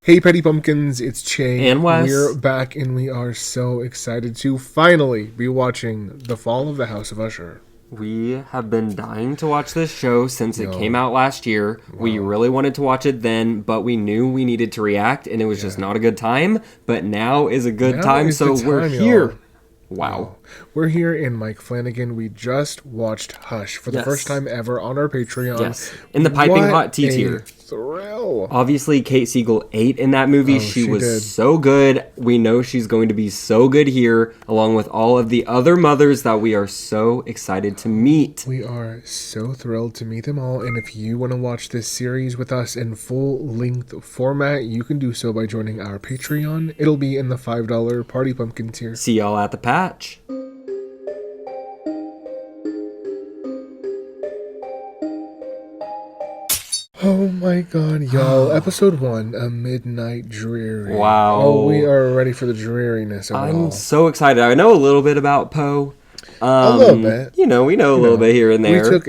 Hey Petty Pumpkins, it's Chey. And Wes. We're back and we are so excited to finally be watching The Fall of the House of Usher. We have been dying to watch this show since it came out last year. Wow. We really wanted to watch it then, but we knew we needed to react, and it was just not a good time. But now is a good time, so we're here. Y'all. Wow. We're here in Mike Flanagan. We just watched Hush for the first time ever on our Patreon. Yes, in the piping hot T tier. Thrill. Obviously, Kate Siegel ate in that movie. She was so good. We know she's going to be so good here, along with all of the other mothers that we are so excited to meet. We are so thrilled to meet them all. And if you want to watch this series with us in full-length format, you can do so by joining our Patreon. It'll be in the $5 Party Pumpkin tier. See y'all at the patch. Oh my god, y'all. Episode 1, A Midnight Dreary. Wow. Oh, we are ready for the dreariness of it all. I'm so excited. I know a little bit about Poe. A little bit. We know a little bit here and there. We took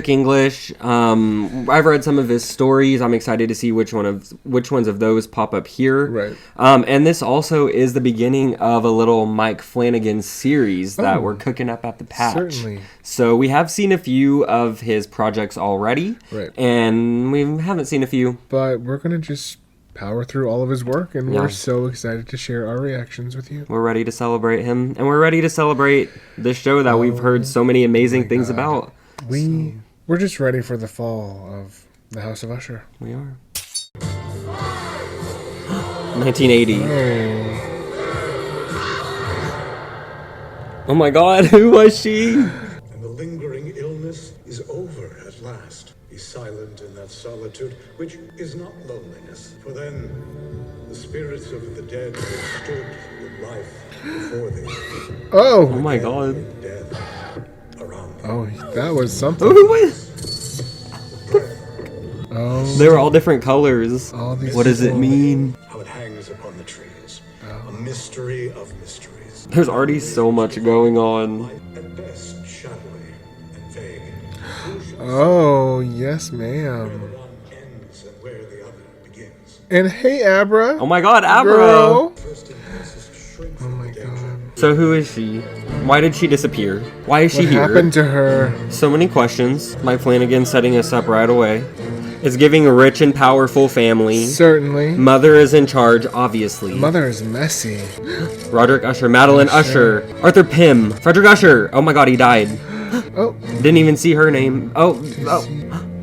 English. I've read some of his stories. I'm excited to see which ones of those pop up here. Right. And this also is the beginning of a little Mike Flanagan series that we're cooking up at the patch. Certainly. So we have seen a few of his projects already. Right. And we haven't seen a few. But we're going to just power through all of his work, and we're so excited to share our reactions with you. We're ready to celebrate him, and we're ready to celebrate this show that we've heard so many amazing things about. We're just ready for the fall of the House of Usher. We are. 1980. Oh my god, who was she? And the lingering illness is over at last. Be silent in that solitude, which is not loneliness. For then, the spirits of the dead have stood with life before thee. Oh my god. Death around them. Oh, that was something. They were all different colors. What does it mean? How it hangs upon the trees. A mystery of mysteries. There's already so much going on. At best, shadowy and vague. Oh, yes, ma'am. Where the one ends and where the other begins. And hey, Abra. Oh my god, Abra! Girl. Oh my god. So who is she? Why did she disappear? Why is she here? What happened to her? So many questions. Mike Flanagan setting us up right away. It's giving a rich and powerful family. Certainly. Mother is in charge, obviously. Mother is messy. Roderick Usher, Madeline Usher, Arthur Pym, Frederick Usher. Oh my god, he died. Oh. Didn't even see her name. Oh.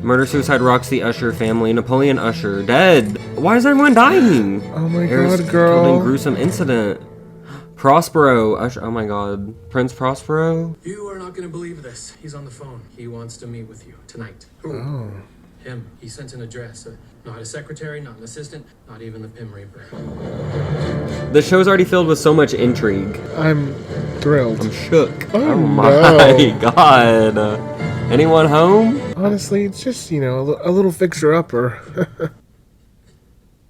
Murder, suicide rocks the Usher family. Napoleon Usher, dead. Why is everyone dying? Oh my Harris god, girl. Killed in gruesome incident. Prospero Usher. Oh my god. Prince Prospero? You are not going to believe this. He's on the phone. He wants to meet with you tonight. Who? Oh. Him. He sent an address. Not a secretary, not an assistant, not even the Pym Reaper. The show's already filled with so much intrigue. I'm thrilled. I'm shook. Oh my god. Anyone home? Honestly, it's just, a little fixer-upper.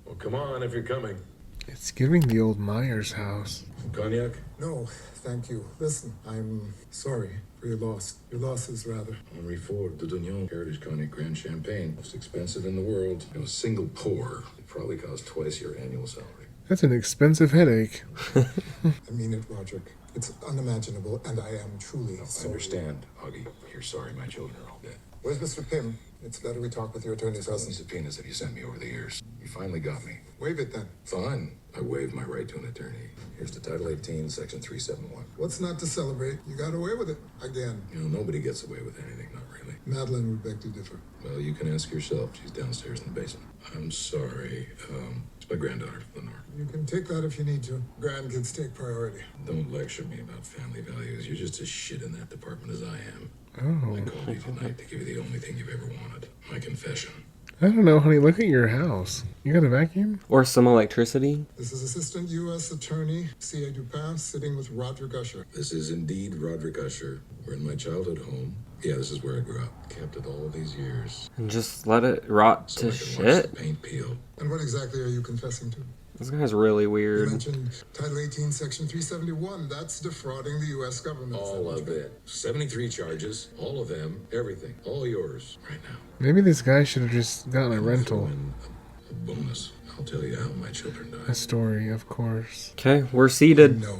Well, come on if you're coming. It's giving the old Myers house. Cognac? No, thank you. Listen, I'm sorry for your loss. Your losses, rather. Henri Ford, the Dugnon Heritage Cognac Grand Champagne. Most expensive in the world. A single pour. It probably costs twice your annual salary. That's an expensive headache. I mean it, Roderick. It's unimaginable, and I am truly sorry. I understand, Augie. You're sorry my children are all dead. Where's Mr. Pym? It's better we talk with your attorney's How many cousin. subpoenas have you sent me over the years? You finally got me. Waive it then. Fine. I waived my right to an attorney. Here's the Title 18, Section 371. What's not to celebrate? You got away with it. Again. Nobody gets away with anything, not really. Madeline would beg to differ. Well, you can ask yourself. She's downstairs in the basement. I'm sorry. It's my granddaughter, Lenore. You can take that if you need to. Grandkids take priority. Don't lecture me about family values. You're just as shit in that department as I am. Oh. I called you tonight to give you the only thing you've ever wanted. My confession. I don't know, honey. Look at your house. You got a vacuum? Or some electricity? This is Assistant U.S. Attorney C.A. Dupin sitting with Roderick Usher. This is indeed Roderick Usher. We're in my childhood home. Yeah, this is where I grew up. Kept it all these years. And just let it rot So to I can watch shit? the paint peel. And what exactly are you confessing to? This guy's really You weird. mentioned Title 18, Section 371. That's defrauding the U.S. government. All of it. 73 charges. All of them. Everything. All yours. Right now. Maybe this guy should have just gotten a rental. In a a bonus. I'll tell you how my children A died. story, of course. Okay, we're seated. No.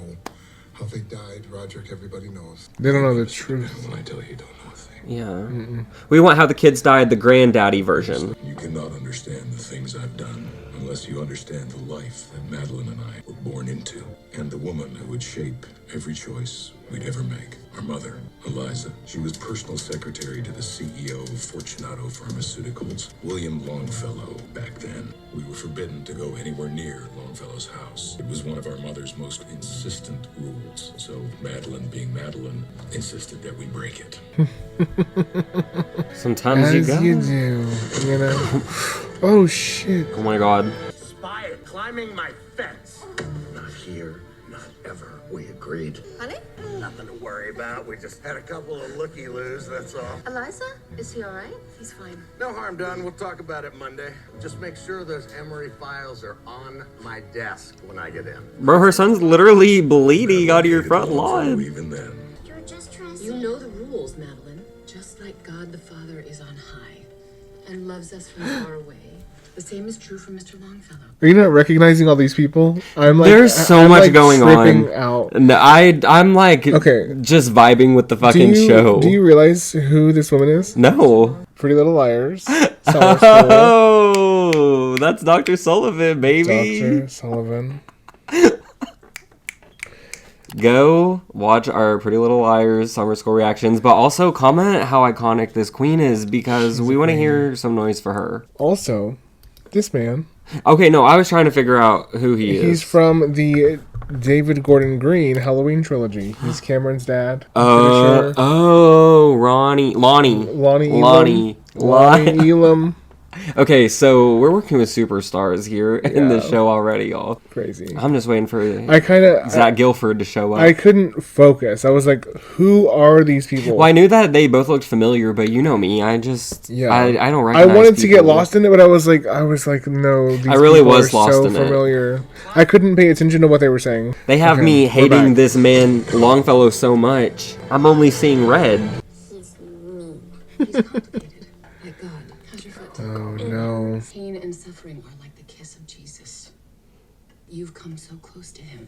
How they died, Roderick, everybody knows. They don't know the truth. When I tell you, you don't know a thing. Yeah. We want how the kids died, the granddaddy version. You cannot understand the things I've done unless you understand the life that Madeline and I were born into, and the woman who would shape every choice we'd ever make. Our mother, Eliza, she was personal secretary to the CEO of Fortunato Pharmaceuticals, William Longfellow. Back then, we were forbidden to go anywhere near Longfellow's house. It was one of our mother's most insistent rules. So Madeline, being Madeline, insisted that we break it. Sometimes As you you go. do, you know. Oh shit. Oh my god. Spy climbing my fence. Not here, not ever. We agreed. Honey? Nothing to worry about. We just had a couple of looky-loos, that's all. Eliza? Is he alright? He's fine. No harm done. We'll talk about it Monday. Just make sure those Emory files are on my desk when I get in. Bro, her son's literally bleeding out of your front lawn. Even then. You're just trying to... You know the rules, Madeline. Just like God the Father is on high and loves us from far away. The same is true for Mr. Longfellow. Are you not recognizing all these people? I'm like, There's so I'm much like going tripping on. Out. No, I'm like Okay. just vibing with the fucking show. Do you realize who this woman is? No. Pretty Little Liars. Summer School. Oh, that's Dr. Sullivan, baby. Dr. Sullivan. Go watch our Pretty Little Liars summer school reactions, but also comment how iconic this queen is because we want to hear some noise for her. Also, this man. Okay, no, I was trying to figure out who he is. He's from the David Gordon Green Halloween trilogy. He's Cameron's dad. I'm pretty sure. Oh, Lonnie Lonnie Elam. Okay, so we're working with superstars here in the show already, y'all. Crazy. I'm just waiting for Zach Gilford to show up. I couldn't focus. I was like, who are these people? Well, I knew that they both looked familiar, but you know me. I just, I don't recognize I wanted to get people. lost in it, but I was like, no, these I really people was are lost so in it. familiar. I couldn't pay attention to what they were saying. They have Okay, me we're hating back. this man, Longfellow, so much. I'm only seeing red. He's mean. He's complicated. Like God. How's your foot? Oh no. Pain and suffering are like the kiss of Jesus. You've come so close to him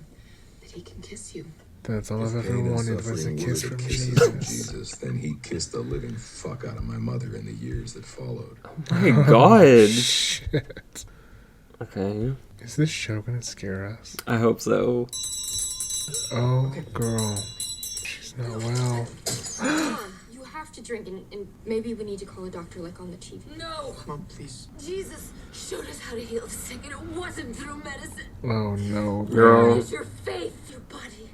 that he can kiss you. That's all I've ever Pain and wanted was a suffering kiss were the from kisses Jesus. of Jesus. Then he kissed the living fuck out of my mother in the years that followed. My God. Shit. Okay. Is this show gonna scare us? I hope so. Oh, girl. She's not well. You have to drink, and maybe we need to call a doctor like on the TV. No! Mom, please. Jesus showed us how to heal the sick, and it wasn't through medicine. Oh no, Girl. Use your faith. Your body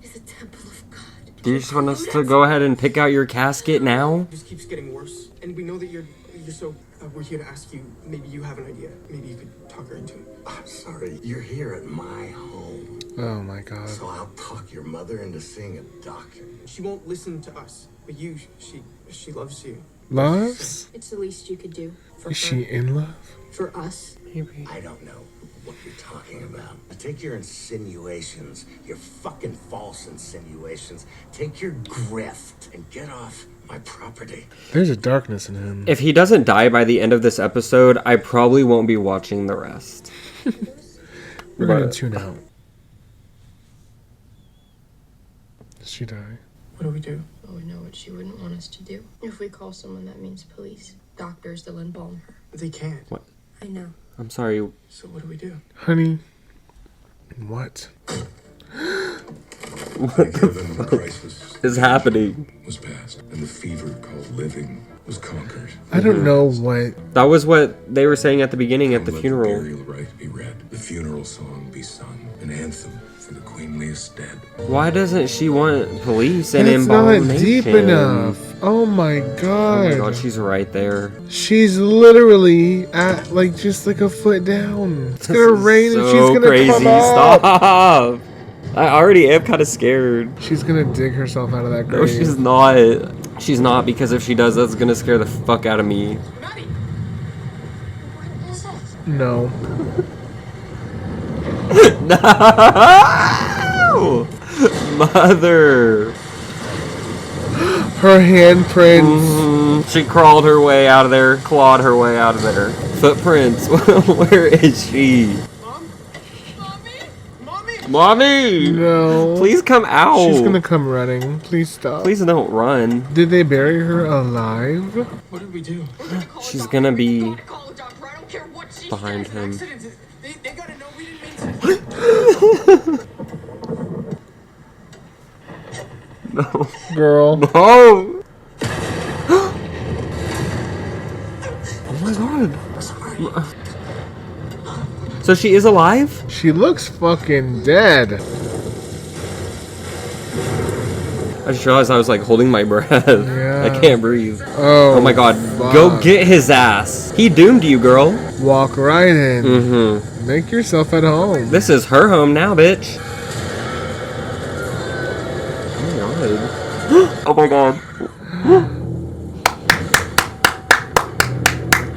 is a temple of God. Do you just want us to go ahead and pick out your casket now? It just keeps getting worse. And we know that you're so... we're here to ask you, maybe you have an idea. Maybe you could talk her into it. I'm sorry, you're here at my home. Oh my god. So I'll talk your mother into seeing a doctor. She won't listen to us. But you, she loves you. Loves? It's the least you could do for Is her. she in love? For us. Maybe. I don't know what you're talking about. Now take your insinuations, your fucking false insinuations, take your grift, and get off my property. There's a darkness in him. If he doesn't die by the end of this episode, I probably won't be watching the rest. We're gonna tune out. Does she die? What do we do? Oh, we know what she wouldn't want us to do. If we call someone, that means police. Doctors, they'll embalm her. They can't. What? I know. I'm sorry. So what do we do? Honey. What? Thank heaven the crisis Is happening. was past, and the fever called living was conquered. I don't know what. That was what they were saying at the beginning at the Let funeral. The burial rite be read, the funeral song be sung, an anthem for the queenliest dead. Why doesn't she want police and It's not embalmation? deep enough. Oh my Oh god. my god, she's right there. She's literally at like just like a foot down. It's gonna rain and she's So gonna crazy. come up. Stop. I already am kind of scared. She's gonna dig herself out of that grave. No, she's not. She's not, because if she does, that's gonna scare the fuck out of me. Maddie! What is it? No. No! Mother. Her handprints. She crawled her way out of there, clawed her way out of there. Footprints. Where is she? Mom? Mommy? Mommy! No. Please come out. She's gonna come running. Please stop. Please don't run. Did they bury her alive? What did we do? She's gonna be behind him. They gotta know we didn't mean to. No. Girl. No. Oh my god. So she is alive? She looks fucking dead. I just realized I was like holding my breath. Yeah. I can't breathe. Oh my god. fuck. Go get his ass. He doomed you, girl. Walk right in. Mm-hmm. Make yourself at home. This is her home now, bitch. Oh my god.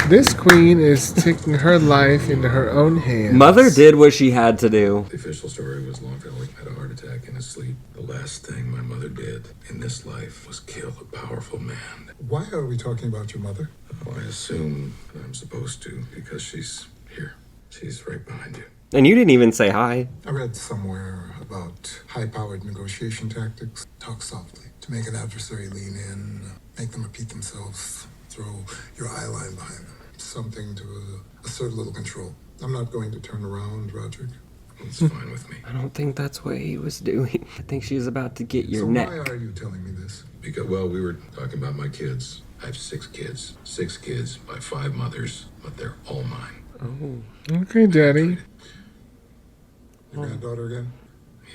This queen is taking her life into her own hands. Mother did what she had to do. The official story was Longfellow had a heart attack in his sleep. The last thing my mother did in this life was kill a powerful man. Why are we talking about your mother? Oh, I assume that I'm supposed to because she's here. She's right behind you. And you didn't even say hi. I read somewhere about high-powered negotiation tactics. Talk softly to make an adversary lean in, make them repeat themselves, throw your eye line behind them. Something to assert a little control. I'm not going to turn around, Roderick. It's fine with me. I don't think that's what he was doing. I think she's about to get your So neck. why are you telling me this? Because, well, we were talking about my kids. I have 6 kids. 6 kids by 5 mothers, but they're all mine. Oh. Okay, Daddy. Your granddaughter again? Yeah.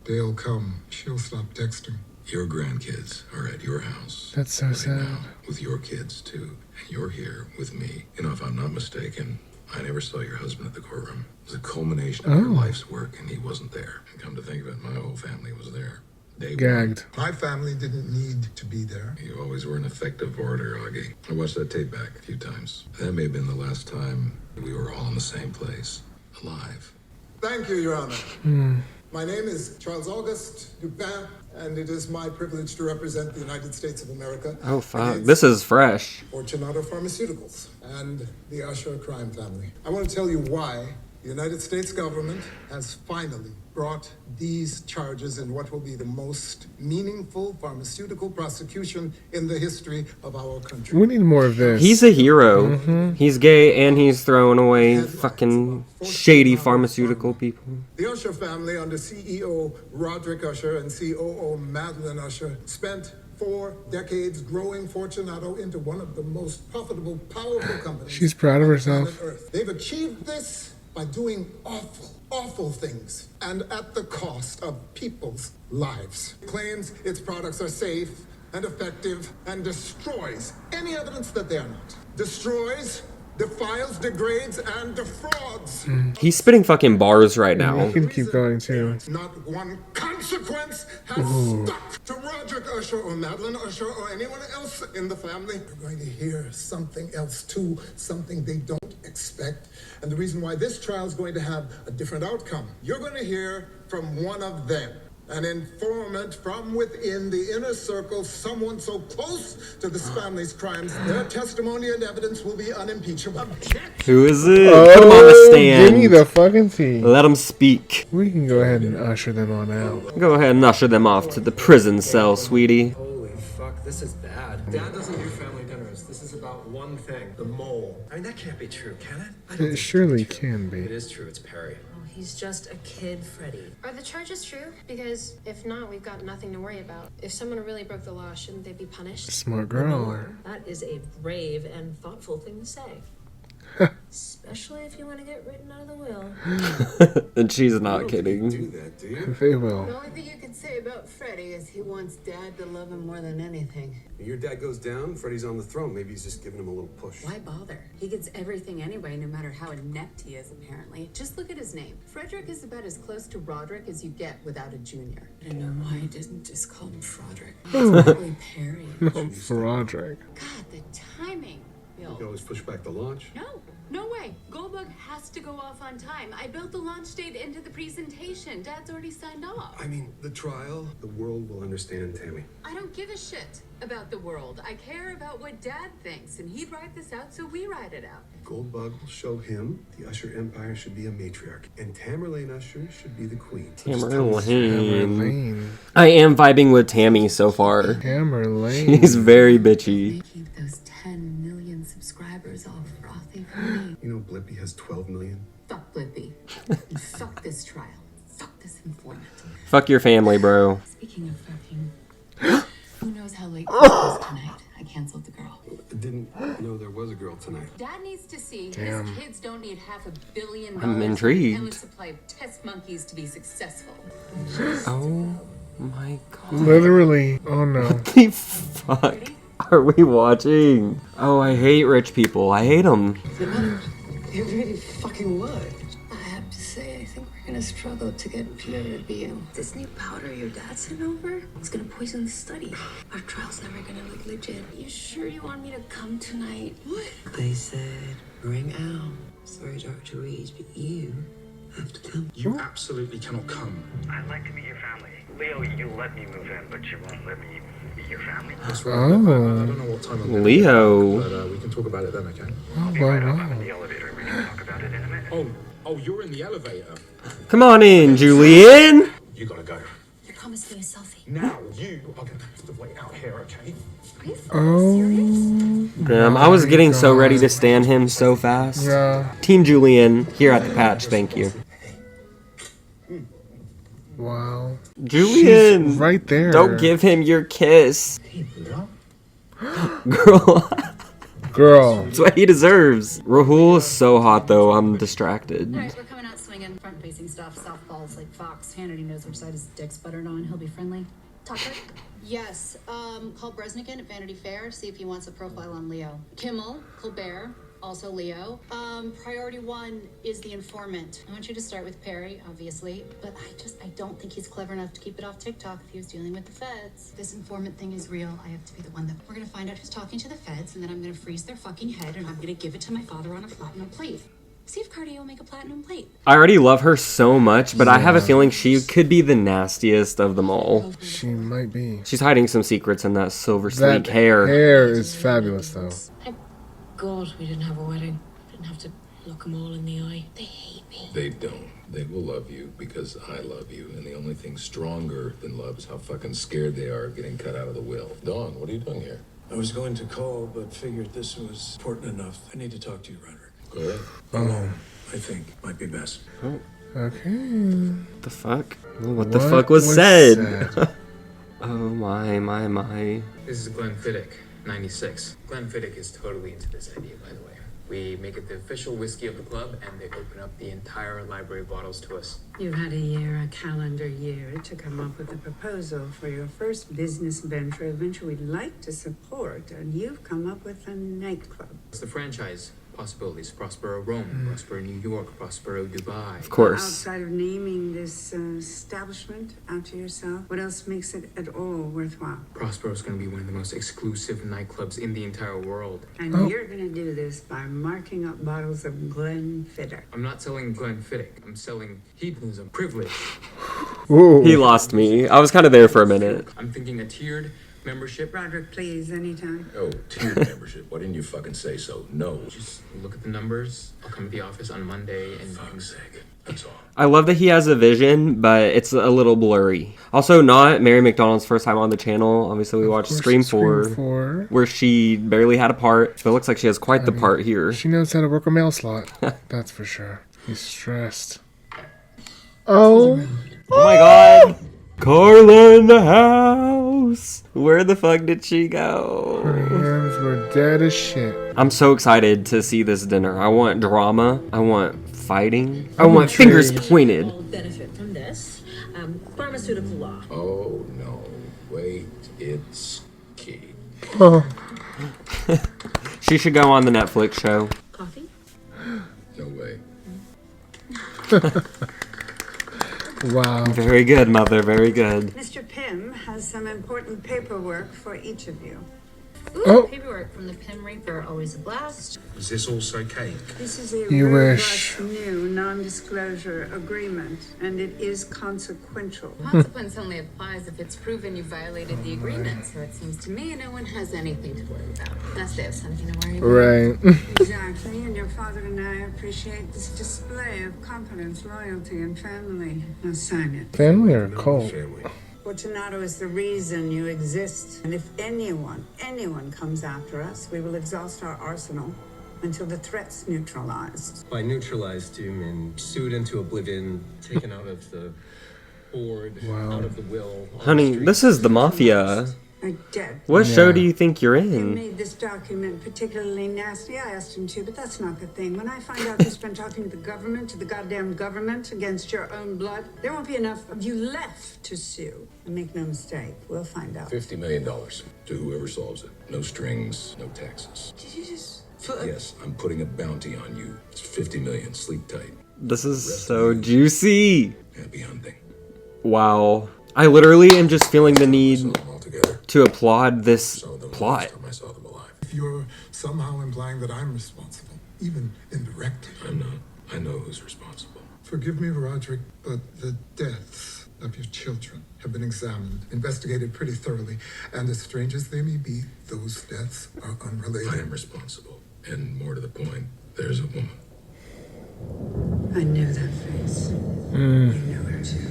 They'll come. She'll stop texting. Your grandkids are at your house. That's so right sad. now, with your kids, too. And you're here with me. You know, if I'm not mistaken, I never saw your husband at the courtroom. It was a culmination of your life's work, and he wasn't there. And come to think of it, my whole family was there. They Gagged. My family didn't need to be there. You always were an effective orator, Augie. I watched that tape back a few times. That may have been the last time we were all in the same place, alive. Thank you, Your Honor. My name is Charles Auguste Dupin, and it is my privilege to represent the United States of America. Oh, fuck. This is fresh. Fortunato Pharmaceuticals and the Usher crime family. I want to tell you why the United States government has finally brought these charges in what will be the most meaningful pharmaceutical prosecution in the history of our country. We need more of this. He's a hero. He's gay and he's throwing away fucking shady pharmaceutical people. The Usher family under CEO Roderick Usher and COO Madeline Usher spent 4 decades growing Fortunato into one of the most profitable, powerful companies. She's proud of on herself. planet Earth. They've achieved this by doing awful things, and at the cost of people's lives. It claims its products are safe and effective and destroys any evidence that they are not. Destroys, defiles, degrades, and defrauds. He's spitting fucking bars right now. You can keep going too. Not one consequence has stuck to Roderick Usher or Madeline Usher or anyone else in the family. You're going to hear something else too, something they don't expect. And the reason why this trial is going to have a different outcome. You're going to hear from one of them. An informant from within the inner circle, someone so close to this family's crimes, their testimony and evidence will be unimpeachable. Who is it? Put him on the stand. Give me the fucking tea. Let him speak. We can go ahead and usher them on out. Go ahead and usher them off to the prison cell, sweetie. Holy fuck, this is bad. Dad doesn't do family dinners. This is about one thing, the mole. I mean, that can't be true, can it? I don't It think surely it's true. can be. It is true, it's Perry. He's just a kid, Freddy. Are the charges true? Because if not, we've got nothing to worry about. If someone really broke the law, shouldn't they be punished? Smart girl. That is a brave and thoughtful thing to say. Especially if you want to get written out of the will. And she's not kidding. Do that, do you? They will. The only thing you can say about Freddy is he wants Dad to love him more than anything. When your dad goes down, Freddy's on the throne. Maybe he's just giving him a little push. Why bother? He gets everything anyway, no matter how inept he is, apparently. Just look at his name. Frederick is about as close to Roderick as you get without a junior. I don't know why he didn't just call him Frederick. It's probably Perry. No, Roderick. God, the timing. You can always push back the launch. No way. Goldbug has to go off on time. I built the launch date into the presentation. Dad's already signed off. I mean, the trial, the world will understand, Tammy. I don't give a shit about the world. I care about what Dad thinks, and he'd write this out, so we write it out. Goldbug will show him the Usher Empire should be a matriarch, and Tamerlane Usher should be the queen. Tamerlane. I am vibing with Tammy so far. Tamerlane. She's very bitchy. Keep those 10 million subscribers all frothy for me. You know Blippi has 12 million? Fuck Blippi. And fuck this trial. Fuck this informant. Fuck your family, bro. Speaking of fucking, who knows how late it was tonight? I canceled the girl. I didn't know there was a girl tonight. Dad needs to see Damn. his kids don't need $500 million. I'm intrigued. And a supply of test monkeys to be successful. Oh my god. Literally. Oh no. What the fuck are we watching? Oh, I hate rich people. I hate them. It really fucking would. I have to say, I think we're gonna struggle to get peer review. This new powder your dad sent over is gonna poison the study. Our trial's never gonna look legit. You sure you want me to come tonight? What? They said, bring Al. Sorry, Dr. Reed, but you have to come. You absolutely cannot come. I'd like to meet your family. Leo, you let me move in, but you won't let me meet your family. That's right. I don't know what time I'm gonna Leo. But we can talk about it then, okay? Oh, wow. I'm in the elevator and we can talk about it in a minute. Oh, you're in the elevator. Come on in, Julian. You gotta go. You promised me a selfie. Now you are gonna have to wait out here, okay? Oh. Damn, I was getting so ready to stand him so fast. Yeah. Team Julian, here at the patch, thank you. Wow. Julian! She's right there. Don't give him your kiss. Girl. Girl. That's what he deserves. Rahul is so hot though, I'm distracted. Alright, we're coming out swinging, front-facing stuff, softballs like Fox. Hannity knows which side his dick's buttered on. He'll be friendly. Tucker? Yes. Call Bresnikan at Vanity Fair, see if he wants a profile on Leo. Kimmel, Colbert, also Leo. Priority one is the informant. I want you to start with Perry, obviously, but I don't think he's clever enough to keep it off TikTok if he was dealing with the feds. This informant thing is real. I have to be the one that we're gonna find out who's talking to the feds, and then I'm gonna freeze their fucking head, and I'm gonna give it to my father on a platinum plate. See if Cardio will make a platinum plate. I already love her so much, but I have a feeling she could be the nastiest of them all. She might be. She's hiding some secrets in that silver sleek hair. Hair is fabulous though. Thank God we didn't have a wedding. Didn't have to look them all in the eye. They hate me. They don't. They will love you because I love you. And the only thing stronger than love is how fucking scared they are of getting cut out of the will. Dawn, what are you doing here? I was going to call, but figured this was important enough. I need to talk to you, Roderick. Go ahead. Alone, I think, might be best. Oh. Okay. The fuck? What the fuck was said? Oh my. This is Glenn Fiddick, 96. Glenn Fiddick is totally into this idea, by the way. We make it the official whiskey of the club, and they open up the entire library of bottles to us. You've had a calendar year to come up with a proposal for your first business venture, which we'd like to support, and you've come up with a nightclub. It's the franchise possibilities. Prospero Rome, Prospero New York, Prospero Dubai. Of course. Outside of naming this establishment after yourself, what else makes it at all worthwhile? Prospero's going to be one of the most exclusive nightclubs in the entire world. And you're going to do this by marking up bottles of Glen Fiddick. I'm not selling Glenn Fiddick. I'm selling hedonism, privilege. Ooh. He lost me. I was kind of there for a minute. I'm thinking a tiered membership. Roderick, please, anytime. Oh, tiered membership. Why didn't you fucking say so? No. Just look at the numbers. I'll come to the office on Monday and... Fuck's sake. That's all. I love that he has a vision, but it's a little blurry. Also, not Mary McDonald's first time on the channel. Obviously, we watched Scream 4, where she barely had a part, but it looks like she has quite the part here. She knows how to work a mail slot. That's for sure. He's stressed. Oh. Oh my god. Carla in the house. Where the fuck did she go? Her hands were dead as shit. I'm so excited to see this dinner. I want drama. I want fighting. I want fingers pointed. All benefit from this. Pharmaceutical law. Oh, no. Wait, it's key. Oh. She should go on the Netflix show. Coffee? No way. Wow. Very good, mother. Very good. Mr. Pym has some important paperwork for each of you. Ooh, Oh. paperwork from the Pim Reaper, always a blast. Is this also cake? This is a You robust wish. new non-disclosure agreement, and it is consequential. Consequence only applies if it's proven you violated the agreement. So it seems to me no one has anything to worry about. Unless they have something to worry about. Right. Exactly, and your father and I appreciate this display of confidence, loyalty, and family. Now sign it. Family or cult? Fortunato is the reason you exist, and if anyone comes after us, we will exhaust our arsenal until the threat's neutralized. By neutralized, do you mean sued into oblivion, taken out of the board, out of the will? Honey, this is the mafia. Are dead. What show do you think you're He in? made this document particularly nasty. I asked him to, but that's not the thing. When I find out you've been talking to the government, to the goddamn government, against your own blood, there won't be enough of you left to sue. And make no mistake, we'll find out. $50 million to whoever solves it. No strings, no taxes. Did you just... Yes, I'm putting a bounty on you. It's $50 million. Sleep tight. This is so juicy. Happy hunting. Wow. I literally am just feeling the need to applaud this plot. If you're somehow implying that I'm responsible, even indirectly. I'm not. I know who's responsible. Forgive me, Roderick, but the deaths of your children have been examined, investigated pretty thoroughly, and as strange as they may be, those deaths are unrelated. I am responsible. And more to the point, there's a woman. I knew that face. You know her too.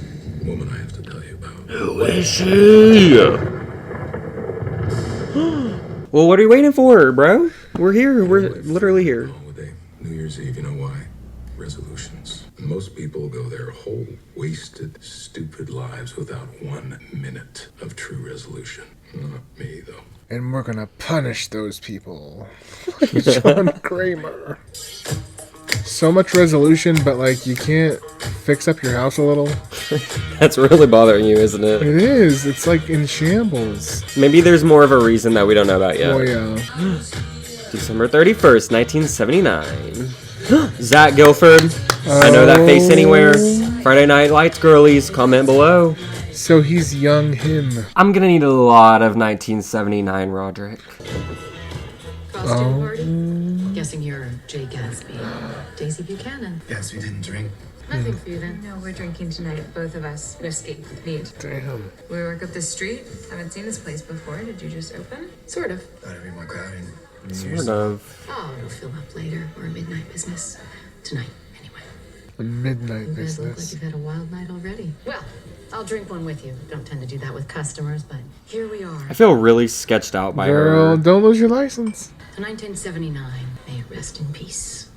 Woman I have to tell you about. Who is she? Well, what are you waiting for, bro? We're here. We're literally here. New Year's Eve, you know why? Resolutions. And most people go their whole wasted, stupid lives without 1 minute of true resolution. Not me, though. And we're gonna punish those people. Like John Kramer. So much resolution, but like you can't fix up your house a little. That's really bothering you, isn't it? It is. It's like in shambles. Maybe there's more of a reason that we don't know about yet. Oh yeah. December 31st, 1979. Zach Guilford. I know that face anywhere. Friday Night Lights girlies, comment below. So he's young him. I'm gonna need a lot of 1979 Roderick. Costume party? Guessing you're Jay Gatsby. Daisy Buchanan. Yes, we didn't drink. Nothing for you then. No, we're drinking tonight, both of us. Whiskey. Neat. Damn. We work up the street. Haven't seen this place before. Did you just open? Sort of. Thought it'd be more crowded. Sort of. Oh, it'll fill up later. Or a midnight business. Tonight, anyway. A midnight You guys look like business. you've had a wild night already. Well, I'll drink one with you. Don't tend to do that with customers, but here we are. I feel really sketched out by Girl, her. don't lose your license. To 1979. May it rest in peace.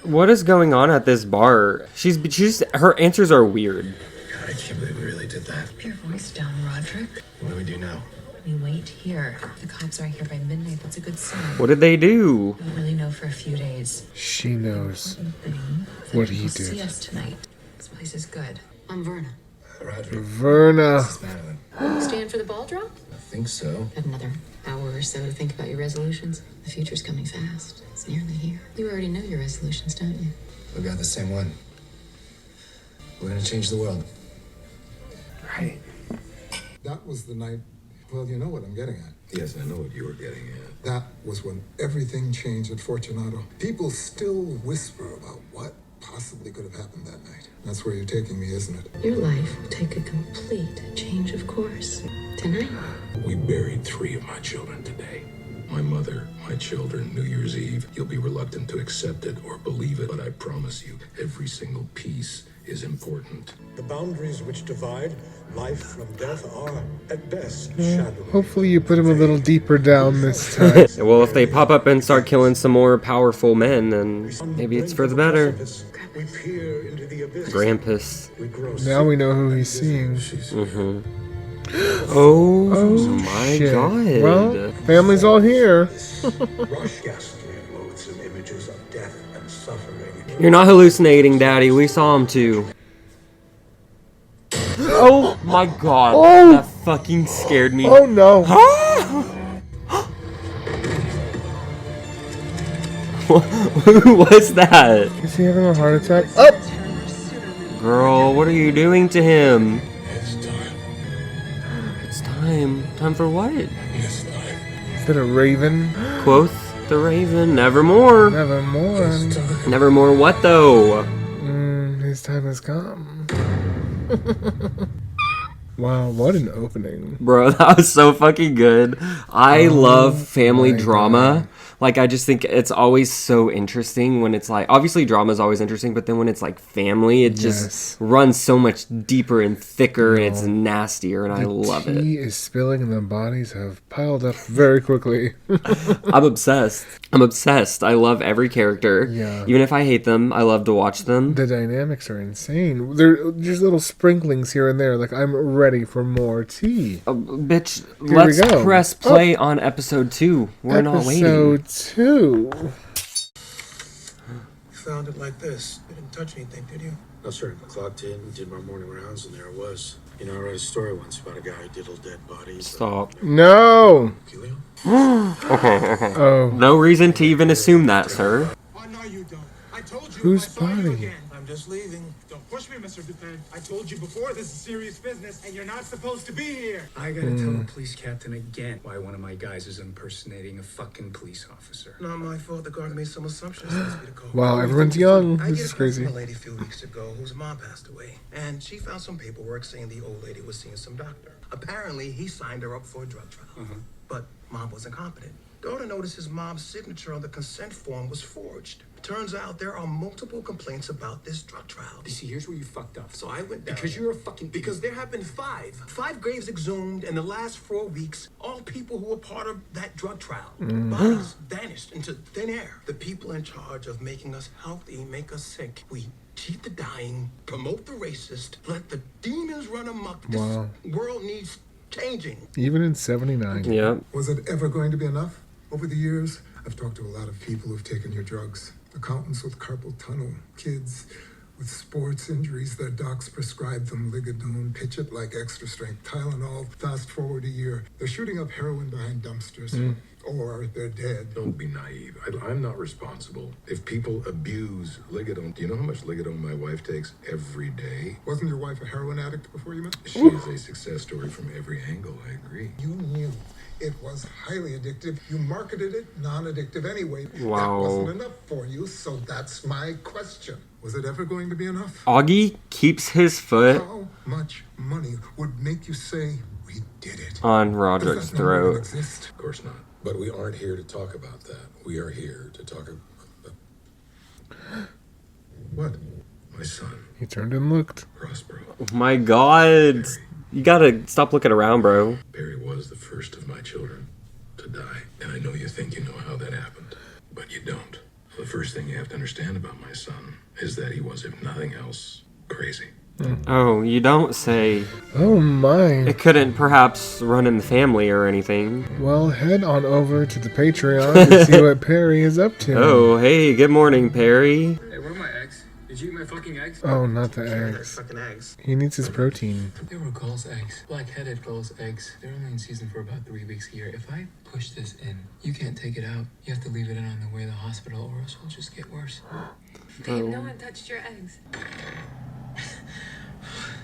What is going on at this bar? She's her answers are weird. God, I can't believe we really did that. Keep your voice down, Roderick. What do we do now? We wait here. If the cops aren't here by midnight, that's a good sign. What did they do? We don't really know for a few days. She knows That what he you'll See did. us tonight. This place is good. I'm Verna. Roderick. Verna. Stand for the ball drop? I think so. Have another hour or so to think about your resolutions. The future's coming fast. It's nearly here. You already know your resolutions, don't you? We got the same one. We're gonna change the world. Right. That was the night, well, you know what I'm getting at. Yes, I know what you were getting at. That was when everything changed at Fortunato. People still whisper about what possibly could have happened that night. That's where you're taking me, isn't it? Your life will take a complete change of course. Tonight? We buried 3 of my children today. My mother, my children, New Year's Eve. You'll be reluctant to accept it or believe it, but I promise you, every single piece is important. The boundaries which divide life from death are, at best, shadowy. Hopefully you put him a little deeper down this time. Well, if they pop up and start killing some more powerful men, then maybe it's for the better. We peer into the abyss. Grampus. We grow Now we know who he's seeing. Mm-hmm. Oh my shit. god. Well, family's all here. rush ghastly and loathsome images of death and suffering. You're not hallucinating, Daddy. We saw him too. Oh my god. Oh. That fucking scared me. Oh no. Who was that? Is he having a heart attack? Oh! Girl, what are you doing to him? It's time. It's time. Time for what? It's time. Bit of Raven. Quoth the Raven, nevermore. Nevermore. Nevermore what though? His time has come. Wow, what an opening. Bro, that was so fucking good. I love family drama. God. Like, I just think it's always so interesting when it's like, obviously drama is always interesting, but then when it's like family, it just runs so much deeper and thicker and it's nastier, and I love it. The tea is spilling and the bodies have piled up very quickly. I'm obsessed. I'm obsessed. I love every character. Yeah. Even if I hate them, I love to watch them. The dynamics are insane. They're just little sprinklings here and there. Like, I'm ready for more tea. Bitch, let's press play on episode 2. We're not waiting. Episode 2. Found it like this. You didn't touch anything, did you? No, sir. Clocked in, did my morning rounds, and there it was. You know, I read a story once about a guy who diddled dead bodies. Stop. No! Okay. Oh. No reason to even assume that, sir. Oh, no, you don't. I told you. Whose I saw you body? again. I'm just leaving. Don't push me, Mr. Dupin. I told you before, this is serious business, and you're not supposed to be here. I gotta tell the police captain again why one of my guys is impersonating a fucking police officer. Not my fault. The guard made some assumptions. Wow, everyone's young. I This get is a call crazy. from a lady a few weeks ago whose mom passed away, and she found some paperwork saying the old lady was seeing some doctor. Apparently, he signed her up for a drug trial, but mom wasn't competent. Daughter notices mom's signature on the consent form was forged. Turns out there are multiple complaints about this drug trial. You see, here's where you fucked up. So I went down. Because you're a fucking... Because there have been 5 graves exhumed in the last 4 weeks. All people who were part of that drug trial. Bodies vanished into thin air. The people in charge of making us healthy make us sick. We cheat the dying, promote the racist, let the demons run amok. Wow. This world needs changing. Even in 79. Yeah. Was it ever going to be enough? Over the years, I've talked to a lot of people who've taken your drugs. Accountants with carpal tunnel, kids with sports injuries. Their docs prescribe them Ligadone, pitch it like extra strength Tylenol. Fast forward a year, they're shooting up heroin behind dumpsters, or they're dead. Don't be naive. I'm not responsible. If people abuse Ligadone, do you know how much Ligadone my wife takes every day? Wasn't your wife a heroin addict before you met? She is a success story from every angle, I agree. You knew it was highly addictive. You marketed it non-addictive anyway. Wow. That wasn't enough for you, so that's my question. Was it ever going to be enough? Augie keeps his foot How much money would make you say, we did it? on Roderick's Does that no longer throat. exist? Of course not. But we aren't here to talk about that. We are here to talk about... What? My son, He turned and looked. Prospero. Oh my god. You gotta stop looking around, bro. Barry was the first of my children to die. And I know you think you know how that happened, but you don't. So the first thing you have to understand about my son is that he was, if nothing else, crazy. Oh, you don't say. Oh my. It couldn't perhaps run in the family or anything. Well, head on over to the Patreon to see what Perry is up to. Oh, hey, good morning, Perry. Hey, where are my eggs? Did you eat my fucking eggs? Oh, not the eggs. Fucking eggs. He needs his protein. They were Gull's eggs. Black-headed Gull's eggs. They're only in season for about 3 weeks a year. If I push this in, you can't take it out. You have to leave it in on the way to the hospital or else it'll just get worse. Babe, no one touched your eggs.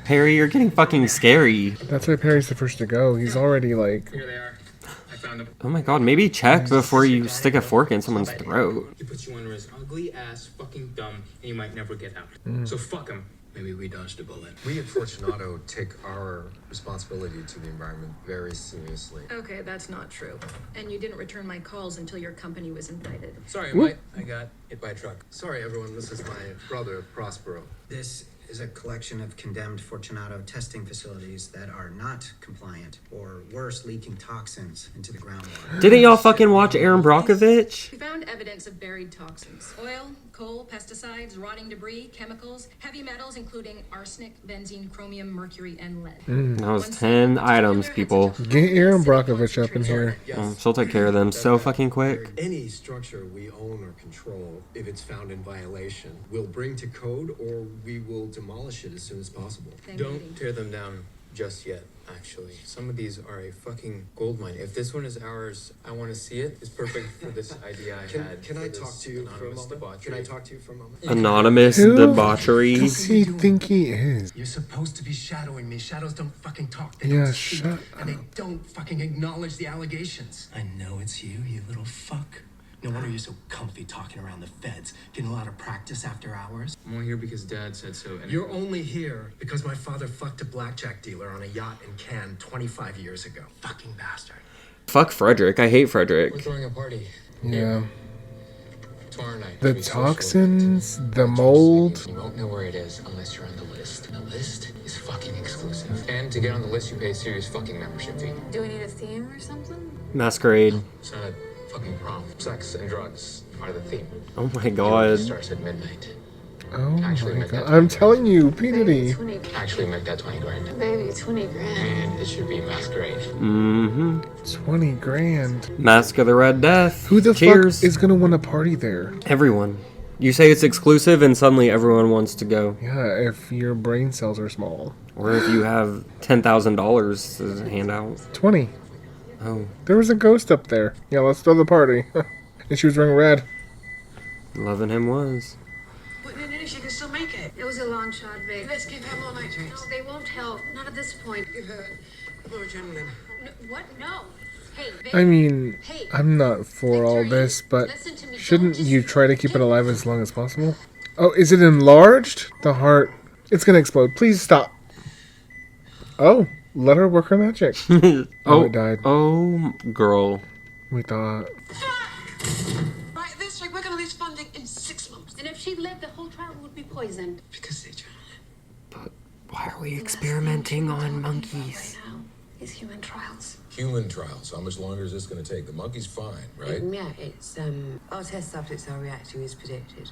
Perry, you're getting fucking scary. That's why Perry's the first to go. He's already like... Here they are. I found them. Oh my god, maybe check before you stick a fork in someone's throat. He puts you under his ugly ass fucking thumb and you might never get out. So fuck him. Maybe we dodged a bullet. We at Fortunato take our responsibility to the environment very seriously. Okay, that's not true. And you didn't return my calls until your company was indicted. Sorry, Mike. I got hit by a truck. Sorry, everyone. This is my brother, Prospero. This is a collection of condemned Fortunato testing facilities that are not compliant, or worse, leaking toxins into the groundwater. Didn't y'all fucking watch Aaron Brockovich? We found evidence of buried toxins. Oil, coal, pesticides, rotting debris, chemicals, heavy metals including arsenic, benzene, chromium, mercury, and lead. That was 10 items, people. Get Aaron Brockovich up in here. She'll take care of them so fucking quick. Any structure we own or control, if it's found in violation, we'll bring to code or we will demolish it as soon as possible. Don't tear them down just yet. Actually, some of these are a fucking gold mine. If this one is ours, I want to see it. It's perfect for this idea I had. Can I talk to you for a moment? Debauchery. Can I talk to you for a moment? Anonymous Who debauchery. does he think he is? You're supposed to be shadowing me. Shadows don't fucking talk. They Yeah, don't speak, shut and they don't fucking acknowledge the allegations. I know it's you, you little fuck. No wonder you're so comfy talking around the feds. Getting a lot of practice after hours. I'm only here because Dad said so. And You're only here because my father fucked a blackjack dealer on a yacht in Cannes 25 years ago. Fucking bastard. Fuck Frederick. I hate Frederick. we're throwing a party Yeah. tomorrow night. The It'll be social. toxins, the mold. You won't know where it is unless you're on the list. The list is fucking exclusive. And to get on the list, you pay a serious fucking membership fee. Do we need a theme or something? Masquerade. It's not a fucking prom. Sex and drugs are the theme. Oh my It god. starts at midnight. Oh Actually, my make that god. I'm telling you, P. Diddy. Actually, make that 20 grand. Baby, 20 grand. And it should be Masquerade. Mm-hmm. 20 grand. Mask of the Red Death. Who the Cheers. fuck is gonna want to party there? Everyone. You say it's exclusive and suddenly everyone wants to go. Yeah, if your brain cells are small. Or if you have $10,000 to hand out. 20. Oh. There was a ghost up there. Yeah, let's throw the party. And she was wearing red. Loving him was. But no, she can still make it. It was a long shot, babe. Let's give her more nitrates. No, they won't help. Not at this point. Give her more adrenaline. No, what? No. Hey, babe. I mean, Hey. I'm not for all this, but shouldn't you try to keep it alive as long as possible? Oh, is it enlarged? The heart. It's gonna explode. Please stop. Oh, let her work her magic. Oh, it died. Oh, girl. We thought. Right, this week we're going to lose funding in 6 months. And if she lived, the whole trial would be poisoned. Because they try. Why are we experimenting on monkeys? Right now is human trials. Human trials. How much longer is this going to take? The monkey's fine, right? Yeah, it's, our test subjects are reacting as predicted.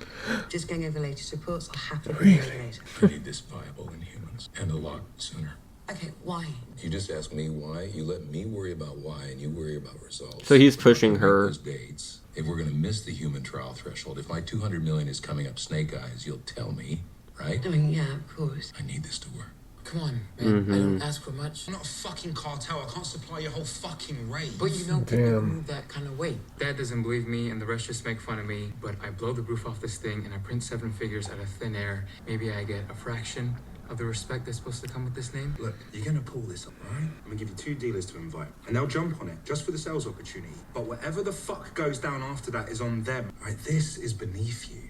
Just going over the latest reports. I'll happily bring it later. I need this viable in humans. And a lot sooner. Okay, why? You just ask me why. You let me worry about why, and you worry about results. So he's pushing her. Those dates. If we're going to miss the human trial threshold, if my 200 million is coming up snake eyes, you'll tell me, right? I mean, yeah, of course. I need this to work. Come on, man. Mm-hmm. I don't ask for much. I'm not a fucking cartel. I can't supply your whole fucking raid. But you know, people Damn. move that kind of weight. Dad doesn't believe me, and the rest just make fun of me. But I blow the roof off this thing, and I print 7 figures out of thin air. Maybe I get a fraction of the respect that's supposed to come with this name. Look, you're gonna pull this up, right? I'm gonna give you 2 dealers to invite, and they'll jump on it just for the sales opportunity. But whatever the fuck goes down after that is on them. Right? This is beneath you,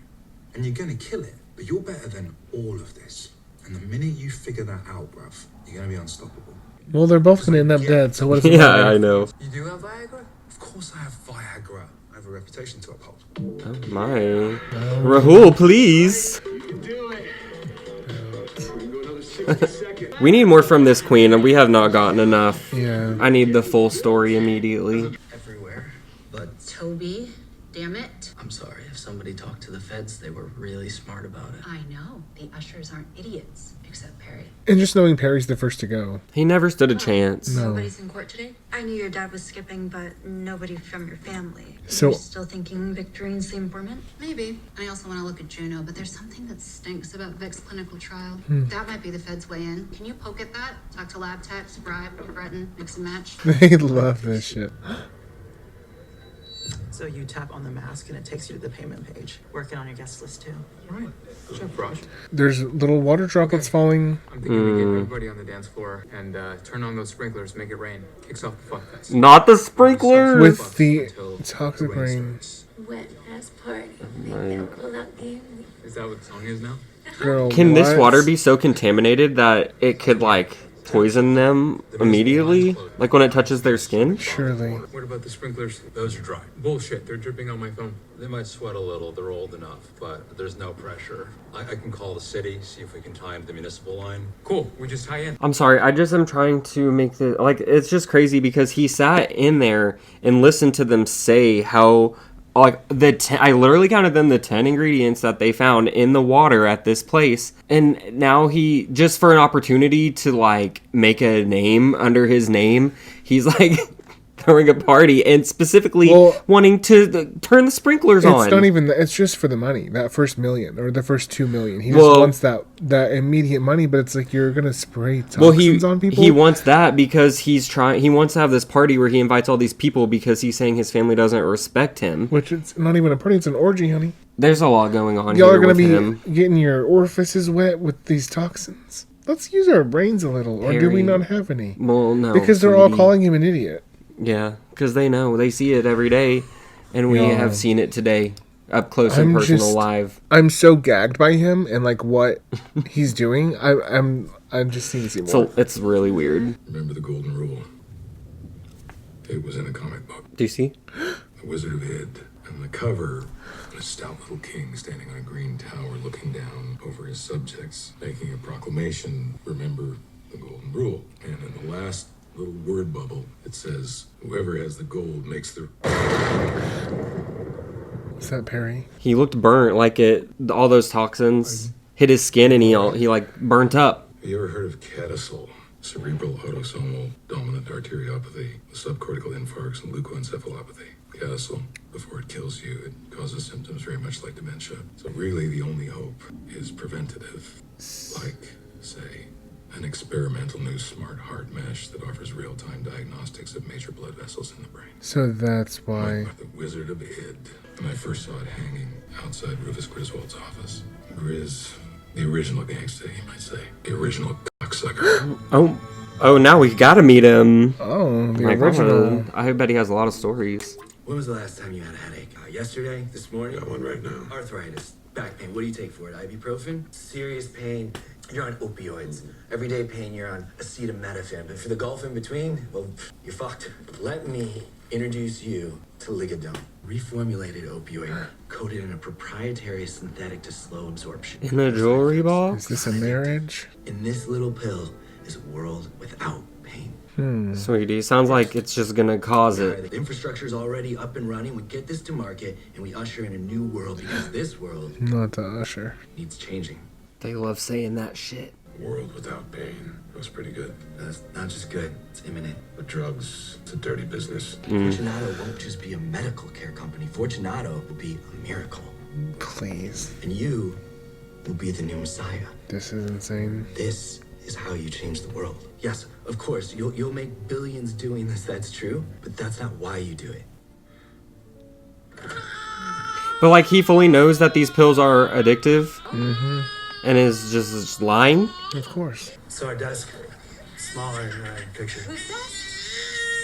and you're gonna kill it. But you're better than all of this. And the minute you figure that out, bruv, you're gonna be unstoppable. Well, they're both gonna end up dead, so what does it Yeah, matter? I know. You do have Viagra? Of course I have Viagra. I have a reputation to uphold. Oh my. Rahul, please. We need more from this queen, and we have not gotten enough. Yeah. I need the full story immediately. Everywhere. But Toby, damn it. I'm sorry, if somebody talked to the feds, they were really smart about it. I know. The ushers aren't idiots, except Perry. And just knowing Perry's the first to go. He never stood a chance. No. Nobody's in court today? I knew your dad was skipping, but nobody from your family. So- You're still thinking Victorine's the informant? Maybe. I also want to look at Juno, but there's something that stinks about Vic's clinical trial. Hmm. That might be the Fed's way in. Can you poke at that? Talk to lab techs, bribe, threaten, mix and match? They love this shit. So you tap on the mask and it takes you to the payment page. Working on your guest list too. Right. Chef Raj. There's little water droplets falling. I'm thinking we get everybody on the dance floor and turn on those sprinklers, make it rain. Kicks off the fuck fest. Not the sprinklers! With the toxic rain. Wet ass party. Is that what the song is now? Girl, Can this what? water be so contaminated that it could, like, poison them immediately? Like when it touches their skin? Surely. What about the sprinklers? Those are dry. Bullshit, they're dripping on my phone. They might sweat a little, they're old enough, but there's no pressure. I can call the city, see if we can tie the municipal line. Cool, we just tie in. I'm sorry, I just am trying to make the... Like, it's just crazy because he sat in there and listened to them say how... Like, I literally counted them, the 10 ingredients that they found in the water at this place. And now he, just for an opportunity to, like, make a name under his name, he's like... throwing a party and specifically wanting to turn the sprinklers on. It's not even that. It's just for the money. That first $1 million or the first $2 million. He just wants that immediate money. But it's like you're gonna spray toxins on people. He wants that because he wants to have this party where he invites all these people because he's saying his family doesn't respect him. Which it's not even a party. It's an orgy, honey. There's a lot going on. Y'all here are gonna with be getting your orifices wet with these toxins. Let's use our brains a little, or do we not have any? Well, no. Because they're all calling him an idiot. Yeah, because they know. They see it every day, and we have seen it today, up close and personal, live. I'm so gagged by him and like what he's doing. I'm just need to see more. So it's really weird. Remember the golden rule? It was in a comic book. Do you see? The Wizard of Id. And the cover, a stout little king standing on a green tower looking down over his subjects, making a proclamation, remember the golden rule. And in the last little word bubble, it says, whoever has the gold makes the... Is that Perry? He looked burnt, like all those toxins hit his skin and he like burnt up. Have you ever heard of CADASIL? Cerebral autosomal dominant arteriopathy, subcortical infarcts, and leukoencephalopathy. CADASIL, before it kills you, it causes symptoms very much like dementia. So really the only hope is preventative. Like, say, an experimental new smart heart mesh that offers real-time diagnostics of major blood vessels in the brain. So that's why... The Wizard of Id. When I first saw it hanging outside Rufus Griswold's office. Grizz, the original gangster, you might say. The original cocksucker. Oh, now we gotta meet him. Oh, the original. I bet he has a lot of stories. When was the last time you had a headache? Yesterday? This morning? Got one right now. Arthritis. Back pain. What do you take for it? Ibuprofen? Serious pain? You're on opioids. Everyday pain, you're on acetaminophen. But for the gulf in between, well, you're fucked. Let me introduce you to Ligadone. Reformulated opioid, coated in a proprietary synthetic to slow absorption. In a jewelry box? Is this a marriage? In this little pill is a world without pain. Sweetie, sounds like it's just gonna cause it. The infrastructure is already up and running. We get this to market and we usher in a new world because this world Not the Usher. needs changing. They love saying that shit. World without pain. That's pretty good. That's not just good, it's imminent. But drugs, it's a dirty business. Fortunato won't just be a medical care company. Fortunato will be a miracle. Please. And you will be the new Messiah. This is insane. This is how you change the world. Yes, of course, you'll make billions doing this, that's true. But that's not why you do it. But like he fully knows that these pills are addictive. Mm-hmm. And is just lying? Of course. So our desk, smaller in the picture. Who's that?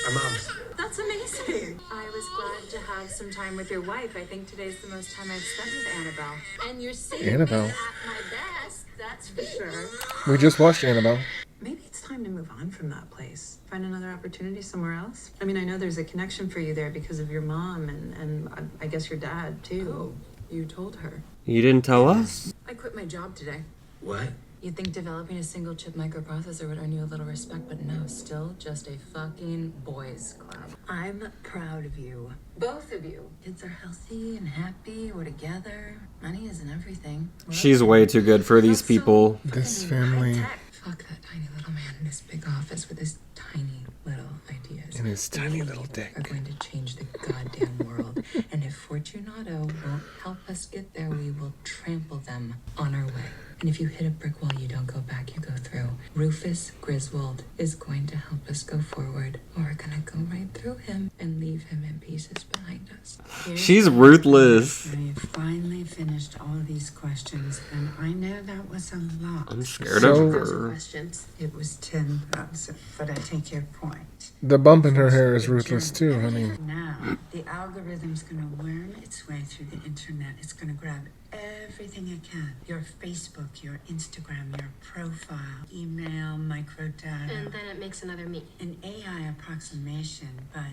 Our mom's. That's amazing. I was glad to have some time with your wife. I think today's the most time I've spent with Annabelle. And you're seeing Annabelle. me at my best, that's for sure. We just watched Annabelle. Maybe it's time to move on from that place. Find another opportunity somewhere else. I mean, I know there's a connection for you there because of your mom and I guess your dad, too. You told her. You didn't tell us? I quit my job today. What? You'd think developing a single chip microprocessor would earn you a little respect, but no, still just a fucking boys club. I'm proud of you. Both of you. Kids are healthy and happy. We're together. Money isn't everything. She's way too good for these people. This family. Fuck that tiny little man in his big office with his tiny little ideas. And his tiny little dick. Are going to change the goddamn world. And if Fortunato won't help us get there, we will trample them on our way. And if you hit a brick wall, you don't go back, you go through. Rufus Griswold is going to help us go forward. Or we're gonna go right through him and leave him in pieces behind us. She's ruthless. We finally finished all these questions, and I know that was a lot. I'm scared of her. Questions. It was 10,000, but I take your point. The bump in her hair is ruthless too, honey. Now, the algorithm's gonna worm its way through the internet. It's gonna grab everything it can. Your Facebook, your Instagram, your profile, email, microdata. And then it makes another me. An AI approximation, but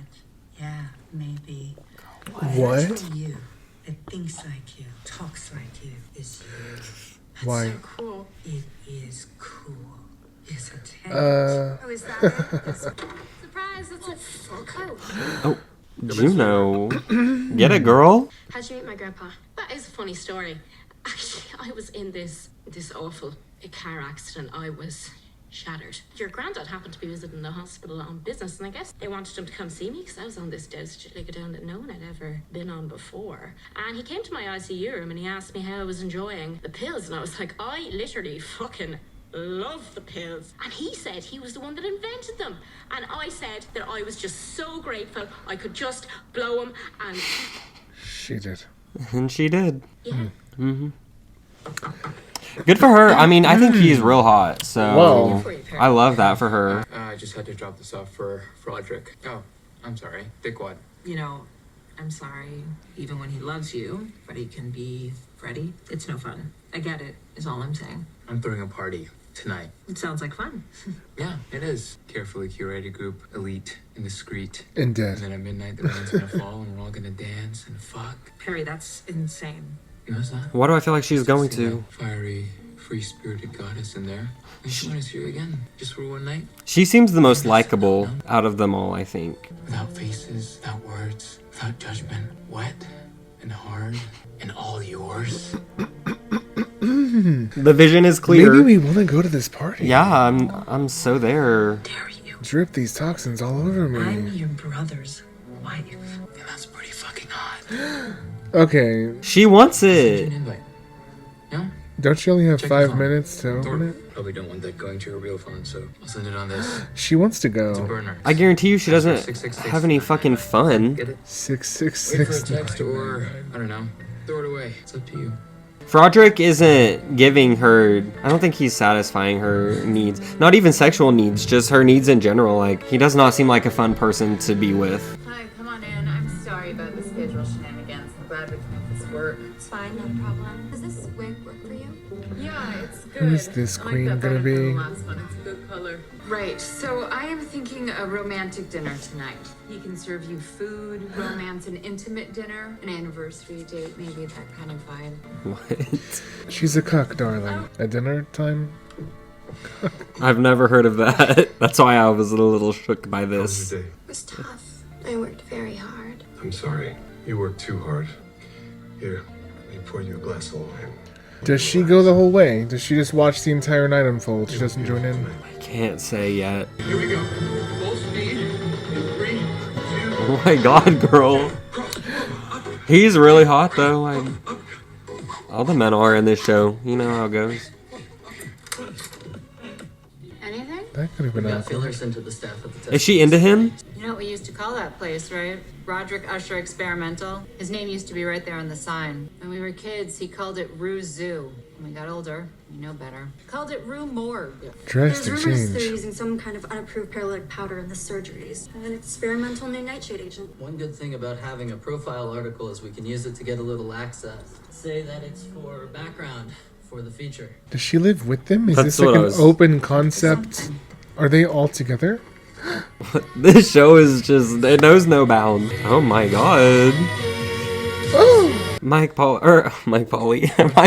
yeah, maybe. What? Actually you, that thinks like you, talks like you, is you. That's Why? so cool. It is cool. Yes, it's Oh, is that it? Surprise, it's a full coat. Oh, Juno. Get it, girl? How'd you meet my grandpa? That is a funny story. Actually, I was in this awful car accident. I was shattered. Your granddad happened to be visiting the hospital on business, and I guess they wanted him to come see me because I was on this dosage down that no one had ever been on before. And he came to my ICU room and he asked me how I was enjoying the pills, and I was like, I literally fucking love the pills. And he said he was the one that invented them. And I said that I was just so grateful I could just blow him, and she did. And she did. Yeah. Mm-hmm. Good for her. I mean, I think he's real hot, so Whoa. I love that for her. I just had to drop this off for Roderick. Oh, I'm sorry. Dickwad. You know, I'm sorry. Even when he loves you, Freddie can be Freddie. It's no fun. I get it, is all I'm saying. I'm throwing a party tonight. It sounds like fun. Yeah, it is. Carefully curated group, elite and discreet. And dead. And then at midnight, the rain's gonna fall and we're all gonna dance and fuck. Perry, that's insane. You know that? Why do I feel like she's going to? Fiery, free-spirited goddess in there. And she wanted to see you again, just for one night. She seems the most likable out of them all, I think. Without faces, without words, without judgment. Wet and hard and all yours. The vision is clear. Maybe we want to go to this party. Yeah, I'm so there. Drip these toxins all over me. I'm your brother's wife. And that's pretty fucking hot. Okay. She wants it. Yeah? Don't you only have Check 5 your phone. minutes to open Or it? probably don't want that going to your real phone, so I'll send it on this. She wants to It's a go. burner. I guarantee you she doesn't 666. have any fucking fun. Get it? 666. Wait for a text or, I don't know, throw it away. It's up to you. Roderick isn't giving her, I don't think he's satisfying her needs. Not even sexual needs, just her needs in general. Like, he does not seem like a fun person to be with. Hi, come on in. I'm sorry about the schedule shenanigans. I'm glad we can make this work. It's fine, not a problem. Does this wig work for you? Yeah, it's good. Who is this I like queen that gonna better than be? the last one. It's a good color. Right, so I am thinking a romantic dinner tonight. He can serve you food, romance, an intimate dinner, an anniversary date, maybe that kind of vibe. What? She's a cuck, darling. At dinner time? I've never heard of that. That's why I was a little shook by this. Day. It was tough. I worked very hard. I'm sorry. You worked too hard. Here, let me pour you a glass of wine. Does she go the whole way? Does she just watch the entire night unfold? She doesn't join in? I can't say yet. Here we go. Full speed. In 3, 2. Oh my god, girl. He's really hot though. All the men are in this show. You know how it goes. Anything? That could have been awkward. Feelers into the staff at the test. Is she into him? You know what we used to call that place, right? Roderick Usher Experimental. His name used to be right there on the sign. When we were kids, he called it Rue Zoo. When we got older, we know better. Called it Rue Morgue. Drastic There's rumors they're change. using some kind of unapproved paralytic powder in the surgeries. An experimental new nightshade agent. One good thing about having a profile article is we can use it to get a little access. Say that it's for background for the feature. Does she live with them? Is That's this like what I an was- open concept? Are they all together? This show is just, it knows no bound. Oh my god. Mike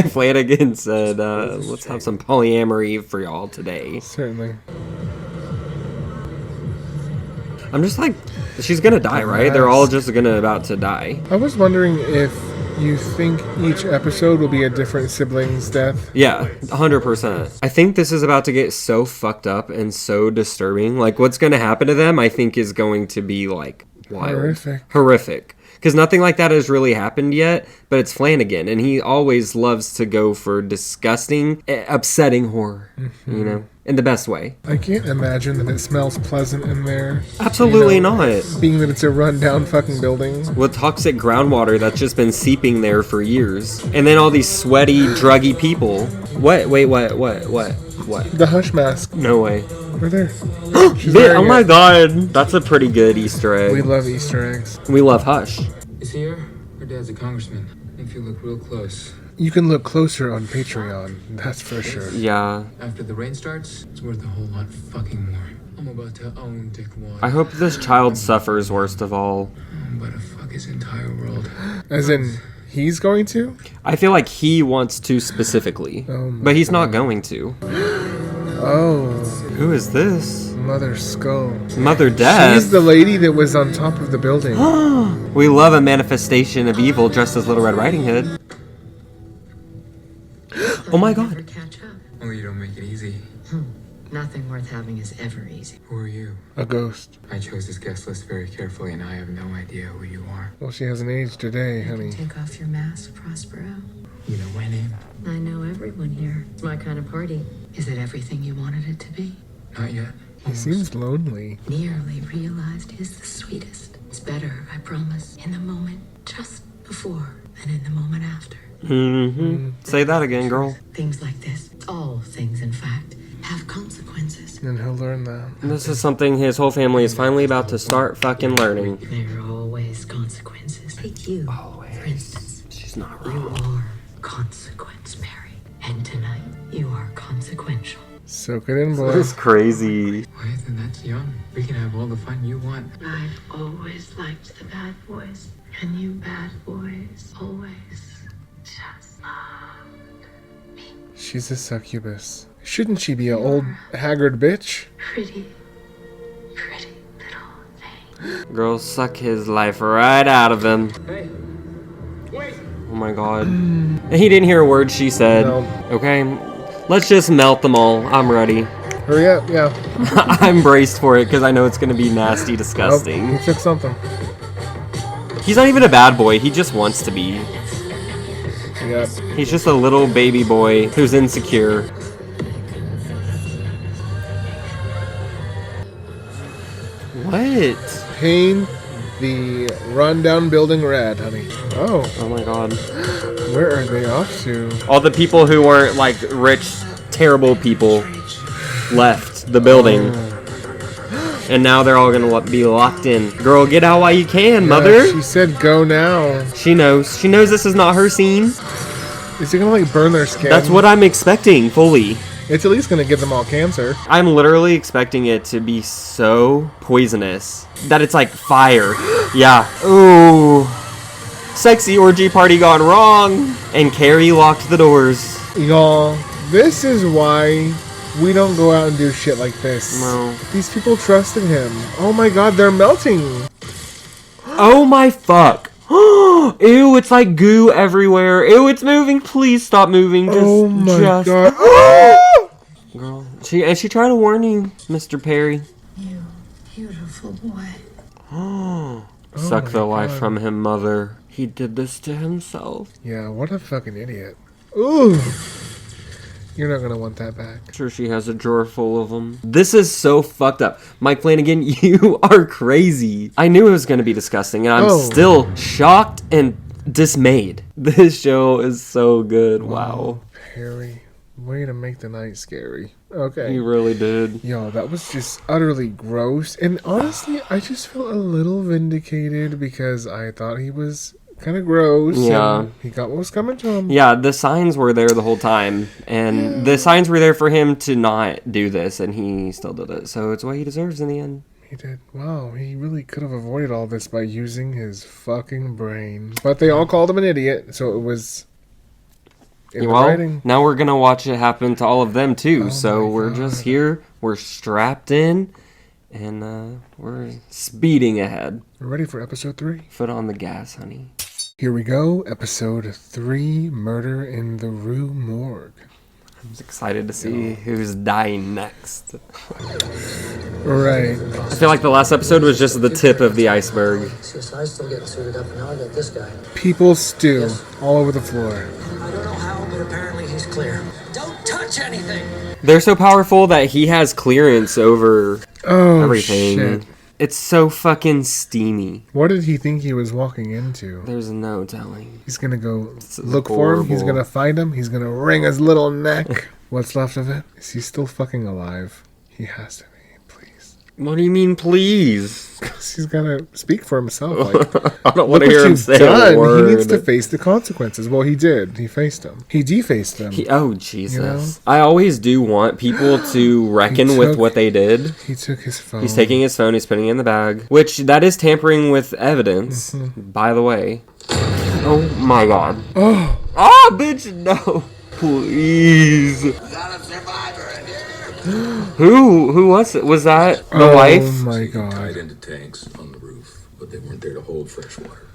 Flanagan said, let's have some polyamory for y'all today. Certainly. I'm just like, she's gonna die, right? They're all just about to die. I was wondering if you think each episode will be a different sibling's death. Yeah, 100%. I think this is about to get so fucked up and so disturbing. Like, what's gonna happen to them, I think, is going to be, like, wild. Horrific. Because nothing like that has really happened yet, but it's Flanagan, and he always loves to go for disgusting, upsetting horror, you know, in the best way. I can't imagine that it smells pleasant in there. Absolutely not. Being that it's a rundown fucking building. With toxic groundwater that's just been seeping there for years. And then all these sweaty, druggy people. What? Wait, what? The Hush mask. No way. Over there. Oh my god, that's a pretty good Easter egg. We love Easter eggs. We love Hush. Is he here? Her dad's a congressman. If you look real close. You can look closer on Patreon, that's for sure. Yeah. After the rain starts, it's worth a whole lot fucking more. I'm about to own Dickwad. I hope this child suffers worst of all. I'm about to fuck his entire world. As in, he's going to? I feel like he wants to specifically, but he's not going to. Oh. Who is this? Mother Skull. Mother Death. She's the lady that was on top of the building. We love a manifestation of evil dressed as Little Red Riding Hood. Oh my god. Only you don't make it easy. Nothing worth having is ever easy. Who are you? A ghost. I chose this guest list very carefully, and I have no idea who you are. Well, she hasn't aged today, honey. Take off your mask, Prospero. You know my name? I know everyone here. It's my kind of party. Is it everything you wanted it to be? Not yet. He seems lonely. Nearly realized is the sweetest. It's better, I promise, in the moment just before than in the moment after. Say that again, girl. Things like this, all things in fact, have consequences. And he'll learn that. This is something his whole family is finally about to start fucking learning. There are always consequences. Take you, for instance. She's not wrong. You are consequence, Mary. And tonight, you are consequential. Soak it in, boy. That's crazy. Wait, then that's young. We can have all the fun you want. I've always liked the bad boys. And you bad boys always just loved me. She's a succubus. Shouldn't she be an old, haggard bitch? Pretty little thing. Girl, suck his life right out of him. Hey, wait! Oh my god. He didn't hear a word she said. No. Okay, let's just melt them all. I'm ready. Hurry up, yeah. I'm braced for it because I know it's going to be nasty, disgusting. Oh, he took something. He's not even a bad boy. He just wants to be. Yep. He's just a little baby boy who's insecure. What? Paint the rundown building red, honey. Oh. Oh my god. Where are they off to? All the people who weren't like rich, terrible people left the building. And now they're all gonna be locked in. Girl, get out while you can, mother. She said go now. She knows. She knows this is not her scene. Is it gonna like burn their skin? That's what I'm expecting, fully. It's at least gonna give them all cancer. I'm literally expecting it to be so poisonous that it's like fire. Yeah. Ooh. Sexy orgy party gone wrong. And Carrie locked the doors. Y'all, this is why we don't go out and do shit like this. No. These people trusted him. Oh my god, they're melting. Oh my fuck. Ew, it's like goo everywhere. Ew, it's moving. Please stop moving. Just, oh my god. Girl, she tried to warn you, Mr. Perry. You beautiful boy. Suck the life from him, mother. He did this to himself. Yeah, what a fucking idiot. Ooh. You're not gonna want that back. Sure, she has a drawer full of them. This is so fucked up. Mike Flanagan, you are crazy. I knew it was gonna be disgusting, and I'm still shocked and dismayed. This show is so good. Wow. Perry, way to make the night scary. Okay. You really did. Yo, that was just utterly gross. And honestly, I just felt a little vindicated because I thought he was kind of gross. Yeah. He got what was coming to him. Yeah, the signs were there the whole time. And the signs were there for him to not do this, and he still did it. So it's what he deserves in the end. He did. Wow, he really could have avoided all this by using his fucking brain. But they all called him an idiot, so it was in the writing. Now we're going to watch it happen to all of them, too. So we're just here. We're strapped in. And we're speeding ahead. We're ready for episode 3. Foot on the gas, honey. Here we go. Episode 3, Murder in the Rue Morgue. I'm excited to see who's dying next. Right. I feel like the last episode was just the tip of the iceberg. So I still getting suited up, and now I got this guy. People stew all over the floor. I don't know how, but apparently he's clear. Don't touch anything! They're so powerful that he has clearance over everything. Shit. It's so fucking steamy. What did he think he was walking into? There's no telling. He's gonna go look for him. He's gonna find him. He's gonna wring his little neck. What's left of it? Is he still fucking alive? He has to be. Please. What do you mean, please? He's gotta speak for himself. Like, I don't want to hear him say a word. He needs to face the consequences. Well, he did. He faced them. He defaced them. Oh, Jesus. You know? I always do want people to reckon with what they did. He took his phone. He's taking his phone. He's putting it in the bag. Which, that is tampering with evidence, by the way. Oh, my God. Oh. Ah, bitch, no. Please. Who was it? Was that the wife? Oh my god. Tied into tanks on the roof, but they weren't there to hold fresh water.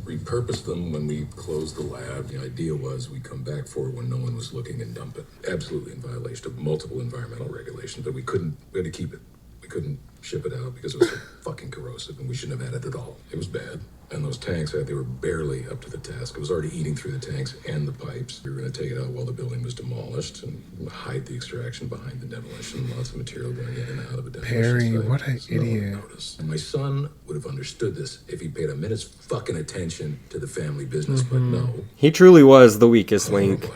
repurpose them when we closed the lab. The idea was we'd come back for it when no one was looking and dump it. Absolutely in violation of multiple environmental regulations, but we had to keep it. We couldn't ship it out because it was so fucking corrosive, and we shouldn't have had it at all. It was bad. And those tanks, they were barely up to the task. It was already eating through the tanks and the pipes. We were going to take it out while the building was demolished and hide the extraction behind the demolition. Lots of material going in and out of the demolition Perry, site. what an So no one idiot. noticed. And my son would have understood this if he paid a minute's fucking attention to the family business, but no. He truly was the weakest link.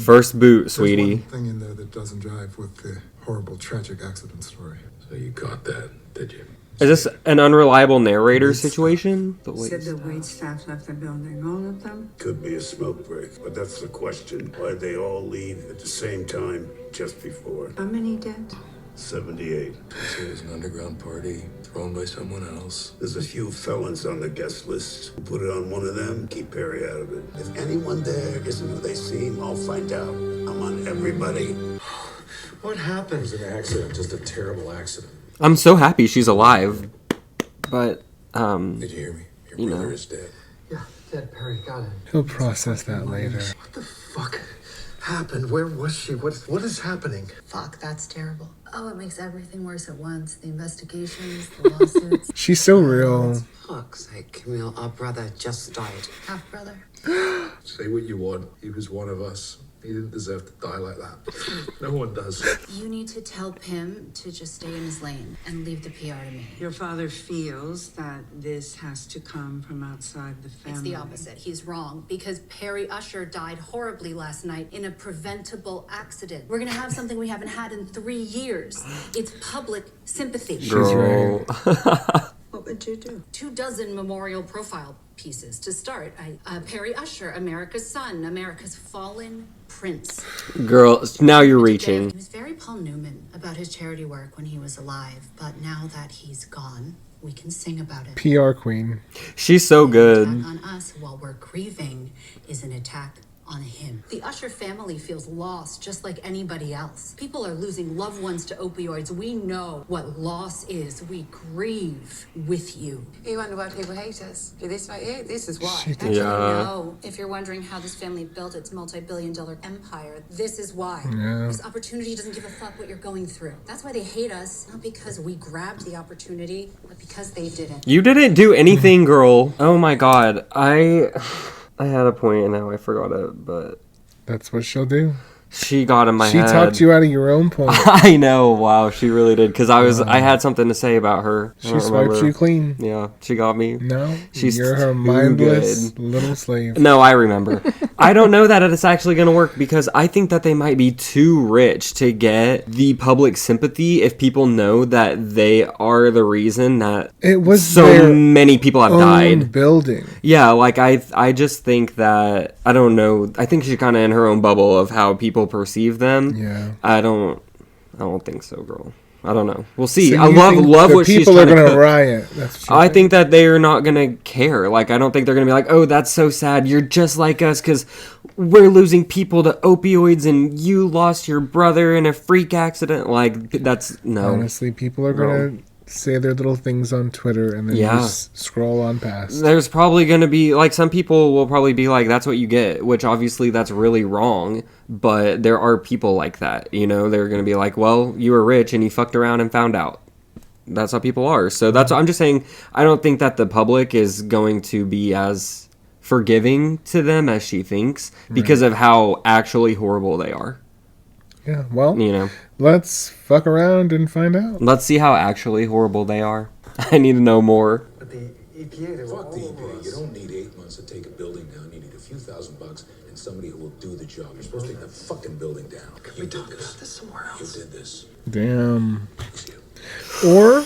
First boot, sweetie. There's one thing in there that doesn't jive with the horrible, tragic accident story. So you caught that, did you? Is this an unreliable narrator situation? Said the wait staff left the building, all of them? Could be a smoke break, but that's the question. Why'd they all leave at the same time just before? How many dead? 78. So it was an underground party thrown by someone else. There's a few felons on the guest list. Put it on one of them, keep Perry out of it. If anyone there isn't who they seem, I'll find out. I'm on everybody. What happened? It was an accident, just a terrible accident. I'm so happy she's alive, but Did you hear me? Your brother is dead. Yeah, dead. Perry, got it. He'll process that later. What the fuck happened? Where was she? What is happening? Fuck, that's terrible. Oh, it makes everything worse at once. The investigations, the lawsuits. She's so real. Fuck's sake, Camille, our brother just died. Half brother. Say what you want. He was one of us. He didn't deserve to die like that. No one does. You need to tell Pim to just stay in his lane and leave the PR to me. Your father feels that this has to come from outside the family. It's the opposite. He's wrong because Perry Usher died horribly last night in a preventable accident. We're gonna have something we haven't had in 3 years. It's public sympathy. girl. What would you do? 24 memorial profile pieces to start. Perry Usher, America's son, America's fallen prince. Girl, now you're reaching. He was very Paul Newman about his charity work when he was alive, but now that he's gone, we can sing about it. PR queen. She's so good. Attack on us while we're grieving is an attack on him. The Usher family feels lost just like anybody else. People are losing loved ones to opioids. We know what loss is. We grieve with you. You wonder why people hate us? Do this right here? This is why. Actually, Yeah. no. If you're wondering how this family built its multi-billion-dollar empire, this is why. Yeah. This opportunity doesn't give a fuck what you're going through. That's why they hate us. Not because we grabbed the opportunity, but because they didn't. You didn't do anything, girl. Oh my god. I had a point and now I forgot it, but That's what she'll do. she got in my She head. talked you out of your own point. I know. Wow, she really did. Because I had something to say about her. I She don't swiped remember. you clean. Yeah, she got me. No, She's you're her too mindless good. little slave. No, I remember. I don't know that it's actually going to work because I think that they might be too rich to get the public sympathy if people know that they are the reason that It was so their many people have own died. building. Yeah, like I just think that I don't know. I think she's kind of in her own bubble of how people perceive them. Yeah. I don't think so, girl. I don't know. We'll see. So I you think love the what she's people trying are to gonna cook. riot. That's what you I think that they are not gonna care. Like I don't think they're gonna be like, oh, that's so sad. You're just like us because we're losing people to opioids and you lost your brother in a freak accident. Like that's no. Honestly, people are gonna say their little things on Twitter and then Yeah. just scroll on past. There's probably going to be, like, some people will probably be like, that's what you get, which obviously that's really wrong, but there are people like that, you know? They're going to be like, well, you were rich and you fucked around and found out. That's how people are. So that's, I'm just saying, I don't think that the public is going to be as forgiving to them as she thinks because of how actually horrible they are. Yeah, well, you know, let's fuck around and find out. Let's see how actually horrible they are. I need to know more. But the EPA, fuck the EPA. You don't need 8 months to take a building down. You need a few $1,000 and somebody who will do the job. You're supposed to take the fucking building down. You did this. Somewhere else. You did this. Damn. Or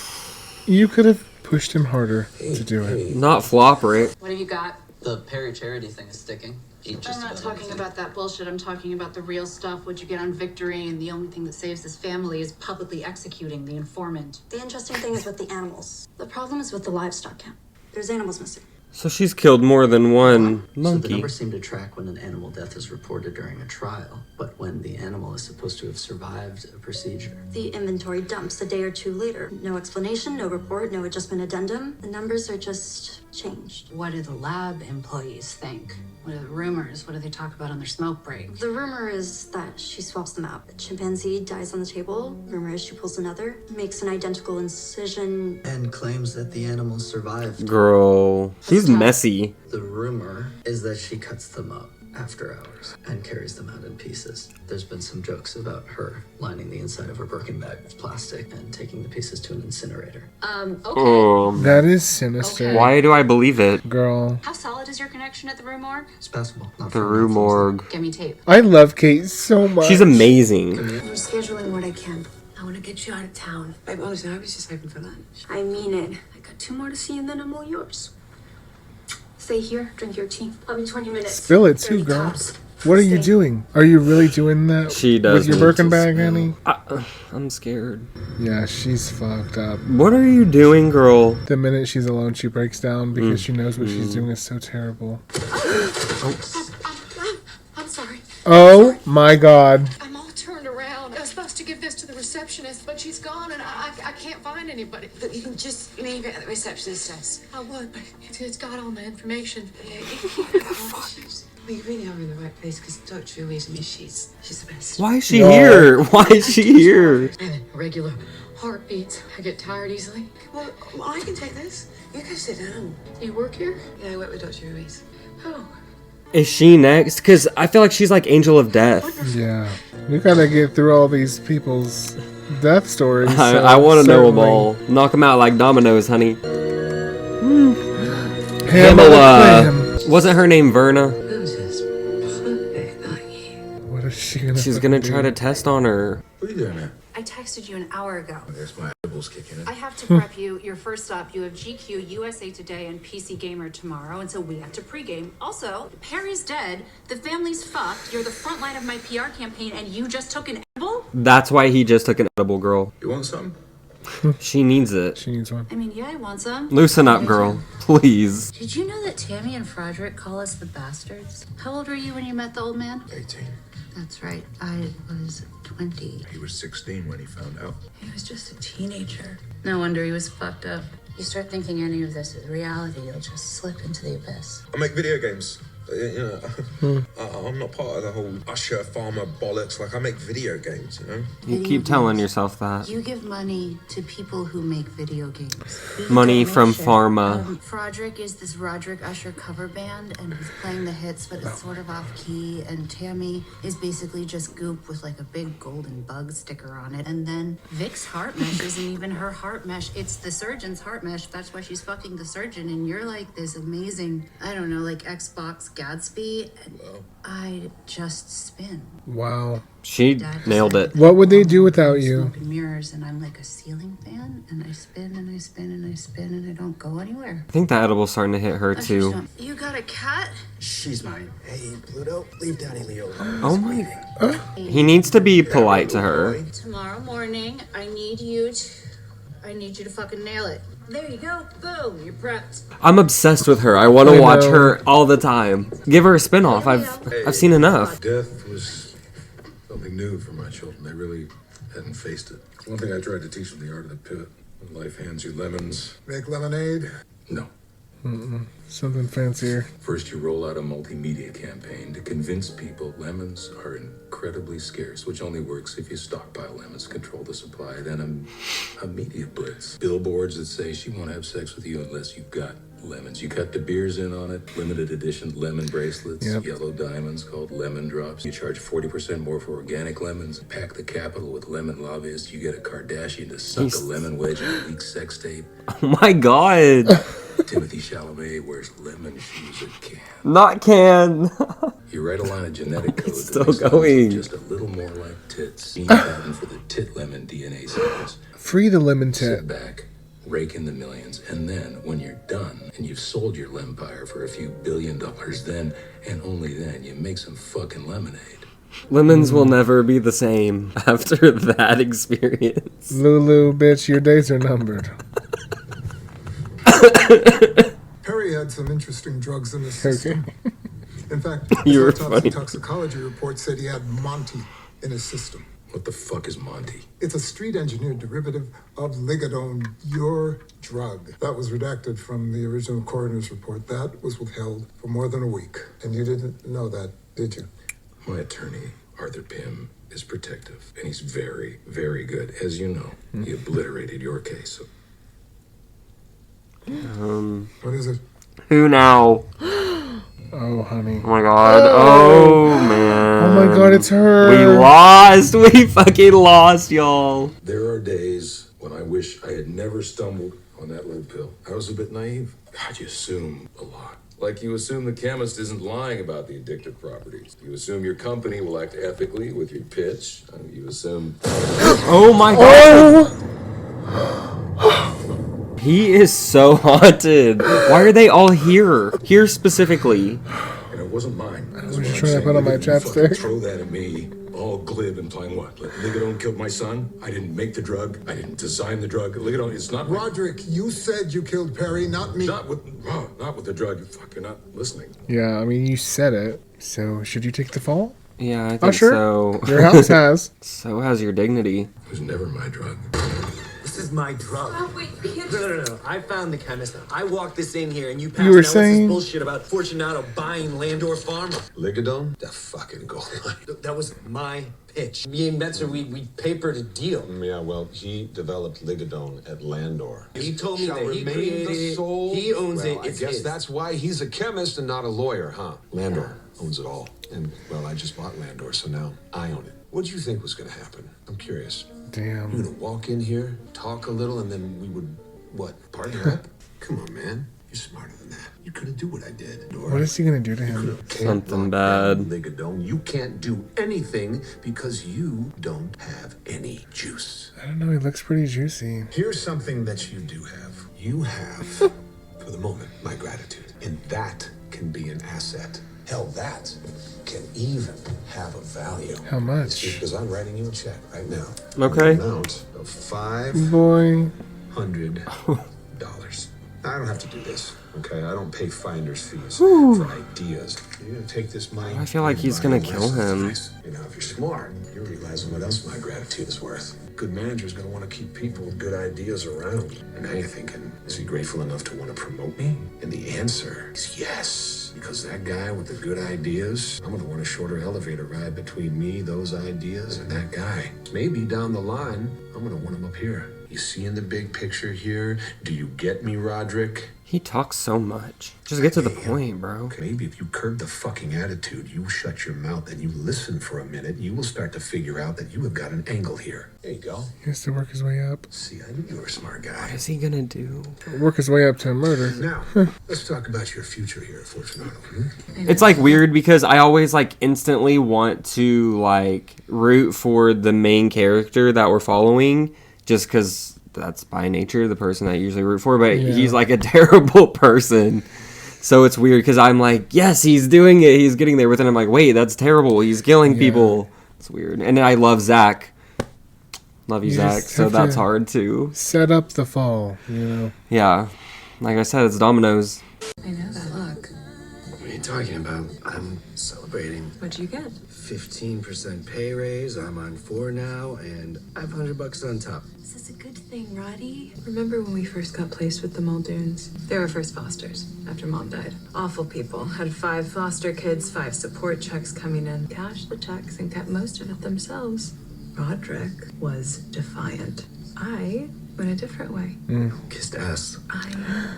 you could have pushed him harder to do it. Not flop, right? What have you got? The Perry charity thing is sticking. I'm not talking about that bullshit. I'm talking about the real stuff. What you get on Victory, and the only thing that saves this family is publicly executing the informant. The interesting thing is with the animals. The problem is with the livestock count. There's animals missing. So she's killed more than one So the monkey. numbers seem to track when an animal death is reported during a trial, but when the animal is supposed to have survived a procedure. The inventory dumps a day or two later. No explanation, no report, no adjustment addendum. The numbers are just changed. What do the lab employees think? What are the rumors? What do they talk about on their smoke break? The rumor is that she swaps them out. A chimpanzee dies on the table. Rumor is she pulls another, makes an identical incision. And claims that the animal survived. Girl, she's messy. The rumor is that she cuts them up after hours and carries them out in pieces. There's been some jokes about her lining the inside of her Birkin bag with plastic and taking the pieces to an incinerator. Okay. That is sinister. Why do I believe it? Girl. How solid is your connection at the Rue Morgue? It's passable. Not The Rue Morgue. Give me tape. I love Kate so much. She's amazing. I'm scheduling what I can. I want to get you out of town. Babe, honestly, I was just hoping for lunch. I mean it. I got 2 more to see and then I'm all yours. Stay here, drink your tea. I'll be 20 minutes. Spill it too, girl. What are you doing? Are you really doing that? She does with your need Birkin to bag, spill. honey? I'm scared. Yeah, she's fucked up. What are you doing, girl? The minute she's alone, she breaks down because she knows what she's doing is so terrible. I'm sorry. Oh my god. I'm all turned around. I was supposed to give this to the receptionist, but she's gone and I can't find anybody. But you can just leave it at the receptionist's desk. I would, but it's got all the information. We really are in the right place because Dr. Louise, I mean, she's the best. Why is she here? Why is she here? I have regular heartbeats. I get tired easily. Well, I can take this. You go sit down. You work here? Yeah, I work with Dr. Louise. Oh. Is she next? Because I feel like she's like Angel of Death. Yeah. We gotta get through all these people's death stories. I want to know them all. Knock them out like dominoes, honey. Pamela. Wasn't her name Verna? What is she gonna She's gonna try to test on her. What are you doing there? I texted you an hour ago. I guess my edibles kicking in. I have to prep you. Your first stop, you have GQ, USA Today, and PC Gamer tomorrow, and so we have to pregame. Also, Perry's dead, the family's fucked, you're the front line of my PR campaign, and you just took an edible? That's why he just took an edible, girl. You want some? She needs it. She needs one. I mean, yeah, I want some. Loosen up, girl. Please. Did you know that Tammy and Frederick call us the bastards? How old were you when you met the old man? 18. That's right. I was 20. He was 16 when he found out. He was just a teenager. No wonder he was fucked up. You start thinking any of this is reality, you'll just slip into the abyss. I make video games. You know, I'm not part of the whole Usher farmer bollocks. Like, I make video games, you know? You keep telling yourself that. You give money to people who make video games. Money from Pharma. Frederick is this Roderick Usher cover band, and he's playing the hits, but it's sort of off key. And Tammy is basically just goop with like a big golden bug sticker on it. And then Vic's heart mesh isn't even her heart mesh; it's the surgeon's heart mesh. That's why she's fucking the surgeon. And you're like this amazing, I don't know, like Xbox Gatsby, and I just spin. Wow. She nailed it. What would they do without you? Smoke and mirrors, and I'm like a ceiling fan, and I spin and I spin and I spin, and I don't go anywhere. I think the edible's starting to hit her too. You got a cat? She's mine. Hey, Pluto, leave Daddy Leo alone. Oh my. He needs to be polite to her. Tomorrow morning, I need you to fucking nail it. There you go. Boom. You're prepped. I'm obsessed with her. I want to watch her all the time. Give her a spin-off. I've seen enough. Death was something new for my children. They really hadn't faced it. One thing I tried to teach them the art of the pit. When life hands you lemons. Make lemonade? No. Something fancier. First, you roll out a multimedia campaign to convince people lemons are incredibly scarce, which only works if you stockpile lemons, control the supply. Then a media blitz. Billboards that say she won't have sex with you unless you've got lemons. You cut the beers in on it. Limited edition lemon bracelets, yellow diamonds called lemon drops. You charge 40% more for organic lemons. Pack the capital with lemon lobbyists. You get a Kardashian to suck a lemon wedge in a leaked sex tape. Oh my god. Timothy Chalamet wears lemon shoes at Cannes. Not can. You write a line of genetic code still that makes lemons going. look just a little more like tits. Gene pattern for the tit lemon DNA sequence. Free the lemon tit. Sit back, rake in the millions, and then when you're done and you've sold your lempire for a few $1 billion, then and only then you make some fucking lemonade. Lemons will never be the same after that experience. Lulu, bitch, your days are numbered. Perry Perry had some interesting drugs in his system. In fact, You were his autopsy funny. toxicology report said he had Monty in his system. What the fuck is Monty? It's a street-engineered derivative of ligadone, your drug. That was redacted from the original coroner's report. That was withheld for more than a week. And you didn't know that, did you? My attorney, Arthur Pym, is protective, and he's very, very good. As you know, he obliterated your case. What is it? Who now? Oh, honey. Oh my god. Oh, man. Oh my god, it's her. We lost. We fucking lost, y'all. There are days when I wish I had never stumbled on that little pill. I was a bit naive. God, you assume a lot. Like you assume the chemist isn't lying about the addictive properties. You assume your company will act ethically with your pitch. You assume... Oh my god. He is so haunted. Why are they all here? Here specifically. And it wasn't mine. I was just trying to put on my chapstick. Throw that at me, all glib, implying what? Like, ligadone killed my son? I didn't make the drug. I didn't design the drug. Ligadone, it's not... Roderick, you said you killed Perry, not me. Not with the drug. Fuck, you're not listening. Yeah, I mean, you said it. So, should you take the fall? Yeah, I think Usher? so. Your house has. So has your dignity. It was never my drug. This is my drug. Oh, wait, No. I found the chemist. I walked this in here, and you passed You were out with saying- this bullshit about Fortunato buying Landor Pharma. Ligadone? That fucking gold. That was my pitch. Me and Metzer, we papered a deal. Yeah, well, he developed Ligadone at Landor. He told me Shall that he remain created the it. sole- He owns well, it. It's I guess his. that's why he's a chemist and not a lawyer, huh? Landor owns it all. And, well, I just bought Landor, so now I own it. What do you think was going to happen? I'm curious. Damn. You're going to walk in here, talk a little, and then we would, what, partner up? Come on, man. You're smarter than that. You couldn't do what I did. What is he going to do to him? Something bad. Ligadone. You can't do anything because you don't have any juice. I don't know, he looks pretty juicy. Here's something that you do have. You have, for the moment, my gratitude. And that can be an asset. Hell, that can even have a value. How much? Because I'm writing you a check right now. Okay. An amount of $500. Boy. I don't have to do this, okay? I don't pay finder's fees Whew. for ideas. You're gonna take this money. I feel like he's and buy gonna a kill him. license. You know, if you're smart, you're realizing what else my gratitude is worth. Good manager's gonna want to keep people with good ideas around. And now you're thinking, is he grateful enough to want to promote me? And the answer is yes. Because that guy with the good ideas, I'm gonna want a shorter elevator ride between me, those ideas, and that guy. Maybe down the line, I'm gonna want him up here. You see in the big picture here? Do you get me, Roderick? He talks so much. Just get to the point, bro. Maybe if you curb the fucking attitude, you shut your mouth and you listen for a minute, you will start to figure out that you have got an angle here. There you go. He has to work his way up. See, I knew you were a smart guy. What is he gonna do? Work his way up to murder. Now, let's talk about your future here at Fortunato. It's like weird because I always like instantly want to like root for the main character that we're following just because that's by nature the person I usually root for, but Yeah. he's like a terrible person. So it's weird because I'm like, yes, he's doing it. He's getting there. But then I'm like, wait, that's terrible. He's killing people. It's weird. And then I love Zach. Love you, You Zach. just So have that's to hard too. Set up the fall, you know. Yeah. Like I said, it's dominoes. I know that look. What are you talking about? I'm celebrating. What'd you get? 15% pay raise. I'm on 4 now, and I have $100 on top. Is this a good thing, Roddy? Remember when we first got placed with the Muldoons? They were first fosters after Mom died. Awful people. Had 5 foster kids, 5 support checks coming in. Cashed the checks and kept most of it themselves. Roderick was defiant. I went a different way. Kissed ass. I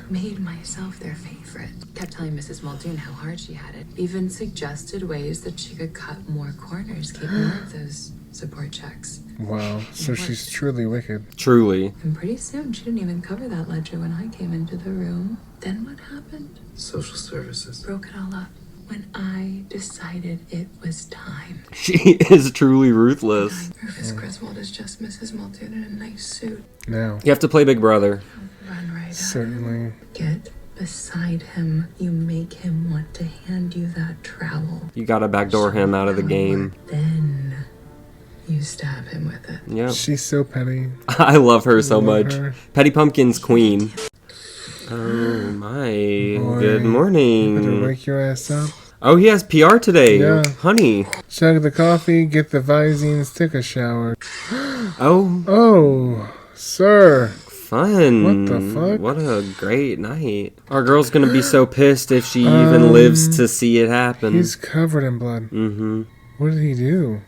made myself their favorite. Kept telling Mrs. Muldoon how hard she had it. Even suggested ways that she could cut more corners, keep more of those support checks. Wow. So she's truly wicked. Truly. And pretty soon, she didn't even cover that ledger when I came into the room. Then what happened? Social services. Broke it all up. When I decided it was time. She is truly ruthless. Rufus Griswold is just Mrs. Muldoon in a nice suit. Now. You have to play Big Brother. Run right up. Certainly. Get beside him. You make him want to hand you that trowel. You gotta backdoor him out of the game. Then you stab him with it. Yeah. She's so petty. I love her so Love much. her. Petty Pumpkin's queen. Oh my. Boy, Good Better morning. wake your ass up. Oh, he has PR today. Yeah. Honey. Chug the coffee, get the Visines, take a shower. Oh. Oh, sir. Fun. What the fuck? What a great night. Our girl's gonna be so pissed if she even lives to see it happen. He's covered in blood. Mm-hmm. What did he do?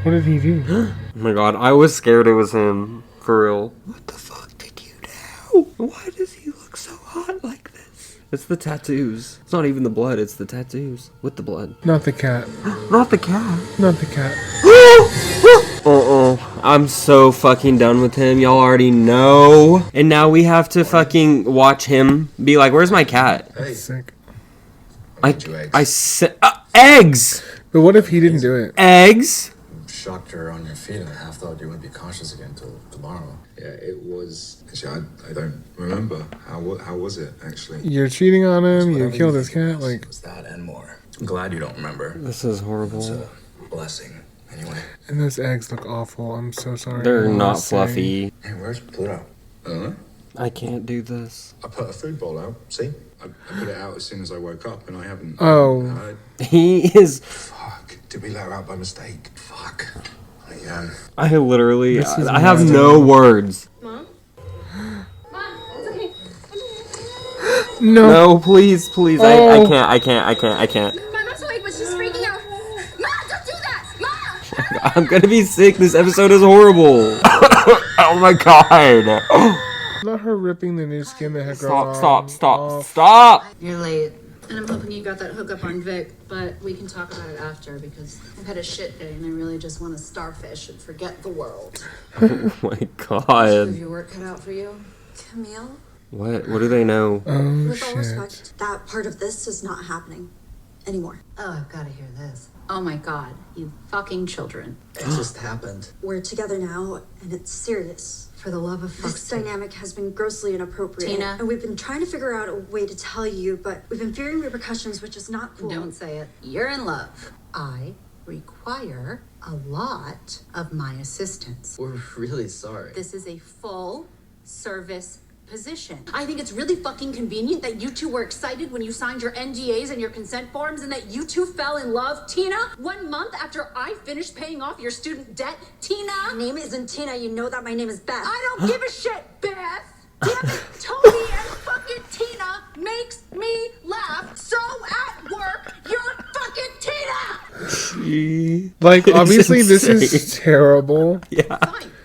What did he do? Oh my god, I was scared it was him. For real. What the fuck did you do? Why does he look so hot like this? It's the tattoos. It's not even the blood, it's the tattoos. With the blood. Not the cat. Not the cat. Not the cat. I'm so fucking done with him. Y'all already know. And now we have to fucking watch him be like, where's my cat? Hey. Sick. I said eggs. But what if he didn't do it? Eggs. Shocked her on your feet, and I half thought you wouldn't be conscious again till tomorrow. Yeah, it was. Actually, I don't remember. How was it actually? You're cheating on him. You killed his cat. Like It was that and more. I'm glad you don't remember. This is horrible. It's a blessing. Anyway. And those eggs look awful. I'm so sorry. They're not fluffy. Hey, where's Pluto? I can't do this. I put a food bowl out. See? I put it out as soon as I woke up, and I haven't. Oh. He is. Fuck. Did we let her out by mistake? Fuck. I literally. I have no words. Mom? Mom, it's okay. No. No, please. Oh. I can't. My mom's awake, but she's freaking out. Mom, don't do that! Mom! I'm gonna be sick. This episode is horrible. Oh my god. Not her ripping the new skin that had grown Stop. You're late. And I'm hoping you got that hookup on Vic, but we can talk about it after because I've had a shit day and I really just want to starfish and forget the world. Oh my Have god. your work cut out for you? Camille, What do they know? Oh with all respect, that part of this is not happening anymore. Oh, I've got to hear this. Oh my god, you fucking children. It just happened. We're together now, and it's serious. For the love of fuck's This sake. dynamic has been grossly inappropriate. Tina. And we've been trying to figure out a way to tell you, but we've been fearing repercussions, which is not cool. Don't say it. You're in love. I require a lot of my assistance. We're really sorry. This is a full service position. I think it's really fucking convenient that you two were excited when you signed your NDAs and your consent forms and that you two fell in love. Tina, 1 month after I finished paying off your student debt, Tina. My name isn't Tina. You know that my name is Beth. I don't give a shit, Beth. Damn it, Tony and fucking Tina makes me laugh. So at work, you're fucking Tina. Like, obviously, this is terrible. Yeah.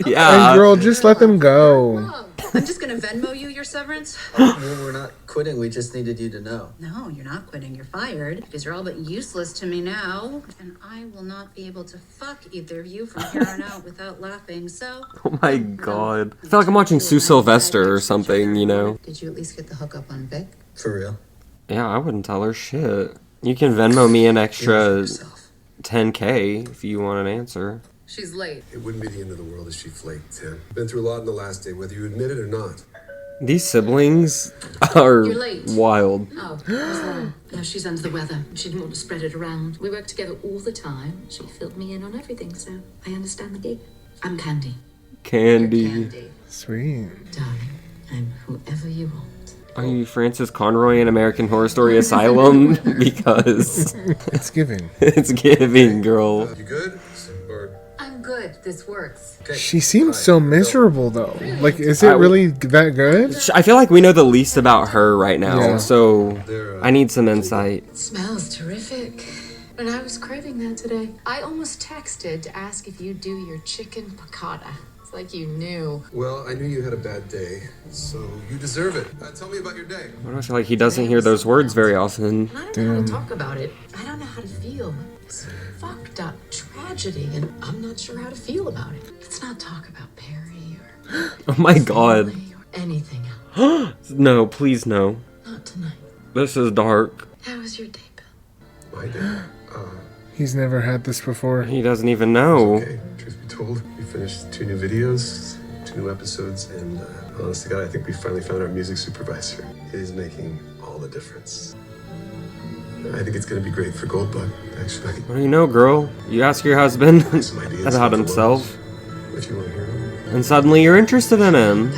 And girl, just let them go. I'm just gonna Venmo you your severance. We're not quitting. We just needed you to know. No, you're not quitting. You're fired because you're all but useless to me now. And I will not be able to fuck either of you from here on out without laughing. So. Oh my god. I feel like I'm watching Sue Sylvester or something, you know? Did you at least get the hookup on Vic? For real? Yeah, I wouldn't tell her shit. You can Venmo me an extra 10K if you want an answer. She's late. It wouldn't be the end of the world if she flaked, Tim. Been through a lot in the last day, whether you admit it or not. These siblings are You're late. wild. Oh, what's that? No, she's under the weather. She didn't want to spread it around. We work together all the time. She filled me in on everything, so I understand the gig. I'm Candy. Candy. Sweet. Darling, I'm whoever you want. Are you Francis Conroy in American Horror Story Asylum? Because it's giving. It's giving, girl. You good? Or I'm good. This works. She seems so miserable, though. Like, is it really that good? I feel like we know the least about her right now, Yeah. so I need some insight. It smells terrific. And I was craving that today. I almost texted to ask if you'd do your chicken piccata. It's like you knew. well, I knew you had a bad day, so you deserve it. Tell me about your day. Why do I feel like he doesn't hear those words very often? I don't know how to talk about it. I don't know how to feel. It's fucked up tragedy, and I'm not sure how to feel about it. Let's not talk about Perry or Oh my god. anything else. No, please no. Not tonight. This is dark. How was your day, My day? He's never had this before. He doesn't even know. Okay, truth be told, we finished 2 new videos, 2 new episodes, and honest to God, I think we finally found our music supervisor. It is making all the difference. I think it's going to be great for Goldbug, actually. What do you know, girl? You ask your husband about himself, If you want to hear them. and suddenly you're interested in him.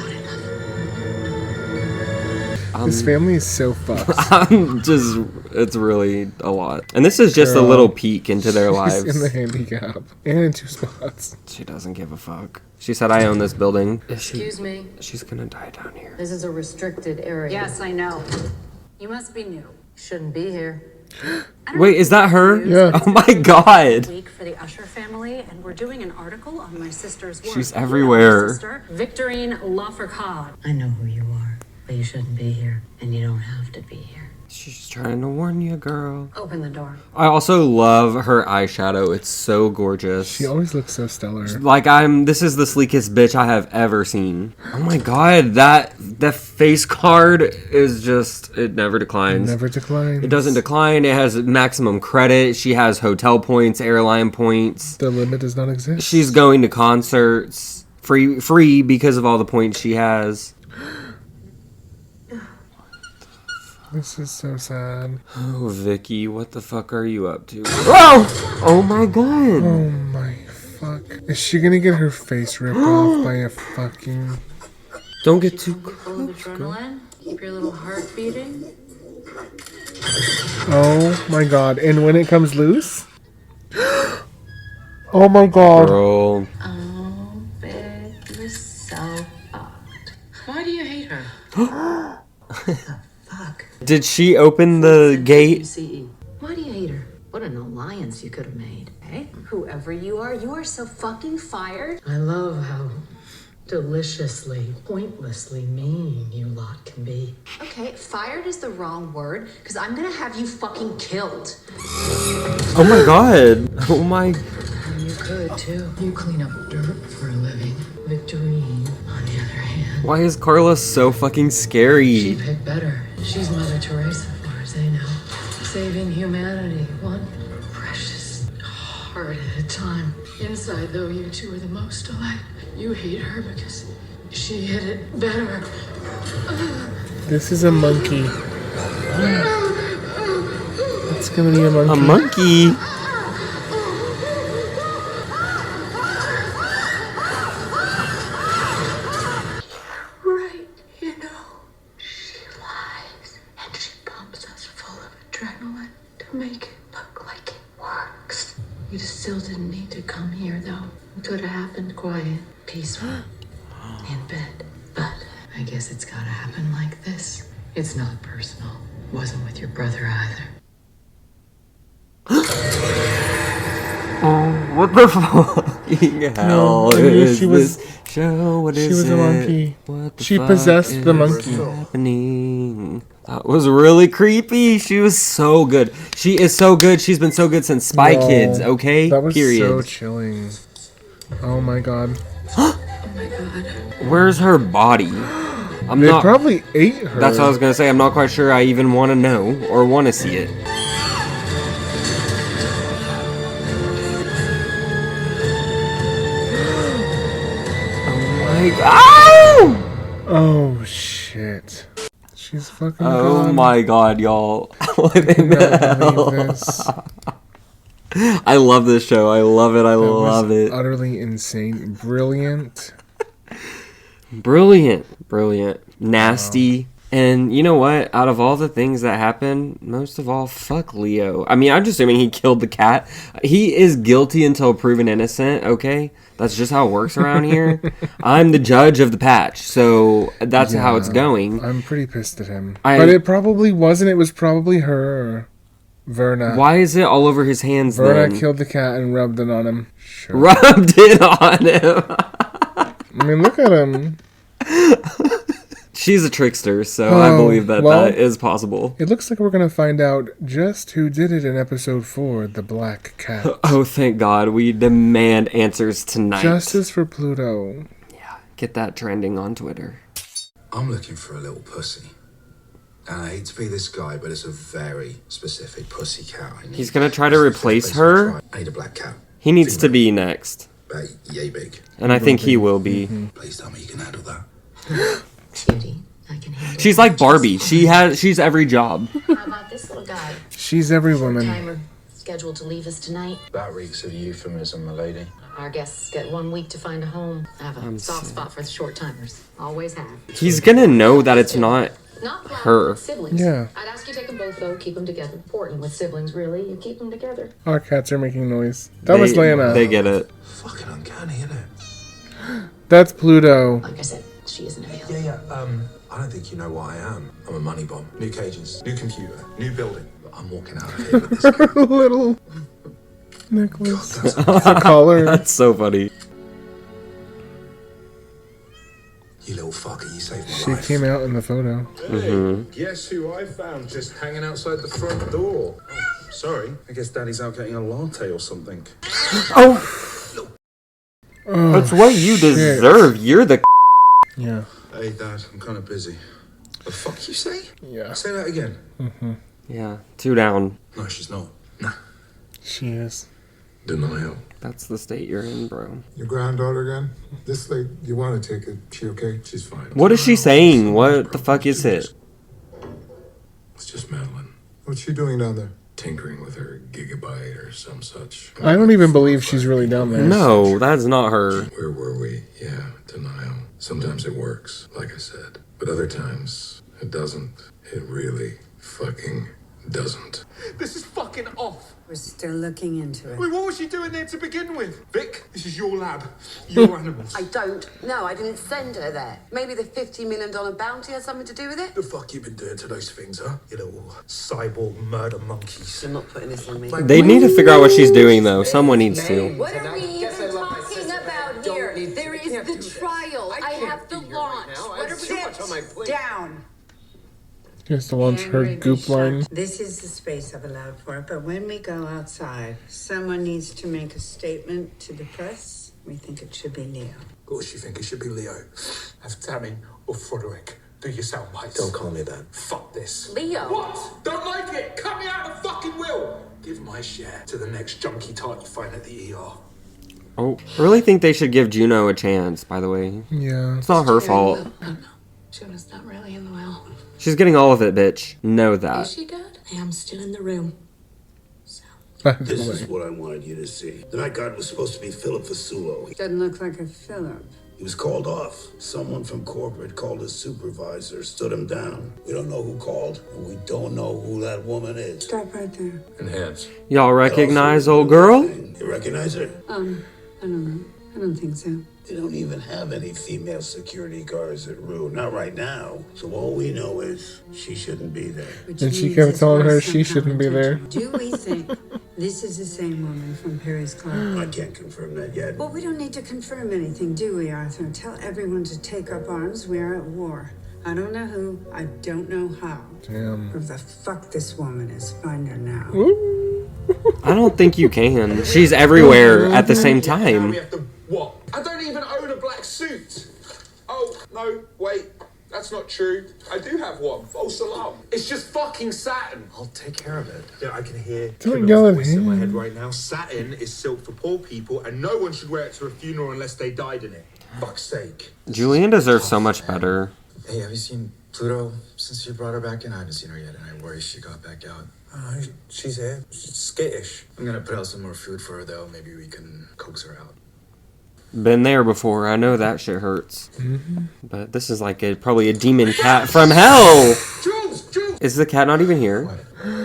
This family is so fucked. It's really a lot. And this is just a little peek into their lives. She's in the handicap and in 2 spots. She doesn't give a fuck. She said, I own this building. Excuse me. She's gonna die down here. This is a restricted area. Yes, I know. You must be new. Shouldn't be here. Wait, is that her? Yeah. Oh my god. Week for the Usher family, and we're doing an article on my sister's work. She's everywhere. My sister, Victorine Lafourcade. I know who you are, but you shouldn't be here, and you don't have to be here. She's trying to warn you, girl. Open the door. I also love her eyeshadow. It's so gorgeous. She always looks so stellar. Like this is the sleekest bitch I have ever seen. Oh my god, that face card is just, it never declines. It never declines. It doesn't decline. It has maximum credit. She has hotel points, airline points. The limit does not exist. She's going to concerts free because of all the points she has. This is so sad. Oh, Vicky, what the fuck are you up to? Oh! Oh my god. Oh my fuck. Is she gonna get her face ripped off by a fucking... Don't get too Full of adrenaline. Keep your little heart beating. Oh my god. And when it comes loose? Oh my god. Girl. Oh, Vic, you're so fucked. Why do you hate her? Fuck. Did she open the gate? Why do you hate her? What an alliance you could have made. Hey, whoever you are so fucking fired. I love how deliciously, pointlessly mean you lot can be. Okay, fired is the wrong word, because I'm gonna have you fucking killed. Oh my god. Oh my. You could too. You clean up dirt for a living. Victorine, on the other hand. Why is Carla so fucking scary? She picked better. She's Mother Teresa, as far as I know. Saving humanity, one precious heart at a time. Inside, though, you two are the most alike. You hate her because she hit it better. This is a monkey. It's gonna be a monkey. A monkey? Right, you know. She lies and she pumps us full of adrenaline to make it look like it works. You just still didn't need to come here, though. It could have happened quiet, peaceful, in bed. But I guess it's gotta happen like this. It's not personal. Wasn't with your brother either. Oh, what the fucking hell is this show? What is it? She was a monkey. What the She fuck possessed the is monkey. happening? That was really creepy. She was so good. She is so good. She's been so good since Spy No, Kids, okay? That was Period. so chilling. Oh my god. Where's her body? They probably ate her. That's what I was gonna say. I'm not quite sure I even want to know or want to see it. Oh! Oh shit. She's fucking Oh gone. my god, y'all. What in the hell? I love this show. I love it. I love it. Utterly insane. Brilliant. Brilliant. Nasty. Wow. And you know what? Out of all the things that happened, most of all, fuck Leo. I mean, I'm just assuming he killed the cat. He is guilty until proven innocent, okay? That's just how it works around here. I'm the judge of the patch, so that's how it's going. I'm pretty pissed at him. But it probably wasn't. It was probably her or Verna. Why is it all over his hands Verna then? killed the cat and rubbed it on him. Sure. Rubbed it on him. I mean, look at him. She's a trickster, so I believe that that is possible. It looks like we're going to find out just who did it in episode 4, the Black Cat. Oh, thank God. We demand answers tonight. Justice for Pluto. Yeah, get that trending on Twitter. I'm looking for a little pussy. And I hate to be this guy, but it's a very specific pussy cat. He's going to try to replace her? I need a black cat. He needs to be next. About yay big. And I think he will be. Please tell me you can handle that. Cutie, I can handle She's like Barbie. She's every job. How about this little guy? She's every woman. Timer scheduled to leave us tonight. That reeks of euphemism, my lady. Our guests get 1 week to find a home. I have a soft spot for the short timers. Always have. He's going to know that it's not Not flat, her. siblings. Yeah. I'd ask you to take them both, though. Keep them together. Important with siblings, really. You keep them together. Our cats are making noise. That was Lana. They get it. Fucking uncanny, innit? That's Pluto. Like I said, she isn't available. Yeah. I don't think you know what I am. I'm a money bomb. New cages, new computer, new building. But I'm walking out of here with this. Her little necklace. The collar. That's so funny. You little fucker, you saved my She life. came out in the photo. Hey, guess who I found just hanging outside the front door? Oh, sorry, I guess Daddy's out getting a latte or something. Oh! That's what you deserve. You're the. Yeah. Hey, Dad, I'm kind of busy. The fuck you say? Yeah. Say that again. Yeah, 2 down. No, she's not. Nah. She is. Denial. That's the state you're in, bro. Your granddaughter again? This late, you want to take it. She okay? She's fine. What is she saying? What the fuck is it? It's just Madeline. What's she doing down there? Tinkering with her gigabyte or some such. I don't even believe she's really down there. No, that's not her. Where were we? Yeah, denial. Sometimes it works, like I said. But other times, it doesn't. It really fucking doesn't. This is fucking off. We're still looking into it. Wait, what was she doing there to begin with? Vic, this is your lab. Your animals. I don't. No, I didn't send her there. Maybe the $50 million bounty has something to do with it? The fuck you been doing to those things, huh? You little cyborg murder monkeys. You're not putting this on me. They need to figure out what she's doing, though. Someone needs to. What are we even talking about here? There is the trial. I have to launch. What are we Down. She has to launch her goop line. This is the space I've allowed for it, but when we go outside, someone needs to make a statement to the press. We think it should be Leo. Of course you think it should be Leo. Have Tammy or Frederick. Do your sound bites. Don't call me that. Fuck this. Leo. What? Don't like it? Cut me out of fucking will. Give my share to the next junkie tart you find at the ER. Oh, I really think they should give Juno a chance, by the way. Yeah. It's not her fault. Juno's not really in the well. She's getting all of it, bitch. Know that. Is she good? I am still in the room. This is what I wanted you to see. The night guard was supposed to be Philip Fasulo. Doesn't look like a Philip. He was called off. Someone from corporate called his supervisor, stood him down. We don't know who called, and we don't know who that woman is. Stop right there. Enhance. Y'all recognize old girl? You recognize her? I don't know. I don't think so. They don't even have any female security guards at Rue. Not right now. So all we know is she shouldn't be there. And she kept telling her she shouldn't be there. Do we think this is the same woman from Perry's Club? I can't confirm that yet. Well, we don't need to confirm anything, do we, Arthur? Tell everyone to take up arms. We are at war. I don't know who. I don't know how. Damn. Who the fuck this woman is. Find her now. I don't think you can. She's everywhere at the same time. What? I don't even own a black suit. Oh, no, wait. That's not true. I do have one. False alarm. It's just fucking Saturn. I'll take care of it. Yeah, I can hear Don't yell at voice in my him. head right now. Satin is silk for poor people, and no one should wear it to a funeral unless they died in it. Fuck's sake. Julian deserves so much better. Hey, have you seen Pluto since you brought her back in? I haven't seen her yet, and I worry she got back out. She's here. She's skittish. I'm gonna put out some more food for her, though. Maybe we can coax her out. Been there before. I know that shit hurts. But this is like probably a demon cat from hell. Is the cat not even here?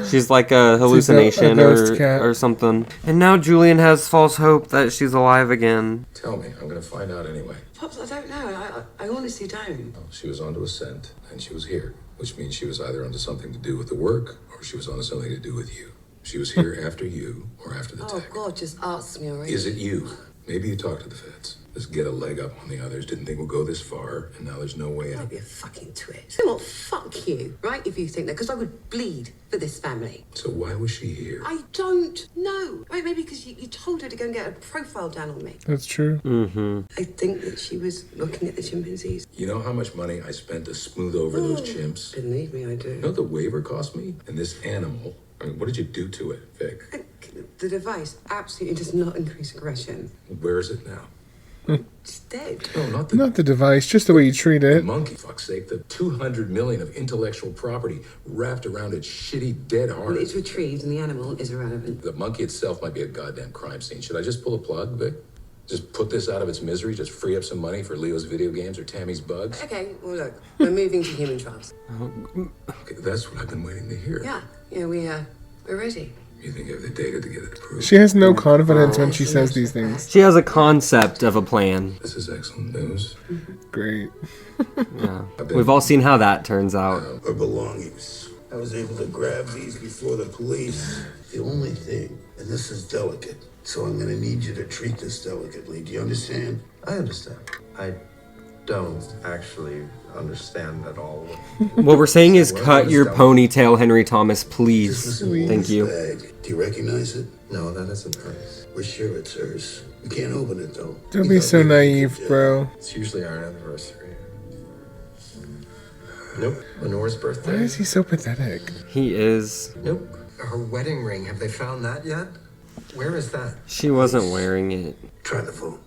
She's like a hallucination or something. And now Julian has false hope that she's alive again. Tell me, I'm gonna find out anyway. Pops, I don't know. I honestly don't. Well, she was onto a scent, and she was here, which means she was either onto something to do with the work, or she was onto something to do with you. She was here after you, or after the Oh, tech. God, just ask me already. Is it you? Maybe you talked to the feds. Just get a leg up on the others. Didn't think we'll go this far, and now there's no way out. Be a fucking twit. You know what? Fuck you, right? If you think that, because I would bleed for this family. So why was she here? I don't know. Right? Maybe because you told her to go and get a profile done on me. That's true. Mm-hmm. I think that she was looking at the chimpanzees. You know how much money I spent to smooth over those chimps? Believe me, I do. You know what the waiver cost me? And this animal, I mean, what did you do to it, Vic? The device absolutely does not increase aggression. Where is it now? It's dead. No, Not the device, just the way you treat it. Monkey, fuck's sake. The 200 million of intellectual property wrapped around its shitty dead heart. Well, it's retrieved and the animal is irrelevant. The monkey itself might be a goddamn crime scene. Should I just pull a plug, Vic? Just put this out of its misery, just free up some money for Leo's video games or Tammy's bugs? Okay, well look, we're moving to human trials. Okay, that's what I've been waiting to hear. Yeah, we're ready. You think you have the data to get it approved? She has no confidence when she says these things. She has a concept of a plan. This is excellent news. Great. Yeah. We've all seen how that turns out. Her belongings. I was able to grab these before the police. The only thing, and this is delicate, so I'm gonna need you to treat this delicately. Do you understand? I understand. I don't actually understand at all. What we're saying is cut your ponytail, Henry Thomas, please. Thank you. Do you recognize it? No, that isn't hers. We're sure it's hers. We can't open it though. Don't be so naive, bro. It's usually our anniversary. Nope. Lenore's birthday. Why is he so pathetic? He is. Nope. Her wedding ring. Have they found that yet? Where is that? She wasn't wearing it. Try the phone.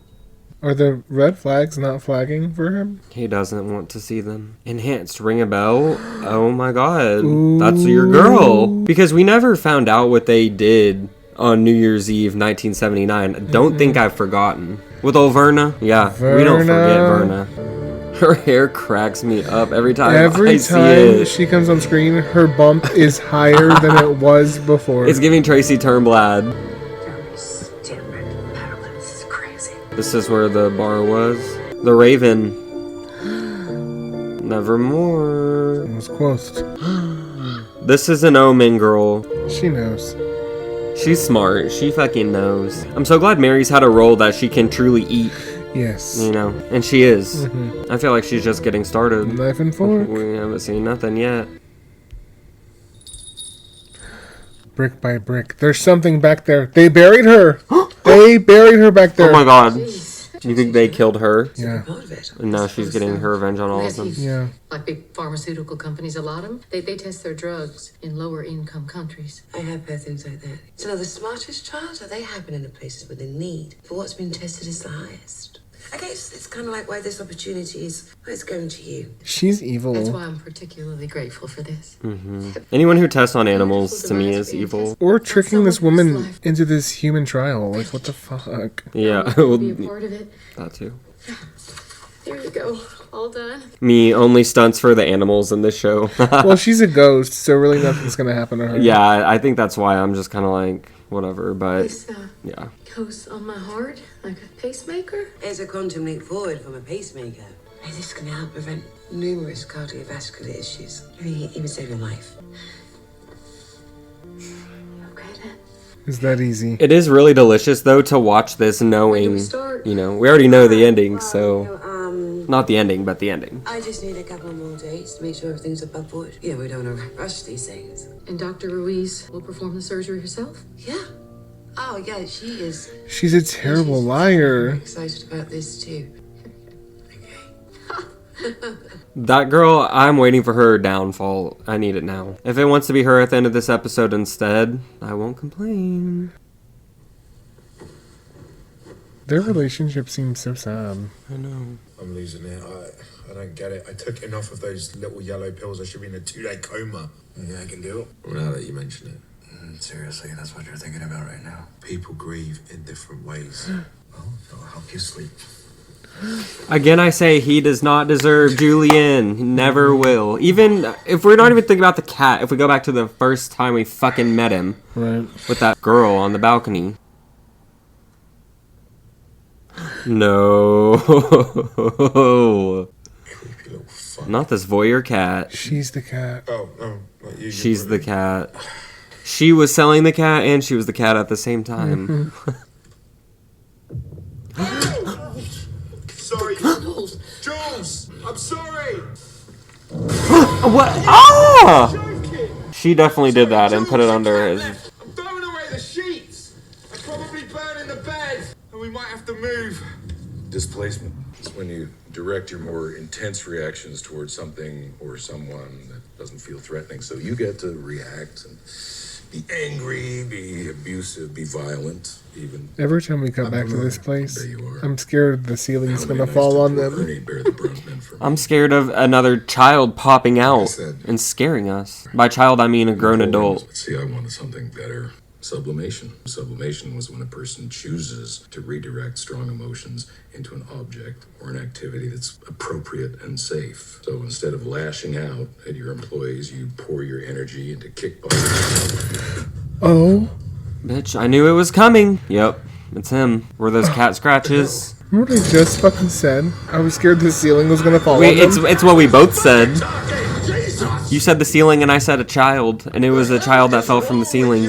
Are the red flags not flagging for him? He doesn't want to see them. Enhanced ring a bell? Oh my god. That's your girl. Because we never found out what they did on New Year's Eve 1979. I don't think I've forgotten. With old Verna? Yeah, we don't forget Verna. Her hair cracks me up every time I see it. She comes on screen, her bump is higher than it was before. It's giving Tracy Turnblad. This is where the bar was. The Raven. Nevermore. It was close. This is an Omen girl. She knows. She's smart. She fucking knows. I'm so glad Mary's had a role that she can truly eat. Yes. You know, and she is. I feel like she's just getting started. Knife and fork. We haven't seen nothing yet. Brick by brick. There's something back there. They buried her. They buried her back there. Oh my god. You think they killed her? Yeah. And now she's getting her revenge on all of them. Yeah. Like big pharmaceutical companies, a lot of them, they test their drugs in lower income countries. I have heard things like that. So now the smartest trials, are they happen in the places where the need for what's been tested is the highest? I guess it's kind of like why this opportunity is why it's going to you. She's evil. That's why I'm particularly grateful for this. Anyone who tests on animals, to me, is evil. Or tricking this woman into this human trial. Like, what the fuck? Yeah. Be a part of it. That too. There you go. All done. Me, only stunts for the animals in this show. Well, she's a ghost, so really nothing's gonna happen to her. Yeah, I think that's why I'm just kind of like, whatever, but This yeah. goes on my heart like a pacemaker. It's a quantum leap forward from a pacemaker. Hey, this can help prevent numerous cardiovascular issues. It would save your life. Okay then. Is that easy? It is really delicious, though, to watch this knowing, you know, we already know the ending, so... Not the ending, but the ending. I just need a couple more days to make sure everything's above board. Yeah, we don't want to rush these things. And Dr. Ruiz will perform the surgery herself? Yeah. Oh, yeah, she is. She's a terrible liar. Excited about this, too. That girl, I'm waiting for her downfall. I need it now. If it wants to be her at the end of this episode instead, I won't complain. Their relationship seems so sad. I know. I'm losing it. I don't get it. I took enough of those little yellow pills. I should be in a 2-day coma. Yeah, I can do it. Well, now that you mention it. Seriously, that's what you're thinking about right now. People grieve in different ways. Well, it'll help you sleep. Again, I say he does not deserve Julian. He never will. Even if we're not even thinking about the cat, if we go back to the first time we fucking met him. Right. With that girl on the balcony. No. Not this voyeur cat. She's the cat. Oh, no. She's the cat. She was selling the cat and she was the cat at the same time. Sorry, Jules. I'm sorry. What? Ah! She definitely did that and put it under his. I'm throwing away the sheets. I'm probably burning the bed, and we might have to move. Displacement is when you direct your more intense reactions towards something or someone that doesn't feel threatening. So you get to react and be angry, be abusive, be violent, even. Every time we come back to this place, I'm scared the ceiling's gonna fall on them. I'm scared of another child popping out and scaring us. By child, I mean a grown adult. See, I wanted something better. Sublimation. Sublimation was when a person chooses to redirect strong emotions into an object or an activity that's appropriate and safe. So instead of lashing out at your employees, you pour your energy into kickboxing. Oh. Bitch, I knew it was coming. Yep, it's him. Were those cat scratches? Remember what I just fucking said? I was scared the ceiling was gonna fall Wait, on him. it's what we both said. You said the ceiling and I said a child, and it was a child that fell from the ceiling.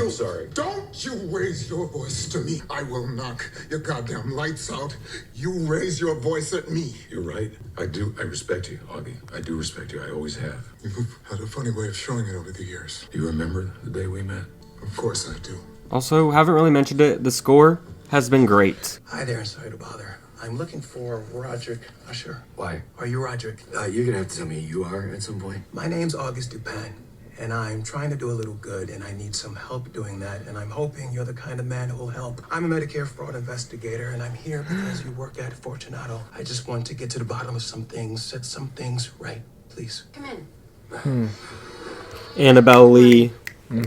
Don't you raise your voice to me. I will knock your goddamn lights out. You raise your voice at me. You're right. I respect you, Augie. I do respect you. I always have. You've had a funny way of showing it over the years. Do you remember the day we met? Of course I do. Also, haven't really mentioned it. The score has been great. Hi there, sorry to bother. I'm looking for Roderick Usher. Why? Are you Roderick? You're gonna have to tell me you are at some point. My name's August Dupin, and I'm trying to do a little good, and I need some help doing that, and I'm hoping you're the kind of man who will help. I'm a Medicare fraud investigator, and I'm here because you work at Fortunato. I just want to get to the bottom of some things, set some things right, please. Come in. Annabelle Lee.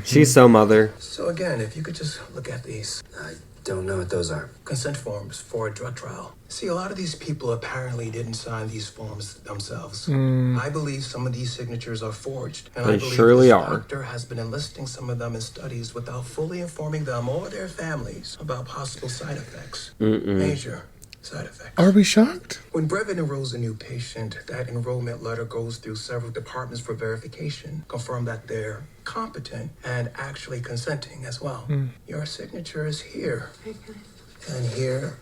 She's so mother. So again, if you could just look at these. I don't know what those are. Consent forms for a drug trial. See, a lot of these people apparently didn't sign these forms themselves. I believe some of these signatures are forged. And They I believe surely this are. doctor has been enlisting some of them in studies without fully informing them or their families about possible side effects. Major side effects. Are we shocked? When Brevin enrolls a new patient, that enrollment letter goes through several departments for verification, confirm that they're competent and actually consenting as well. Your signature is here, and here,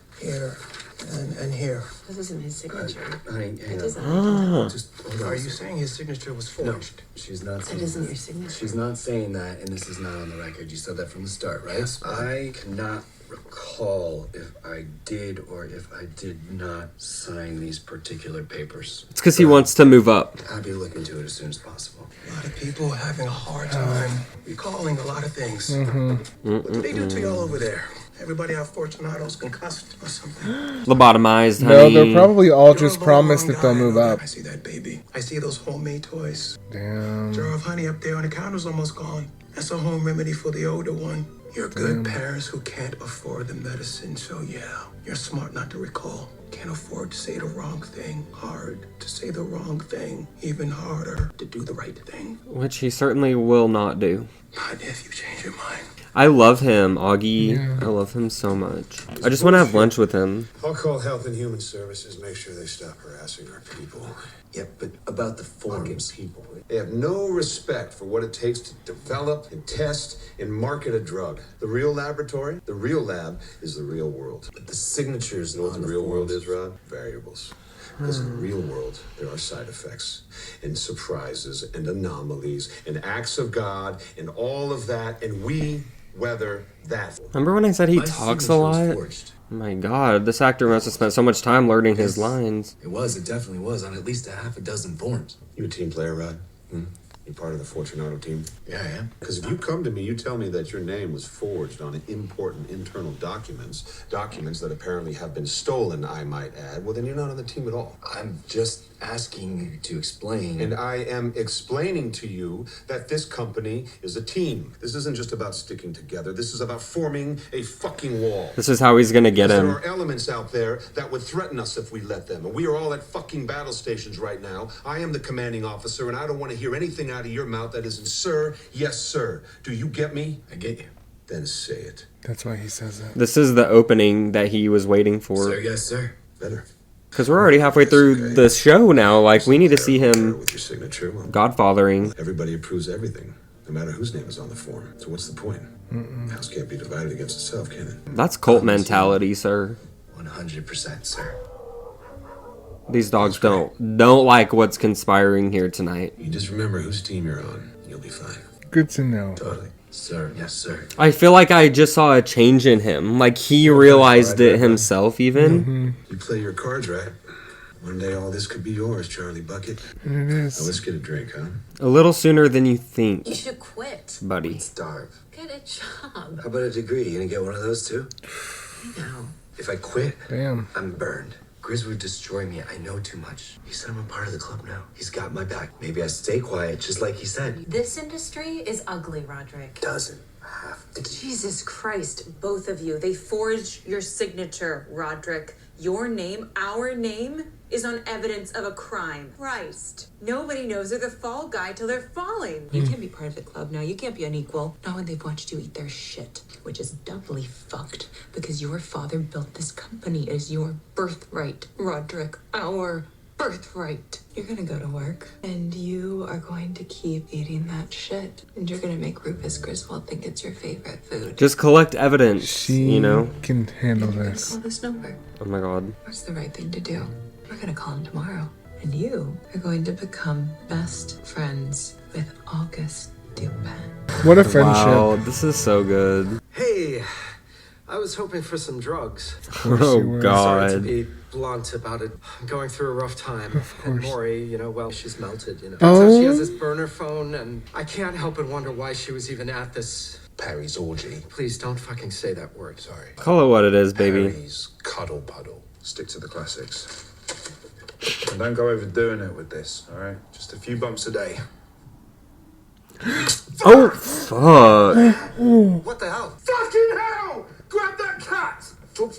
and here. This isn't his signature. Honey, hang It on. isn't. Just hold on. Are you saying his signature was forged? She's not saying That isn't that. your signature. She's not saying that, and this is not on the record. You said that from the start, right? Yes, but- I cannot recall if I did or if I did not sign these particular papers. It's because he wants to move up. I'll be looking into it as soon as possible. A lot of people are having a hard time recalling a lot of things. What do they do to y'all over there? Everybody have Fortunato's concussed or something? Lobotomized, No, honey. they're probably all just promised that they'll move up. I see that baby. I see those homemade toys. Damn. Jar of honey up there on the counter's almost gone. That's a home remedy for the older one. You're good parents who can't afford the medicine, so yeah, you're smart not to recall. Can't afford to say the wrong thing. Hard to say the wrong thing. Even harder to do the right thing. Which he certainly will not do. Not if you change your mind. I love him, Augie. I love him so much. I just want to have lunch with him. I'll call Health and Human Services, make sure they stop harassing our people. Yep, but about the forms. People. They have no respect for what it takes to develop and test and market a drug. The real laboratory, the real lab, is the real world. But the signatures You know what on the the real world forms. is, Rod? Variables. Because in the real world, there are side effects and surprises and anomalies and acts of God and all of that, and we weather that. Remember when I said he My talks a signature was lot? forged. Oh my god, this actor must have spent so much time learning his Yes. lines. It definitely was, on at least a half a dozen forms. You a team player, Rod? You part of the Fortunato team? Yeah, I am. Because if you come to me, you tell me that your name was forged on important internal documents that apparently have been stolen, I might add, well, then you're not on the team at all. I'm just asking you to explain. And I am explaining to you that this company is a team. This isn't just about sticking together. This is about forming a fucking wall. This is how he's gonna get There him. are elements out there that would threaten us if we let them. And we are all at fucking battle stations right now. I am the commanding officer, and I don't want to hear anything out of your mouth that isn't sir, yes, sir. Do you get me? I get you. Then say it. That's why he says it. This is the opening that he was waiting Sir, for. yes, sir. Better. Because we're already halfway through the show now. Like, we need to see him With your signature. Well, godfathering. everybody approves everything, no matter whose name is on the form. So what's the point? House can't be divided against itself, can it? That's cult mentality, sir. 100%, sir. These dogs don't like what's conspiring here tonight. You just remember whose team you're on, and you'll be fine. Good to know. Totally. Sir, yes, sir. I feel like I just saw a change in him. Like, he realized it himself, even. You play your cards right. One day all this could be yours, Charlie Bucket. And it Now is. let's get a drink, huh? A little sooner than you think, You should quit. buddy. Starve. Get a job. How about a degree? You gonna get one of those too? No. If I quit, Damn. I'm burned. Grizz would destroy me. I know too much. He said I'm a part of the club now. He's got my back. Maybe I stay quiet, just like he said. This industry is ugly, Roderick. Doesn't have to. Jesus Christ, both of you. They forged your signature, Roderick. Your name, our name, is on evidence of a crime. Christ. Nobody knows they're the fall guy till they're falling. You can't be part of the club now. You can't be unequal. Not when they've watched you eat their shit. Which is doubly fucked. Because your father built this company. It is your birthright, Roderick. Our birthright. You're gonna go to work, and you are going to keep eating that shit, and you're gonna make Rufus Griswold think it's your favorite food. Just collect evidence, She can handle this. Call this number. Oh my god. What's the right thing to do? We're gonna call him tomorrow, and you are going to become best friends with August Dupin. What a friendship. Wow, this is so good. Hey, I was hoping for some drugs. Oh god. Sorry to be blunt about it. I'm going through a rough time. And Maury, well, she's melted, Turns out she has this burner phone, and I can't help but wonder why she was even at this Perry's orgy. Please don't fucking say that word. Sorry. Call it what it is, baby. Perry's cuddle puddle. Stick to the classics. And don't go overdoing it with this, alright? Just a few bumps a day. Oh, fuck. What the hell? Fucking hell! Grab that cat! I'm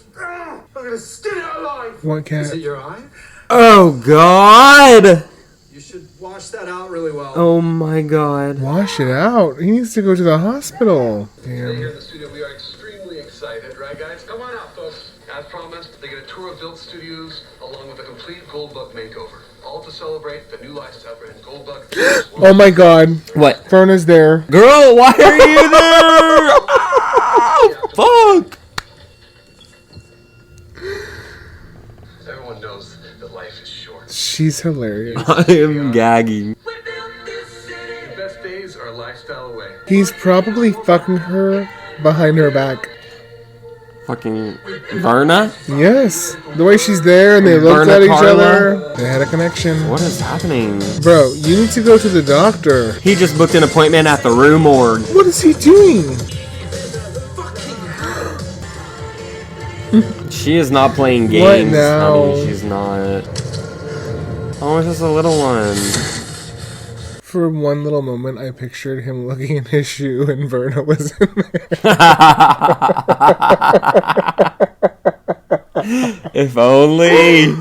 gonna skin it alive! What cat? Is it your eye? Oh god. You should wash that out really well. Oh my god. Wash it out. He needs to go to the hospital. Today here in Damn. the studio, we are extremely excited, right, guys? Come on out, folks. As promised, they get a tour of Built Studios along with a complete GOLDBUG makeover. All to celebrate the new lifestyle brand GOLDBUG. Oh my god. What? Verna's there. Girl, why are you there? Oh, fuck. Everyone knows that life is short. She's hilarious. I am gagging. The best days are a lifestyle away. He's probably fucking her behind her back. Fucking Verna? Yes. The way she's there and they looked Verna at each Carla? other. They had a connection. What is happening? Bro, you need to go to the doctor. He just booked an appointment at the Rue Morgue. What is he doing? She is not playing games, What now? honey. She's not. Oh, it's just a little one. For one little moment, I pictured him looking in his shoe and Verna was in there. If only.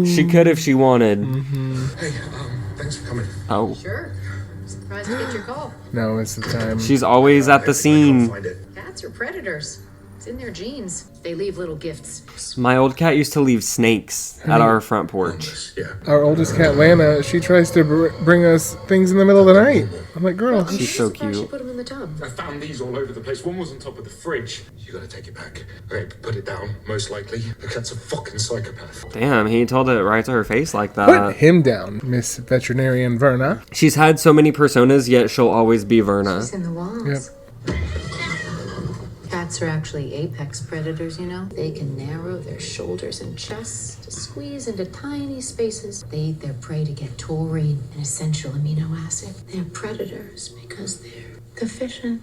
She could if she wanted. Hey, thanks for coming. Oh. Sure. Surprised to get your call. Now is the time. She's always at the scene. Cats are predators. It's in their genes. They leave little gifts. My old cat used to leave snakes at our front porch. Our oldest cat, Lana, she tries to bring us things in the middle of the night. I'm like, girl. She's so cute. Put them in the tub. I found these all over the place. One was on top of the fridge. You gotta take it back. Okay, put it down, most likely. The cat's a fucking psychopath. Damn, he told it right to her face like Put that. him down, Miss Veterinarian Verna. She's had so many personas, yet she'll always be Verna. She's in the walls. Yep. Cats are actually apex predators, They can narrow their shoulders and chests to squeeze into tiny spaces. They eat their prey to get taurine, an essential amino acid. They're predators because they're efficient.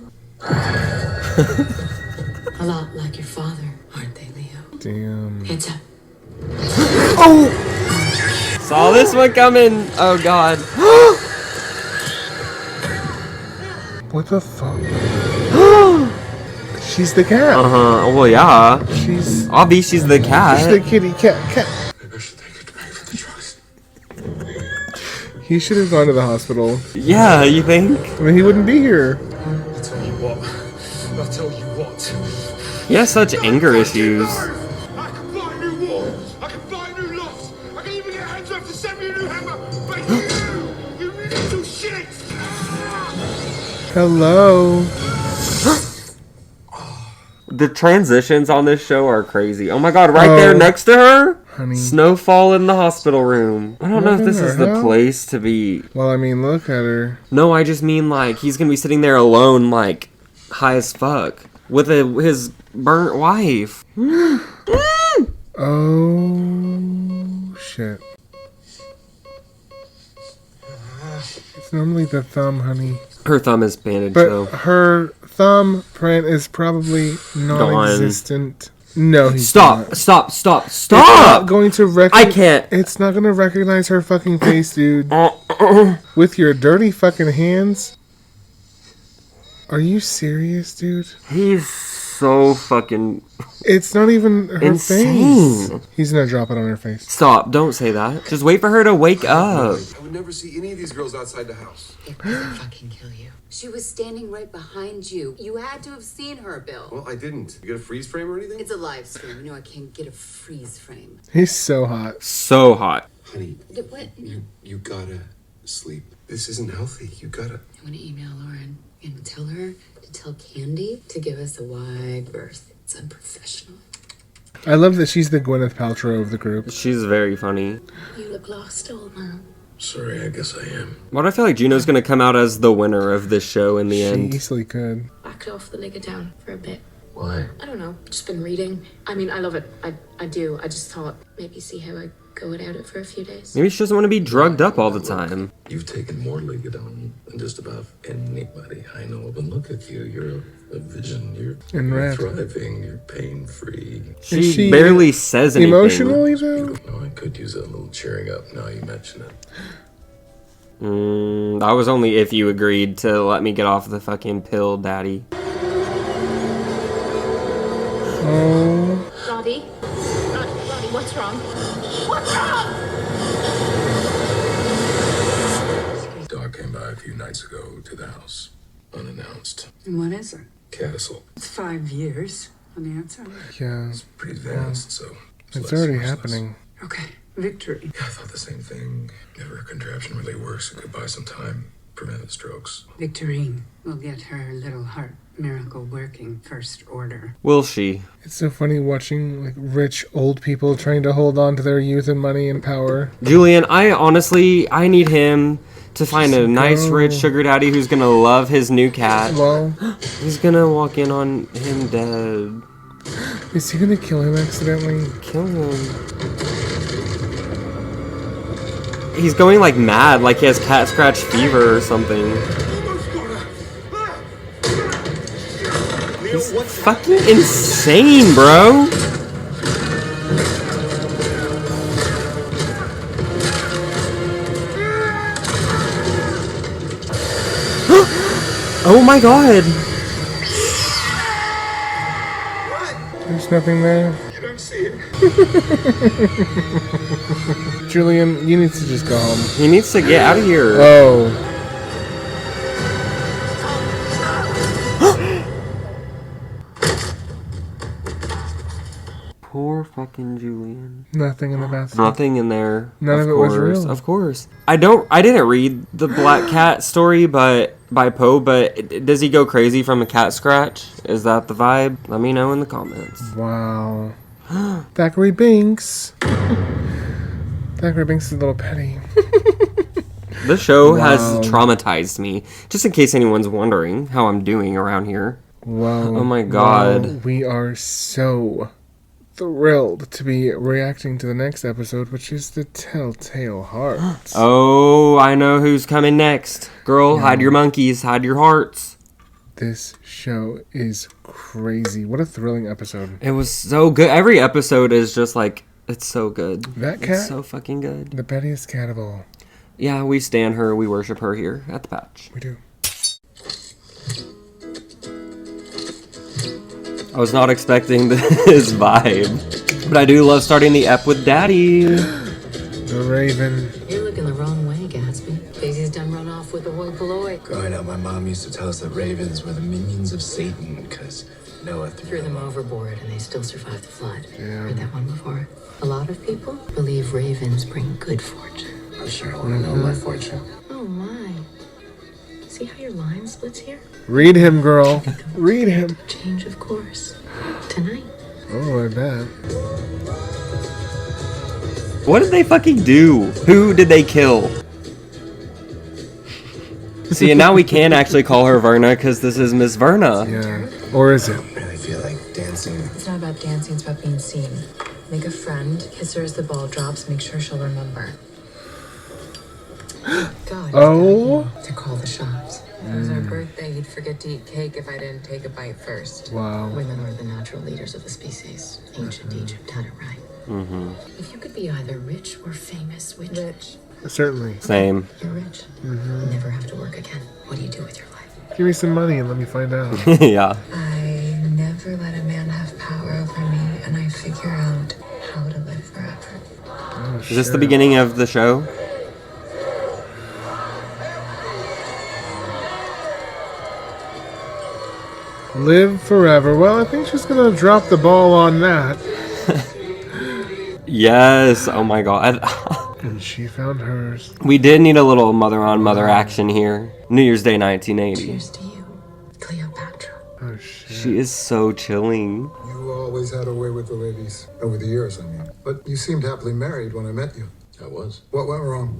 A lot like your father, aren't they, Leo? Damn. Heads up. Oh! Saw this one coming. Oh god. What the fuck? She's the cat. Uh-huh. Well, yeah. She's... Obvi, she's the cat. She's the kitty cat. He should have gone to the hospital. Yeah, you think? I mean, he wouldn't be here. I'll tell you what. He has such anger issues. I can buy a new wall. I can buy a new loft. I can even get hands up to send me a new hammer. But you little shit. Hello. The transitions on this show are crazy. Oh my god, right there next to her? Honey. Snowfall in the hospital room. I don't know if this is the place to be. Well, I mean, look at her. No, I just mean like he's gonna be sitting there alone, like high as fuck with his burnt wife. Oh shit! It's normally the thumb, honey. Her thumb is bandaged But though. her thumbprint is probably non-existent. No, he's Stop! not. Stop! Stop! It's not Stop! going to I can't. It's not going to recognize her fucking face, dude. With your dirty fucking hands. Are you serious, dude? He's so fucking... It's not even her insane. face. He's gonna drop it on her face. Stop, don't say that. Just wait for her to wake up. I would never see any of these girls outside the house. It doesn't fucking kill you. She was standing right behind you. You had to have seen her, Bill. Well, I didn't. You get a freeze frame or anything? It's a live stream. You know I can't get a freeze frame. He's so hot. So hot. Honey, What? you gotta sleep. This isn't healthy. You gotta... I'm gonna email Lauren and tell her to tell Candy to give us a wide berth. It's unprofessional. I love that she's the Gwyneth Paltrow of the group. She's very funny. You look lost, old man. Sorry, I guess I am. Why do I feel like Juno's gonna come out as the winner of this show in the She end? easily could. Backed off the nigger down for a bit. Why? I don't know. Just been reading. I mean, I love it. I do. I just thought maybe see how I go without it for a few days. Maybe she doesn't want to be drugged up all the time. You've taken more Ligadon than just about anybody I know of. And look at you. You're a vision. And You're red. thriving. You're pain-free. She barely says anything. Emotionally, though? No, I could use a little cheering up now you mention it. That was only if you agreed to let me get off the fucking pill, daddy. Oh. Robbie? Robbie, what's wrong? What's wrong? Dog came by a few nights ago to the house, unannounced. And what is it? Castle. It's 5 years on the outside. Yeah. It's pretty advanced, so It's less already useless. happening. Okay, victory. Yeah, I thought the same thing. If her contraption really works, it could buy some time, prevent strokes. Victorine will get her little heart miracle working first order. Will she? It's so funny watching like rich old people trying to hold on to their youth and money and power. Julian, I need him to find a nice rich sugar daddy who's gonna love his new cat. Well, he's gonna walk in on him dead. Is he gonna kill him accidentally? Kill him. He's going like mad, like he has cat scratch fever or something. He's fucking insane, bro. Oh my god. There's nothing there. You don't see it. Julian, you need to just go home. He needs to get out of here. Oh. Poor fucking Julian. Nothing in the bathroom. Nothing in there. None of it was real. Of course. I didn't read the Black Cat story by Poe, but does he go crazy from a cat scratch? Is that the vibe? Let me know in the comments. Wow. Thackeray Binks. Thackeray Binks is a little petty. This show has Wow. traumatized me. Just in case anyone's wondering how I'm doing around here. Wow. Oh my god. Wow. We are so thrilled to be reacting to the next episode, which is the Telltale Heart. Oh, I know who's coming next. Girl, hide your monkeys, hide your hearts. This show is crazy. What a thrilling episode. It was so good. Every episode is just like, it's so good. That cat? It's so fucking good. The pettiest cat of all. Yeah, we stan her. We worship her here at the Patch. We do. I was not expecting this vibe. But I do love starting the ep with Daddy. The Raven. You're looking the wrong way, Gatsby. Daisy's done run off with a hoi polloi. Growing up, my mom used to tell us that ravens were the minions of Satan because Noah Threw them overboard and they still survived the flood. Yeah. Heard that one before? A lot of people believe ravens bring good fortune. I sure want to know my fortune. Oh my. See how your line splits here? Read him, girl. Read him. Change of course. Tonight. Oh, I bet. What did they fucking do? Who did they kill? See, and now we can actually call her Verna because this is Miss Verna. Yeah. Or is it? I really feel like dancing. It's not about dancing, it's about being seen. Make a friend, kiss her as the ball drops, make sure she'll remember. God, Oh. to call the shots. If it was our birthday, he'd forget to eat cake if I didn't take a bite first. Wow. Women are the natural leaders of the species. Ancient Egypt had it right. Mm-hmm. If you could be either rich or famous, which? Certainly. Same. You're rich. Mm-hmm. Never have to work again. What do you do with your life? Give me some money and let me find out. Yeah. I never let a man have power over me, and I figure out how to live forever. Oh, Is this the beginning of the show? Live forever. Well, I think she's gonna drop the ball on that. Yes. Oh my god. And she found hers. We did need a little mother-on-mother action here. New Year's Day 1980. Cheers to you, Cleopatra. Oh shit. She is so chilling. You always had a way with the ladies. Over the years, I mean. But you seemed happily married when I met you. I was. What went wrong?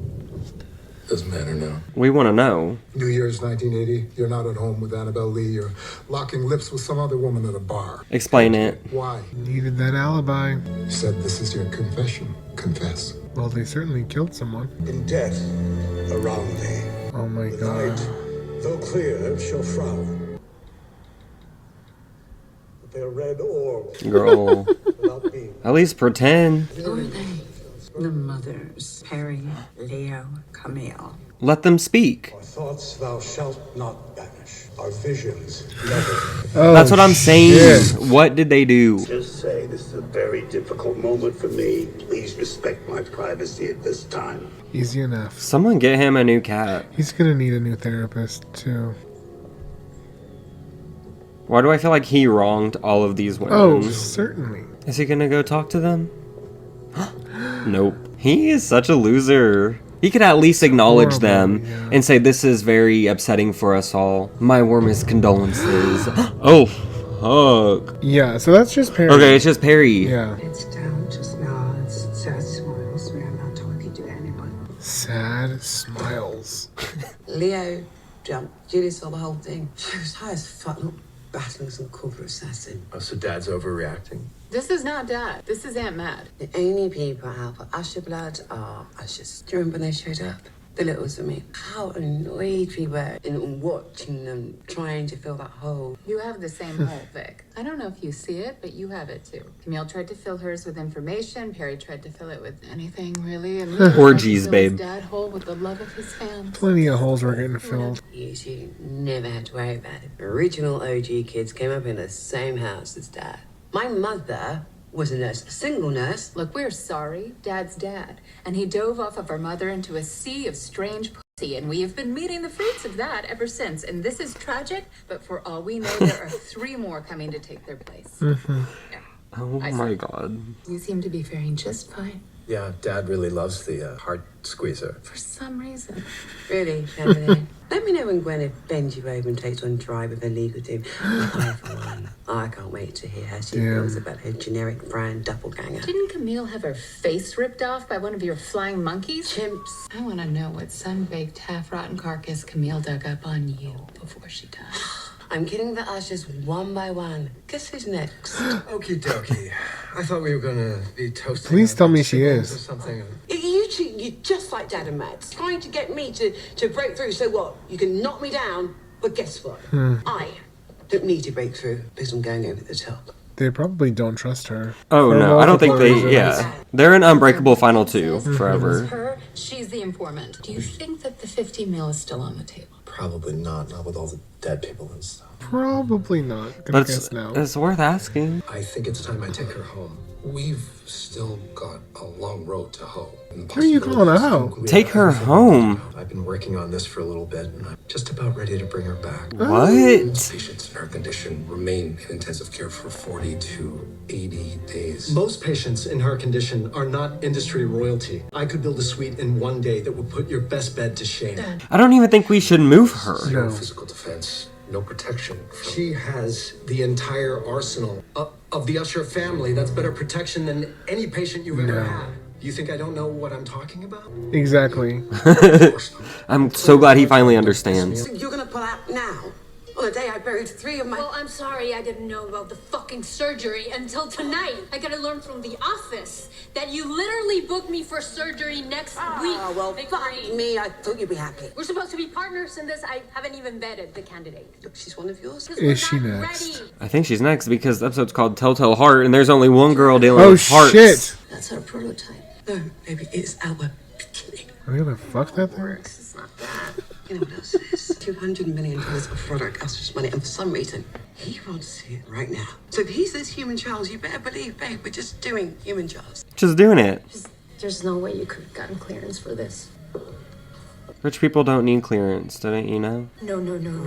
Doesn't matter now. We want to know. New Year's 1980. You're not at home with Annabelle Lee. You're locking lips with some other woman at a bar. Explain it. Why? Needed that alibi. You said this is your confession. Confess. Well, they certainly killed someone. In death, around thee. Oh my The god. night, though clear, shall frown. But their red orb Girl. without being. At least pretend. Who are they? The mothers, Perry, Leo, Camille. Let them speak. Our thoughts thou shalt not banish. Our visions never. Oh, That's what I'm saying. shit. What did they do? Just say this is a very difficult moment for me. Please respect my privacy at this time. Easy enough. Someone get him a new cat. He's gonna need a new therapist, too. Why do I feel like he wronged all of these women? Oh, certainly. Is he gonna go talk to them? Nope. He is such a loser. He could at least acknowledge them and say, this is very upsetting for us all. My warmest condolences. Oh, fuck. Yeah, so that's just Perry. Okay, it's just Perry. Yeah. It's down, just nods, sad smiles. We are not talking to anyone. Sad smiles. Leo jumped. Julie saw the whole thing. She was high as fuck, not battling some corporate assassin. Oh, so Dad's overreacting? This is not Dad. This is Aunt Mad. The only people out for Usher blood are Ushers. Do you remember when they showed up? The littles of me. How annoyed we were in watching them trying to fill that hole. You have the same hole, Vic. I don't know if you see it, but you have it too. Camille tried to fill hers with information. Perry tried to fill it with anything, really. And Leo tried to Orgies, fill his babe. dad hole with the love of his fans. Plenty of holes were getting filled. You two never had to worry about it. Original OG kids came up in the same house as Dad. My mother was a nurse, a single nurse. Look, we're sorry. Dad's dad. And he dove off of our mother into a sea of strange pussy, and we have been meeting the fruits of that ever since. And this is tragic, but for all we know, there are 3 more coming to take their place. Mm-hmm. Yeah. Oh my god. You seem to be faring just fine. Yeah, Dad really loves the heart squeezer. For some reason. Really, Emily? Let me know when Gwyneth bends you over and takes on drive with her legal team. I, for one, I can't wait to hear how she feels about her generic brand doppelganger. Didn't Camille have her face ripped off by one of your flying monkeys? Chimps. I want to know what sun-baked, half-rotten carcass Camille dug up on you before she died. I'm killing the Ushers one by one. Guess who's next? Okie dokie. I thought we were gonna be toasting. Please tell me she Or is. something. You two, you're just like Dad and Matt, trying to get me to break through. So what? You can knock me down, but guess what? I don't need to break through because I'm going over the top. They probably don't trust her. Oh For no, I don't think multiple they, reasons. yeah. They're an unbreakable final 2 forever. Her, she's the informant. Do you think that the 50 mil is still on the table? Probably not with all the dead people and stuff. Probably not. Gonna But guess no. it's worth asking. I think it's time I take her home. We've still got a long road to hoe. Who are you calling a hoe? Take her home. I've been working on this for a little bit, and I'm just about ready to bring her back. What? Patients in her condition remain in intensive care for 40 to 80 days. Most patients in her condition are not industry royalty. I could build a suite in one day that would put your best bed to shame. I don't even think we should move her. No physical defense, no protection. She has the entire arsenal of the Usher family. That's better protection than any patient you've ever had. You think I don't know what I'm talking about? Exactly. I'm so glad he finally understands. You're gonna pull out now? On the day I buried 3 of my... Well, I'm sorry I didn't know about the fucking surgery until tonight. I gotta learn from the office that you literally booked me for surgery next week. Oh, well, fuck me. I thought you'd be happy. We're supposed to be partners in this. I haven't even vetted the candidate. Look, she's one of yours. Is she next? I think she's next because the episode's called Telltale Heart, and there's only one girl dealing Oh with hearts. shit! That's our prototype. No, maybe it's our beginning. Are they gonna fuck that thing? It's not that. You know what else it is? $200 million of Roderick Usher's money, and for some reason, he wants it right now. So if he says human trials, you better believe, babe, we're just doing human trials. Just doing it. There's no way you could have gotten clearance for this. Rich people don't need clearance, didn't you know? No, you didn't.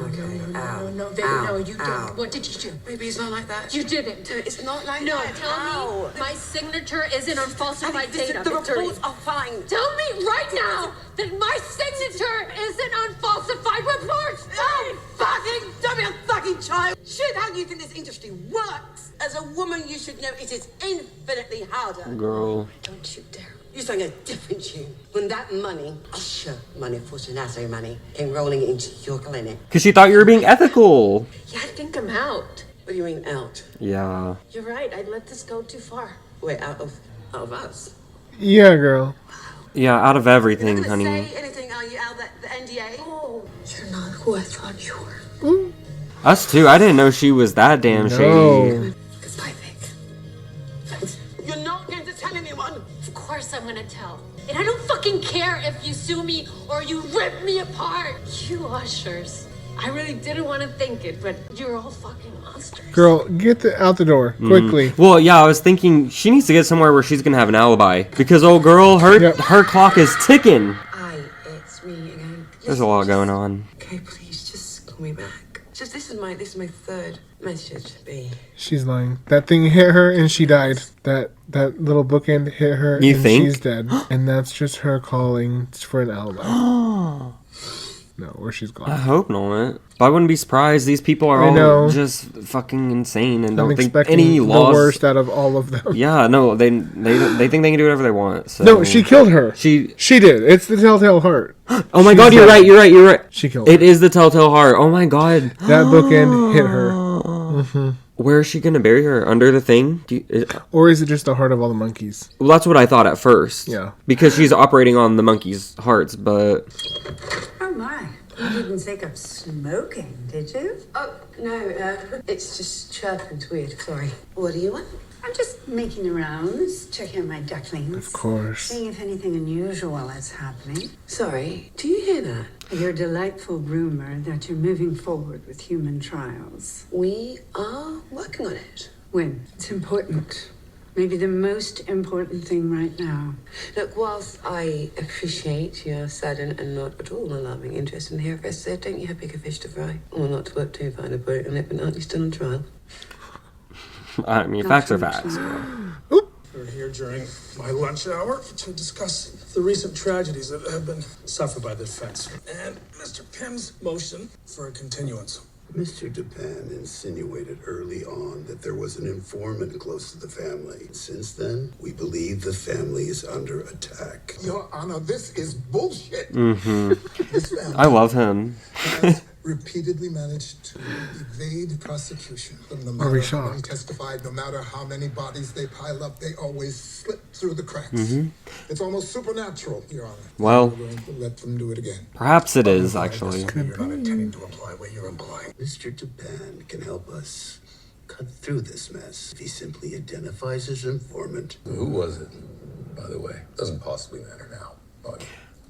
What did you do? Baby, it's not like that. You didn't. It's not like No, that. tell me my signature isn't on falsified data. The Victory. reports are fine. Tell me right now that my signature isn't on falsified reports. Oh, fucking, don't be a fucking child. Shit, how do you think this industry works? As a woman, you should know it is infinitely harder. Girl. Don't you dare. You sang a different tune. When that money, Usher money, Fortunato money, came rolling into your clinic. Because she thought you were being ethical. Yeah, I think I'm out. What do you mean out? Yeah. You're right. I let this go too far. Wait, out of us? Yeah, girl. Yeah, out of everything, You're not honey. gonna say anything, are you, out of the NDA? Oh, you're not who I thought you were. Us too. I didn't know she was that damn shady. Because I think. You're not going to tell anyone. Of course I'm gonna tell. And I don't fucking care if you sue me or you rip me apart. You ushers. I really didn't want to think it, but you're all fucking monsters. Girl, get out the door quickly. Well, yeah, I was thinking she needs to get somewhere where she's gonna have an alibi because old girl, her clock is ticking. It's me again. There's a lot going on. Okay, please just call me back. Just this is my third message, B. She's lying. That thing hit her and she died. That little bookend hit her You and think? she's dead. And that's just her calling for an alibi. No, or she's gone. I hope not. But I wouldn't be surprised. These people are I know. all just fucking insane and I'm don't think expecting any laws. the worst out of all of them. Yeah, no, they think they can do whatever they want. So. No, she killed her. She did. It's the telltale heart. Oh my god, you're right. She killed her. It is the telltale heart. Oh my god. That bookend hit her. Mm-hmm. Where is she gonna bury her? Under the thing? Or is it just the heart of all the monkeys? Well, that's what I thought at first. Yeah. Because she's operating on the monkeys' hearts, but Oh my. You didn't take up smoking, did you? Oh, no, it's just chirping. It's weird. Sorry. What do you want? I'm just making the rounds, checking on my ducklings. Of course. Seeing if anything unusual is happening. Sorry, do you hear that? Your delightful rumor that you're moving forward with human trials. We are working on it. When? It's important. Maybe the most important thing right now. Look, whilst I appreciate your sudden and not at all alarming interest in the hair said, don't you have bigger fish to fry? Or not to work too fine to put it on it, but aren't you still on trial? I mean, facts are facts. We're here during my lunch hour to discuss the recent tragedies that have been suffered by the defense and Mr. Pim's motion for a continuance. Mr. Dupin insinuated early on that there was an informant close to the family. Since then, we believe the family is under attack. Your Honor, this is bullshit. Mm-hmm. This family I love him. has repeatedly managed to evade prosecution. No Are we matter how shocked? many testified, no matter how many bodies they pile up, they always slip through the cracks. Mhm. It's almost supernatural, Your Honor. Well, We're going to let them do it again. perhaps it is, actually. You're not intending to imply what you're implying. Mr. Dupin can help us cut through this mess if he simply identifies his informant. Who was it, by the way? Doesn't possibly matter now. But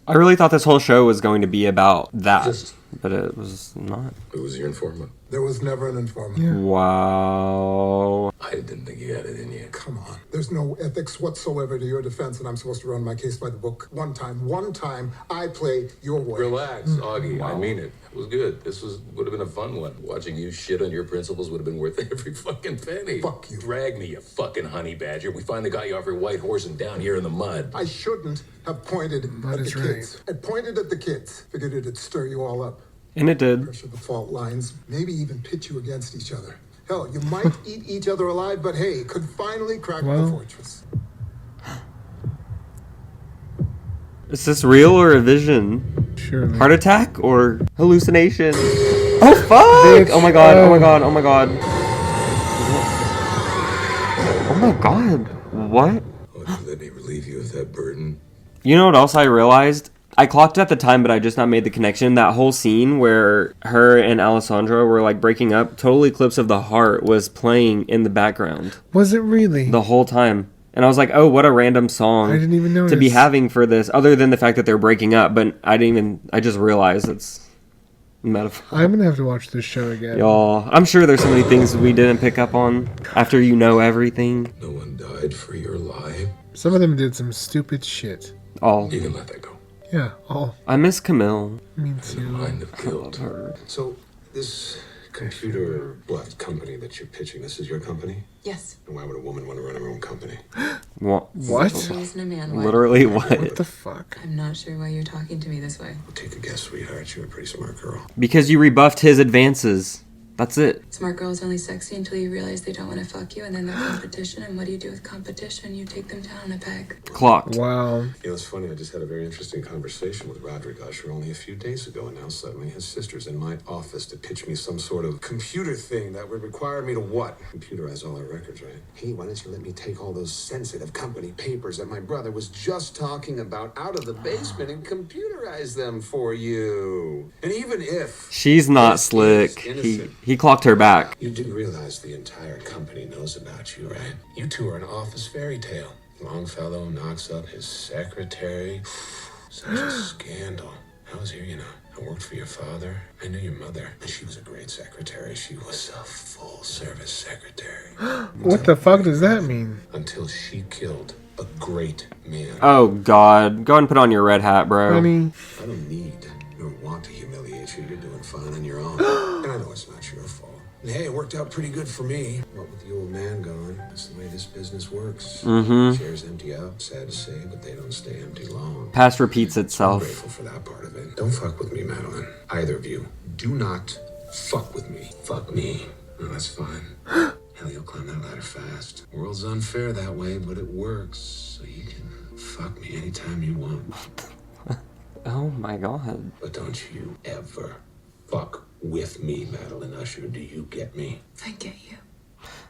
I really thought this whole show was going to be about that, but it was not. who was your informant? There was never an informant. Wow. I didn't think you had it in you. Come on. There's no ethics whatsoever to your defense, and I'm supposed to run my case by the book. One time, I play your way. Relax, Augie. I mean it. It was good. This would have been a fun one. Watching you shit on your principles would have been worth every fucking penny. Fuck you. Drag me, you fucking honey badger. We finally got you off your white horse and down here in the mud. I shouldn't have pointed at the kids. I pointed at the kids. Figured it'd stir you all up. And it did. Pressure the fault lines. Maybe even pit you against each other. Hell, you might eat each other alive, but hey, could finally crack the fortress. Is this real or a vision? Surely. Heart attack or hallucination? Oh fuck! Oh my god, oh my god, oh my god. Oh my god. What? Let me relieve you of that burden. You know what else I realized? I clocked it at the time, but I just not made the connection. That whole scene where her and Alessandra were like breaking up, Total Eclipse of the Heart was playing in the background. Was it really? The whole time. And I was like, oh, what a random song I didn't even notice. to be having for this, other than the fact that they're breaking up. But I just realized it's metaphor. I'm gonna have to watch this show again. Y'all, I'm sure there's so many things we didn't pick up on after you know everything. No one died for your lie. Some of them did some stupid shit. All. You can let that go. Yeah, all. I miss Camille. Me In the too. mind of guilt. Her. So, this computer company that you're pitching, this is your company? Yes. And why would a woman want to run her own company? What? The reason a man would. Literally what? What the fuck? I'm not sure why you're talking to me this way. Well, take a guess, sweetheart. You're a pretty smart girl. Because you rebuffed his advances. That's it. Smart girls only sexy until you realize they don't want to fuck you, and then they're competition. And what do you do with competition? You take them down a peg. Clocked. Wow. You know, it's funny. I just had a very interesting conversation with Roderick Usher only a few days ago, and now suddenly his sister's in my office to pitch me some sort of computer thing that would require me to what? Computerize all our records, right? Hey, why don't you let me take all those sensitive company papers that my brother was just talking about out of the basement and computerize them for you? And even if She's not this slick. is He innocent, he clocked her back. you do realize the entire company knows about you, right? You two are an office fairy tale. Longfellow knocks up his secretary. Such a scandal. I was here, you know. I worked for your father. I knew your mother. And she was a great secretary. She was a full-service secretary. What the fuck does that mean? Until she killed a great man. Oh God. Go ahead and put on your red hat, bro. Honey. I don't need nor want to humiliate you. You're doing fine on your own. And I know it's not your fault. And hey, it worked out pretty good for me. What with the old man gone, that's the way this business works. Mm-hmm. Chairs empty out, sad to say, but they don't stay empty long. Past repeats I'm itself. grateful for that part of it. Don't fuck with me, Madeline. Either of you. Do not fuck with me. Fuck me. No, that's fine. Hell, you'll climb that ladder fast. World's unfair that way, but it works. So you can fuck me anytime you want. Oh my God. But don't you ever fuck with me, Madeline Usher. Do you get me? I get you.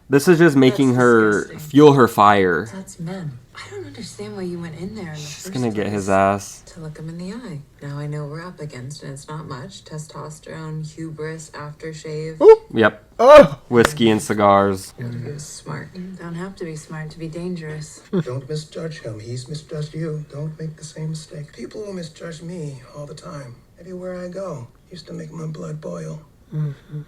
This is just making That's her disgusting. fuel her fire. That's men. I don't understand why you went in there in the She's first gonna get place. his ass. To look him in the eye. Now I know what we're up against, and it's not much. Testosterone, hubris, aftershave. Yep. Oh! Whiskey and cigars. You're smart. You don't have to be smart to be dangerous. Don't misjudge him. He's misjudged you. Don't make the same mistake. People will misjudge me all the time. Everywhere I go. Used to make my blood boil.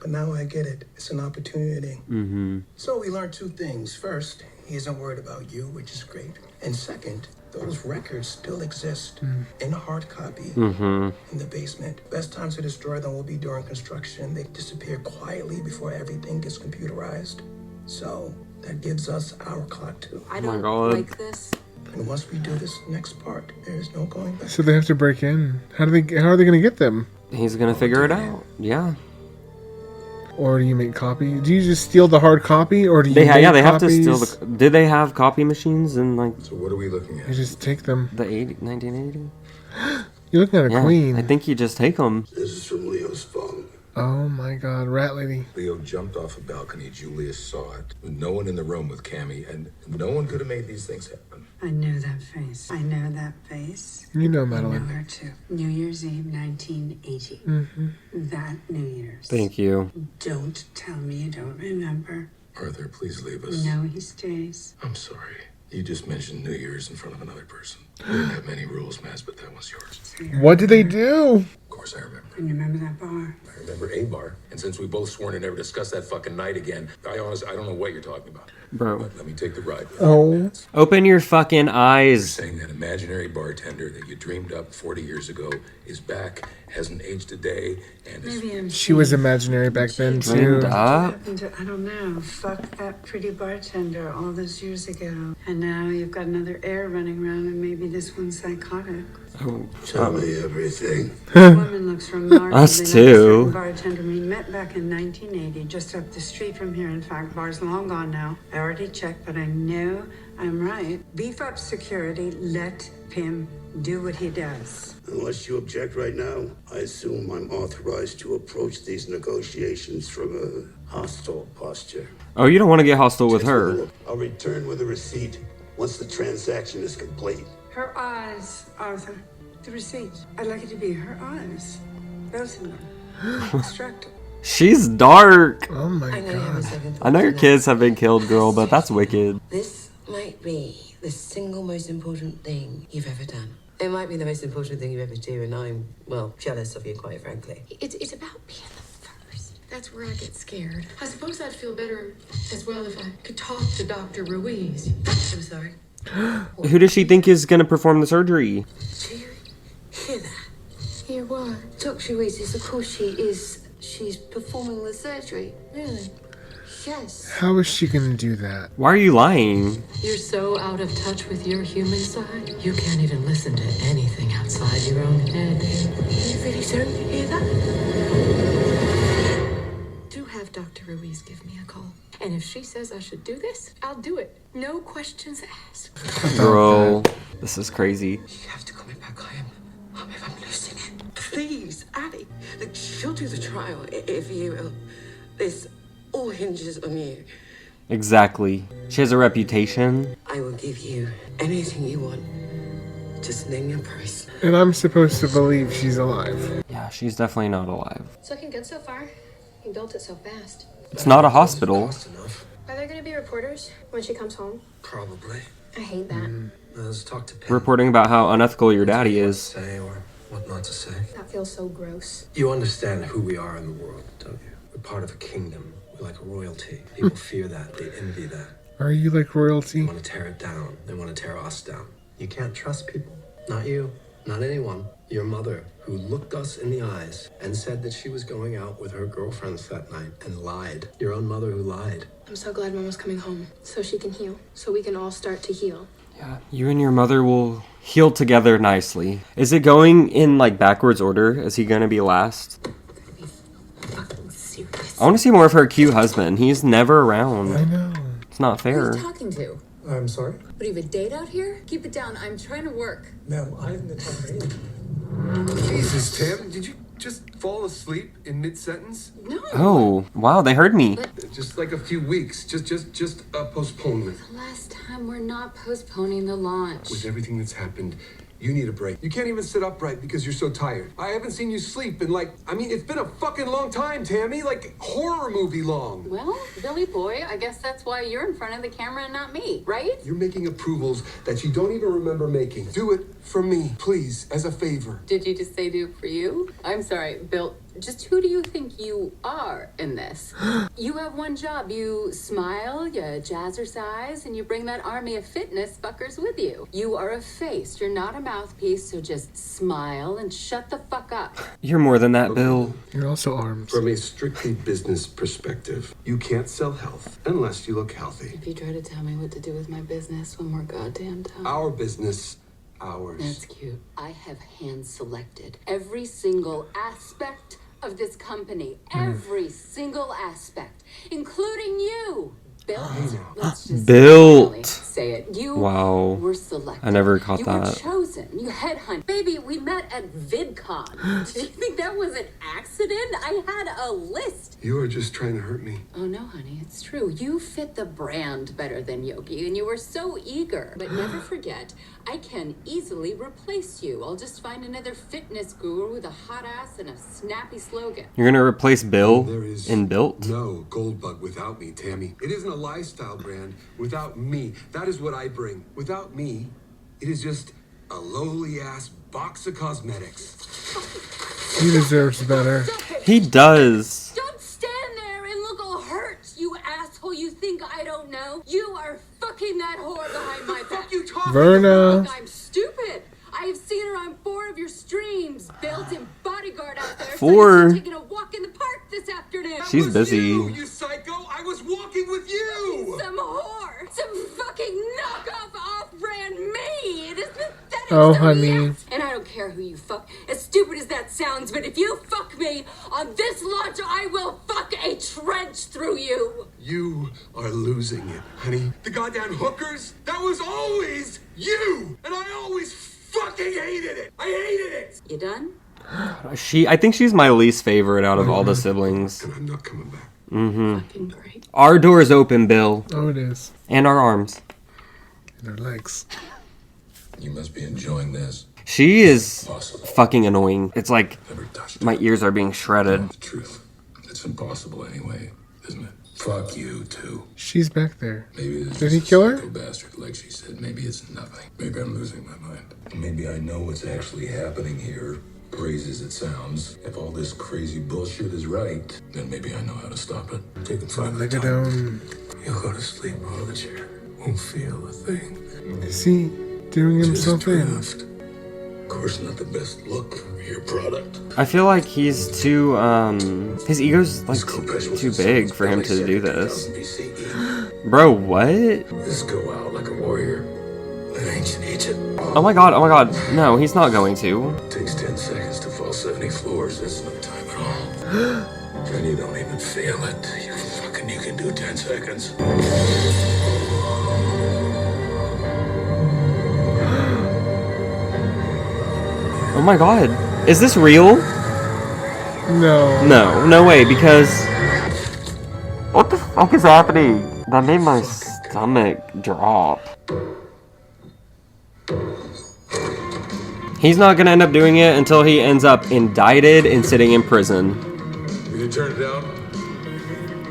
But now I get it. It's an opportunity. Mm-hmm. So we learned two things. First, he isn't worried about you, which is great. And second, those records still exist in hard copy Mm-hmm. in the basement. Best times to destroy them will be during construction. They disappear quietly before everything gets computerized. So that gives us our clock too. I Oh my don't God. like this. And once we do this next part, there is no going back. So they have to break in. How are they gonna get them? He's gonna figure it out. Yeah. Or do you make copy? Do you just steal the hard copy, or do you? They make have to copies? steal the. Did they have copy machines in like So what are we looking at? You just take them. the 1980? You're looking at a Yeah, queen. I think you just take them. This is from Leo's phone. Oh my God, rat lady. Leo jumped off a balcony. Julius saw it. No one in the room with Cammy, and no one could have made these things happen. I know that face. I know that face. You know I know Madeline. her too. New Year's Eve, 1980. Mm-hmm. That New Year's. Thank you. Don't tell me you don't remember. Arthur, please leave us. No, he stays. I'm sorry. You just mentioned New Year's in front of another person. We didn't have many rules, Maz, but that was yours. So you're- What did they do? Of course I remember. And you remember that bar? I remember a bar. And since we both sworn to never discuss that fucking night again, I don't know what you're talking about. Bro. But let me take the ride. Oh. Open your fucking eyes. Saying that imaginary bartender that you dreamed up 40 years ago is back, hasn't aged a day, and is... Maybe I'm She was imaginary back then too. Dreamed What up. happened to, I don't know, fuck that pretty bartender all those years ago. And now you've got another heir running around, and maybe this one's psychotic. Oh, Tell me everything. This woman looks remarkably Us like a too. certain bartender we met back in 1980, just up the street from here. In fact, bar's long gone now. I already checked, but I know I'm right. Beef up security, let him do what he does. Unless you object right now, I assume I'm authorized to approach these negotiations from a hostile posture. Oh, you don't want to get hostile with her. I'll return with a receipt once the transaction is complete. Her eyes, Arthur. The receipt. I'd like it to be her eyes. Both of them. Extracted. She's dark. Oh my I know you have a God. second I know your thought. kids have been killed, girl, but that's wicked. This might be the single most important thing you've ever done. It might be the most important thing you ever do, and I'm, well, jealous of you, quite frankly. It's about being the first. That's where I get scared. I suppose I'd feel better as well if I could talk to Dr. Ruiz. I'm sorry. Who does she think is going to perform the surgery? Hear that? Hear what? Dr. Ruiz is, of course she's performing the surgery. Really? Yes. How is she going to do that? Why are you lying? You're so out of touch with your human side, you can't even listen to anything outside your own head. You really don't hear that? Do have Dr. Ruiz give me a call. And if she says I should do this, I'll do it. No questions asked. Girl, this is crazy. You have to call me back. I'm losing it. Please, Abby. Look, she'll do the trial if you. This all hinges on you. Exactly. She has a reputation. I will give you anything you want. Just name your price. And I'm supposed to believe she's alive. Yeah, she's definitely not alive. It's looking good so far. You built it so fast. It's not a hospital. Are there going to be reporters when she comes home? Probably. I hate that. Let's talk to Pim. Reporting about how unethical your daddy is. Say or what not to say. That feels so gross. You understand who we are in the world, don't you? We're part of a kingdom. We're like royalty. People fear that. They envy that. Are you like royalty? They want to tear it down. They want to tear us down. You can't trust people. Not you. Not anyone. Your mother, who looked us in the eyes and said that she was going out with her girlfriends that night and lied. Your own mother who lied. I'm so glad Mama's coming home so she can heal. So we can all start to heal. Yeah, you and your mother will heal together nicely. Is it going in like backwards order? Is he gonna be last? I want to see more of her cute husband. He's never around. I know. It's not Who are fair. you talking to? I'm sorry? What, do you have a date out here? Keep it down. I'm trying to work. Ma'am, I haven't been talking to anyone. Jesus, Tim, did you just fall asleep in mid-sentence? No. Oh, wow, they heard me. Just like a few weeks. Just a postponement. Last time, we're not postponing the launch. With everything that's happened, you need a break. You can't even sit upright because you're so tired. I haven't seen you sleep in it's been a fucking long time, Tammy. Like horror movie long. Well, Billy boy, I guess that's why you're in front of the camera and not me, right? You're making approvals that you don't even remember making. Do it for me, please, as a favor. Did you just say do it for you? I'm sorry, Bill. Just who do you think you are in this? You have one job. You smile, you jazzercise, and you bring that army of fitness fuckers with you. You are a face. You're not a mouthpiece, so just smile and shut the fuck up. You're more than that, Bill. You're also arms. From a strictly business perspective, you can't sell health unless you look healthy. If you try to tell me what to do with my business one more goddamn time. Our business, ours. That's cute. I have hand-selected every single aspect of this company. Every single aspect, including you. Built. Let's just Built. say it. You Wow. were selected. I never caught you that. were chosen. You headhunt. Baby, we met at VidCon. Did you think that was an accident? I had a list. You are just trying to hurt me. Oh no, honey, it's true. You fit the brand better than Yogi, and you were so eager. But never forget, I can easily replace you. I'll just find another fitness guru with a hot ass and a snappy slogan. You're gonna replace Bill There is in Built? no GOLDBUG without me, Tammy. It isn't a lifestyle brand without me. That is what I bring. Without me, it is just a lowly ass box of cosmetics. He deserves better. He does. Don't stand there and look all hurt, you asshole. You think I don't know? You are fucking that whore behind my back. You talking Verna. Look, I'm stupid. I have seen her on 4 of your streams. Built-in bodyguard out there. 4? Taking a walk in the park this afternoon. She's busy. You psycho! I was walking with you! Some whore. Some fucking knockoff off-brand me. It is pathetic. Oh, so honey. yes. And I don't care who you fuck. As stupid as that sounds, but if you fuck me on this launch, I will fuck a trench through you. You are losing it, honey. The goddamn hookers? That was always you! And I always fucking hated it! I hated it! You done? I think she's my least favorite out of all the siblings. And I'm not coming back. Mm-hmm. Fucking great. Our door is open, Bill. Oh, it is. And our arms. And her legs. You must be enjoying this. She is fucking annoying. It's like my ears are being shredded. The truth. It's impossible anyway, isn't it? Fuck you, too. She's back there. Maybe this Did is he a kill her? psycho bastard, like she said. Maybe it's nothing. Maybe I'm losing my mind. Maybe I know what's actually happening here. Crazy as it sounds. If all this crazy bullshit is right, then maybe I know how to stop it. Taking 5 at a time. You'll go to sleep, won't you? Won't feel a thing. Is he doing himself in? Of course, not the best look for your product. I feel like he's too, his ego's like too big for him to do this. Bro, what? Just go out like a warrior in ancient Egypt. Oh my god, no, he's not going to. It takes 10 seconds to fall 70 floors. That's no time at all. And you don't even feel it. You can do 10 seconds. Oh my god. Is this real? No. No way, because... What the fuck is happening? That made my stomach drop. He's not gonna end up doing it until he ends up indicted and sitting in prison. You can turn it down?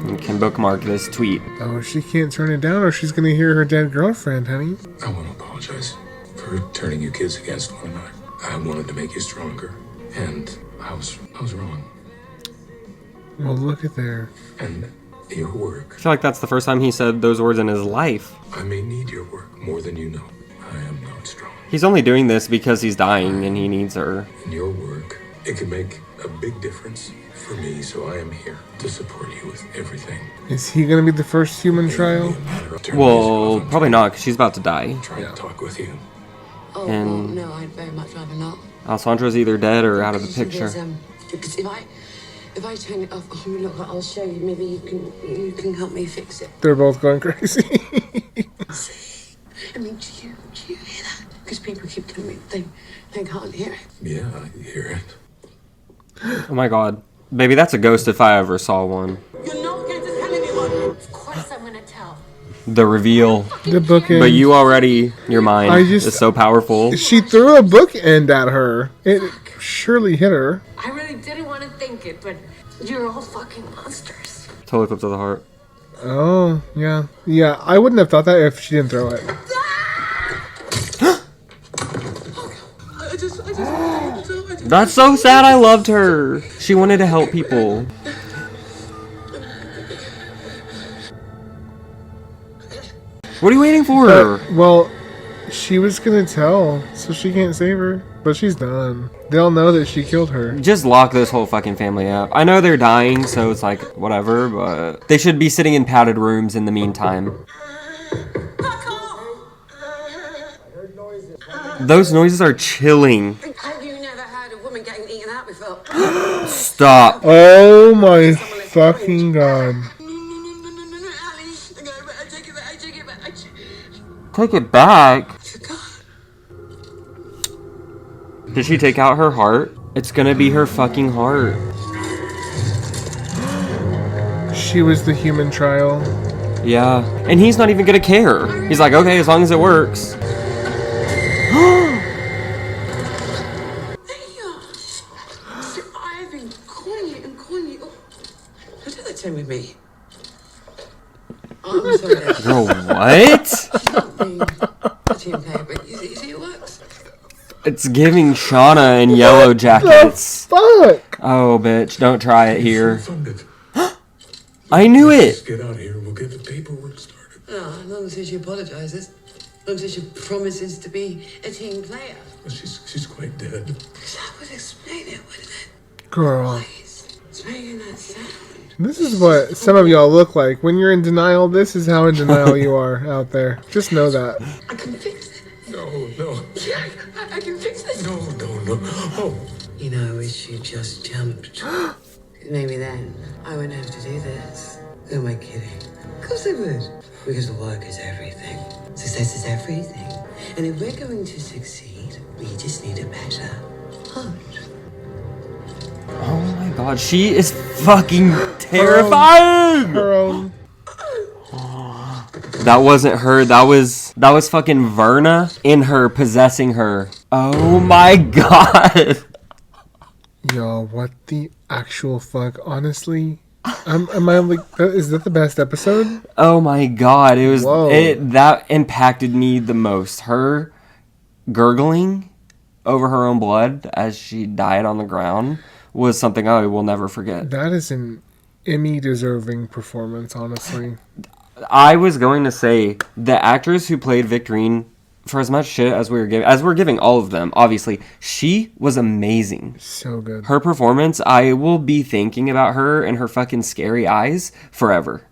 You can bookmark this tweet. Oh, she can't turn it down or she's gonna hear her dead girlfriend, honey. I want to apologize for turning you kids against one another. I wanted to make you stronger, and I was wrong. Well, look at there. And your work. I feel like that's the first time he said those words in his life. I may need your work more than you know. I am not strong. He's only doing this because he's dying and he needs her. In your work, it can make a big difference for me, so I am here to support you with everything. Is he gonna be the first human trial? Well, probably not, because she's about to die. Trying to talk with you. Oh, And well, no, I'd very much rather not. Alessandro's either dead or out of the picture. Because if I turn it off, oh, look, I'll show you. Maybe you can help me fix it. They're both going crazy. I mean, do you hear that? Because people keep telling me they can't hear it. Yeah, I hear it. Oh my god. Baby, that's a ghost if I ever saw one. You're not going to tell anyone. Of course I'm gonna tell. The reveal. The bookend. But you already, your mind is so powerful. She threw a bookend at her. It surely hit her. I really didn't want to think it, but you're all fucking monsters. Totally flipped to the heart. Oh, yeah. Yeah, I wouldn't have thought that if she didn't throw it. That's so sad. I loved her. She wanted to help people. What are you waiting for? Well, she was gonna tell, so she can't save her. But she's done. They'll know that she killed her. Just lock this whole fucking family up. I know they're dying, so it's like, whatever, but they should be sitting in padded rooms in the meantime. Those noises are chilling. Have you never heard a woman getting eaten out before? Stop. Oh my fucking god. Take it back. Did she take out her heart? It's gonna be her fucking heart. She was the human trial. Yeah. And he's not even gonna care. He's like, okay, as long as it works. I've been calling you and calling you. Who did that with me? Oh, I'm sorry. Girl, what? A team player, but you see it works. It's giving Shauna in Yellow Jackets. Fuck! Oh, bitch, don't try it here. I knew it! Get out of here and we'll get the paperwork started. No, not until she apologizes. Not until she promises to be a team player. Well, she's quite dead. That would explain it, wouldn't it? Girl. It's making that sound. This is what some of y'all look like. When you're in denial, this is how in denial you are out there. Just know that. I can fix it. No. Yeah, I can fix this. No. Oh. You know, I wish you just jumped. Maybe then I wouldn't have to do this. Who am I kidding? Of course I would. Because the work is everything. Success is everything. And if we're going to succeed, we just need a better heart. Oh my god, she is fucking terrifying! Her own. That wasn't her, that was fucking Verna in her possessing her. Oh my god! Y'all, what the actual fuck? Honestly, Am I like, is that the best episode? Oh my god, that impacted me the most. Her gurgling over her own blood as she died on the ground was something I will never forget. That is an Emmy-deserving performance, honestly. I was going to say, the actress who played Victorine, for as much shit as we're giving all of them, obviously, she was amazing. So good. Her performance, I will be thinking about her and her fucking scary eyes forever.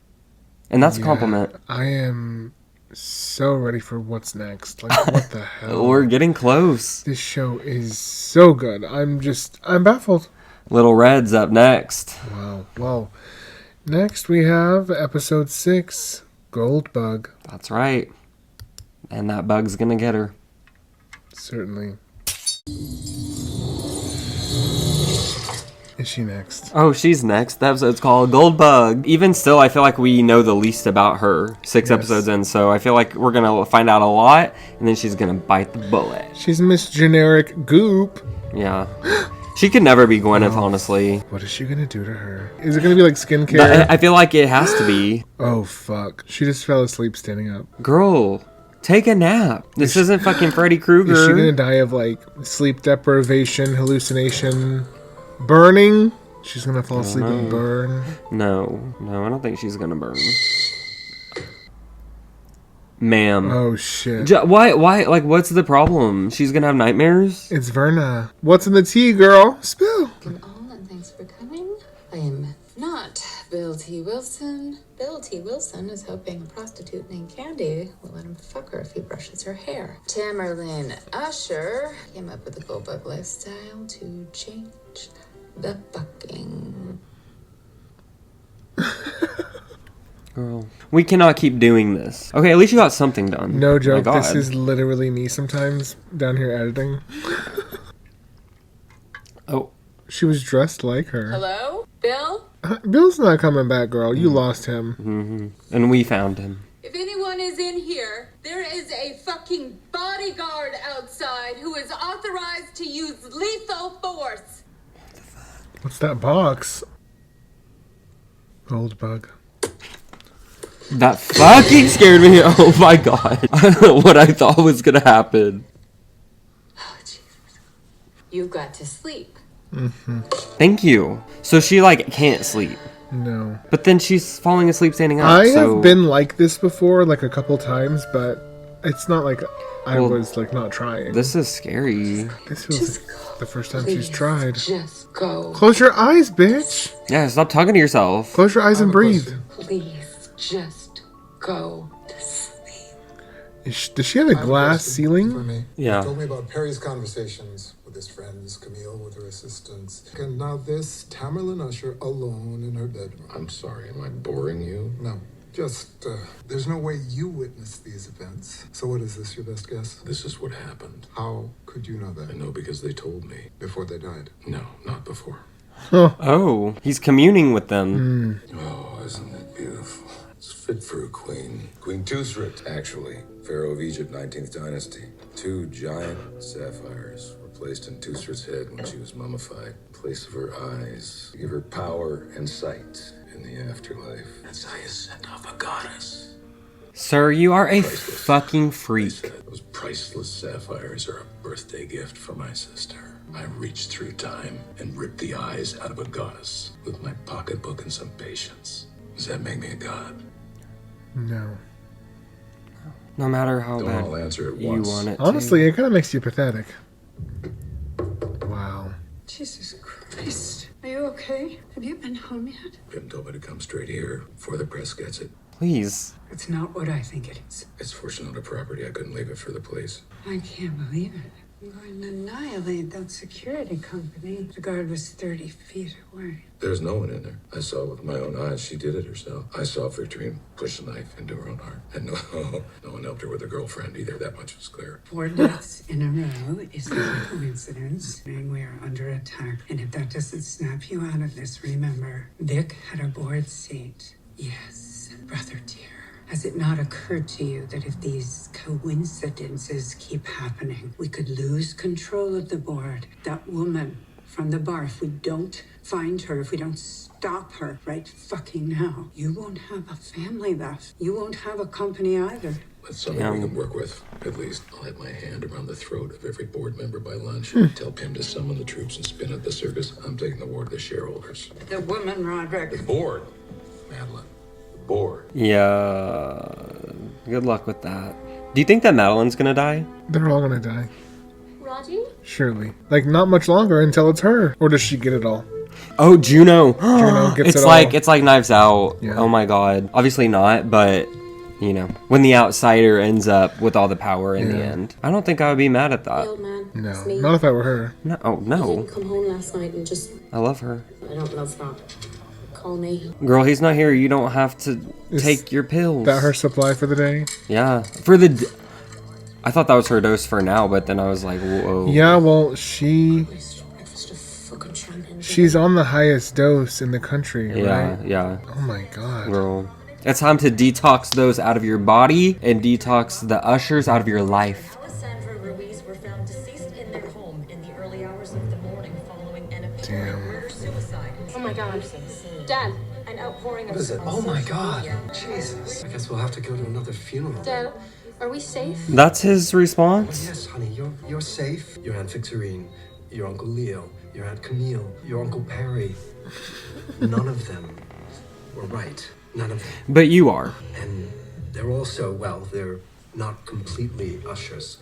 And that's a compliment. I am so ready for what's next. Like, what the hell? We're getting close. This show is so good. I'm baffled. Little Red's up next. Wow. Well, next we have episode 6, Goldbug. That's right. And that bug's gonna get her. Certainly. Is she next? Oh, she's next. The episode's called Goldbug. Even still, I feel like we know the least about her 6 episodes in, so I feel like we're gonna find out a lot, and then she's gonna bite the bullet. She's Miss Generic Goop. Yeah. She could never be Gwyneth, honestly. What is she gonna do to her? Is it gonna be like skincare? I feel like it has to be. Oh, fuck. She just fell asleep standing up. Girl, take a nap. This isn't fucking Freddy Krueger. Is she gonna die of like sleep deprivation, hallucination, burning? She's gonna fall asleep and burn? No, I don't think she's gonna burn. Ma'am. Oh, shit. Why, like, what's the problem? She's gonna have nightmares? It's Verna. What's in the tea, girl? Spill. All, and thanks for coming. I am not Bill T. Wilson. Bill T. Wilson is hoping a prostitute named Candy will let him fuck her if he brushes her hair. Tamerlane Usher came up with a Goldbug lifestyle to change the fucking... Girl, we cannot keep doing this. Okay, at least you got something done. No joke, this is literally me sometimes down here editing. Oh. She was dressed like her. Hello? Bill? Bill's not coming back, girl. You lost him. Mm-hmm. And we found him. If anyone is in here, there is a fucking bodyguard outside who is authorized to use lethal force. What's that box? Goldbug. That fucking scared me. Oh my god. I don't know what I thought was gonna happen. Oh, Jesus. You've got to sleep. Mm-hmm. Thank you. So she, like, can't sleep. No. But then she's falling asleep standing up. I have been like this before, like a couple times, but it's not like I was, like, not trying. This is scary. This feels like the first time she's tried. Just go. Close your eyes, bitch. Yeah, stop talking to yourself. Close your eyes and breathe. Please, just go to sleep. Does she have a glass ceiling? For me. Yeah. He told me about Perry's conversations with his friends, Camille with her assistants. And now this, Tamerlane Usher alone in her bedroom. I'm sorry, am I boring you? No. Just, there's no way you witnessed these events. So what is this, your best guess? This is what happened. How could you know that? I know because they told me. Before they died? No, not before. Huh. Oh, he's communing with them. Oh, isn't it beautiful? It's fit for a queen. Queen Tusrit, actually. Pharaoh of Egypt, 19th dynasty. 2 giant sapphires were placed in Tusrit's head when she was mummified. In place of her eyes, to give her power and sight in the afterlife. That's how you send off a goddess. Sir, you are a fucking freak. Those priceless sapphires are a birthday gift for my sister. I reached through time and ripped the eyes out of a goddess with my pocketbook and some patience. Does that make me a god? No. No matter how Don't bad all answer at you once. want it Honestly, it kind of makes you pathetic. Wow. Jesus Christ. Are you okay? Have you been home yet? Pim told me to come straight here before the press gets it. Please. It's not what I think it is. It's Fortunato property. I couldn't leave it for the police. I can't believe it. I'm going to annihilate that security company. The guard was 30 feet away. There's no one in there. I saw with my own eyes. She did it herself. I saw Victorine push the knife into her own heart. And no one helped her with her girlfriend either. That much was clear. 4 deaths in a row is not a coincidence. And we are under attack. And if that doesn't snap you out of this, remember, Vic had a board seat. Yes, brother dear. Has it not occurred to you that if these coincidences keep happening, we could lose control of the board? That woman from the bar. If we don't find her, if we don't stop her right fucking now, you won't have a family left. You won't have a company either. That's something we can work with. At least I'll have my hand around the throat of every board member by lunch. Tell Pim to summon the troops and spin at the circus. I'm taking the ward to the shareholders. The woman, Roderick. The board, Madeline. The board. Yeah. Good luck with that. Do you think that Madeline's gonna die? They're all gonna die. Raji? Surely. Like, not much longer until it's her. Or does she get it all? Oh, Juno. Juno gets it's it like all. It's like Knives Out. Yeah. Oh my god. Obviously not, but you know, when the outsider ends up with all the power in the end. I don't think I would be mad at that. Old man. No, It's me. not if I were her. No, oh, You no. didn't come home last night and just... I love her. I don't love that. Call me. Girl, he's not here. You don't have to take your pills. That her supply for the day? Yeah. For the... I thought that was her dose for now, but then I was like, whoa. Yeah, well, she's on the highest dose in the country, Yeah, right? yeah. Oh my god. Girl. It's time to detox those out of your body and detox the ushers out of your life. Alessandra Ruiz were found deceased in their home in the early hours of the morning following an apparent murder-suicide. Oh my god. Dad. An outpouring of What is it? Oh my god. media. Jesus. I guess we'll have to go to another funeral. Dad, are we safe? That's his response? Yes, honey, you're safe. Your Aunt Victorine, your Uncle Leo, your Aunt Camille, your Uncle Perry. None of them were right. None of them. But you are. And they're also, well, they're not completely ushers.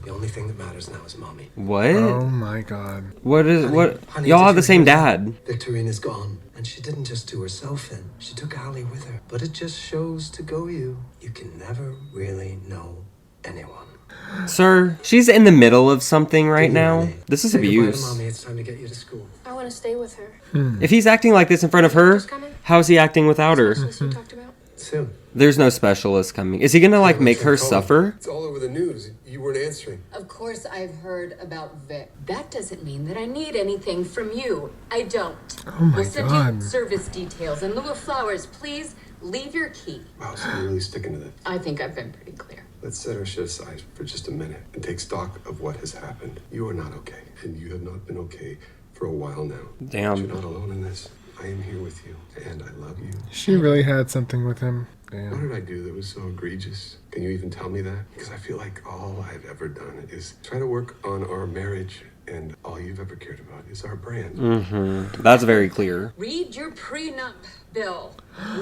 The only thing that matters now is mommy. What? Oh my god. What is... what? Honey, Y'all did have the you same hear dad. that? Victorine is gone. And she didn't just do herself in. She took Allie with her. But it just shows to go you can never really know anyone. Sir, she's in the middle of something right now. Honey, This is say goodbye to abuse. mommy. It's time to get you to school. I want to stay with her. If he's acting like this in front of her, how's he acting without her? You talked about? Soon. There's no specialist coming. Is he gonna like make her suffer? It's all over the news. You weren't answering. Of course I've heard about Vic. That doesn't mean that I need anything from you. I don't. Oh my We'll send god. you service details in lieu of flowers. Please leave your key. Wow, so you're really sticking to that. I think I've been pretty clear. Let's set our shit aside for just a minute and take stock of what has happened. You are not okay, and you have not been okay for a while now. Damn. But you're not alone in this. I am here with you, and I love you. She really had something with him. What Damn. did I do that was so egregious? Can you even tell me that? Because I feel like all I've ever done is try to work on our marriage, and all you've ever cared about is our brand. Mm-hmm. That's very clear. Read your prenup, Bill.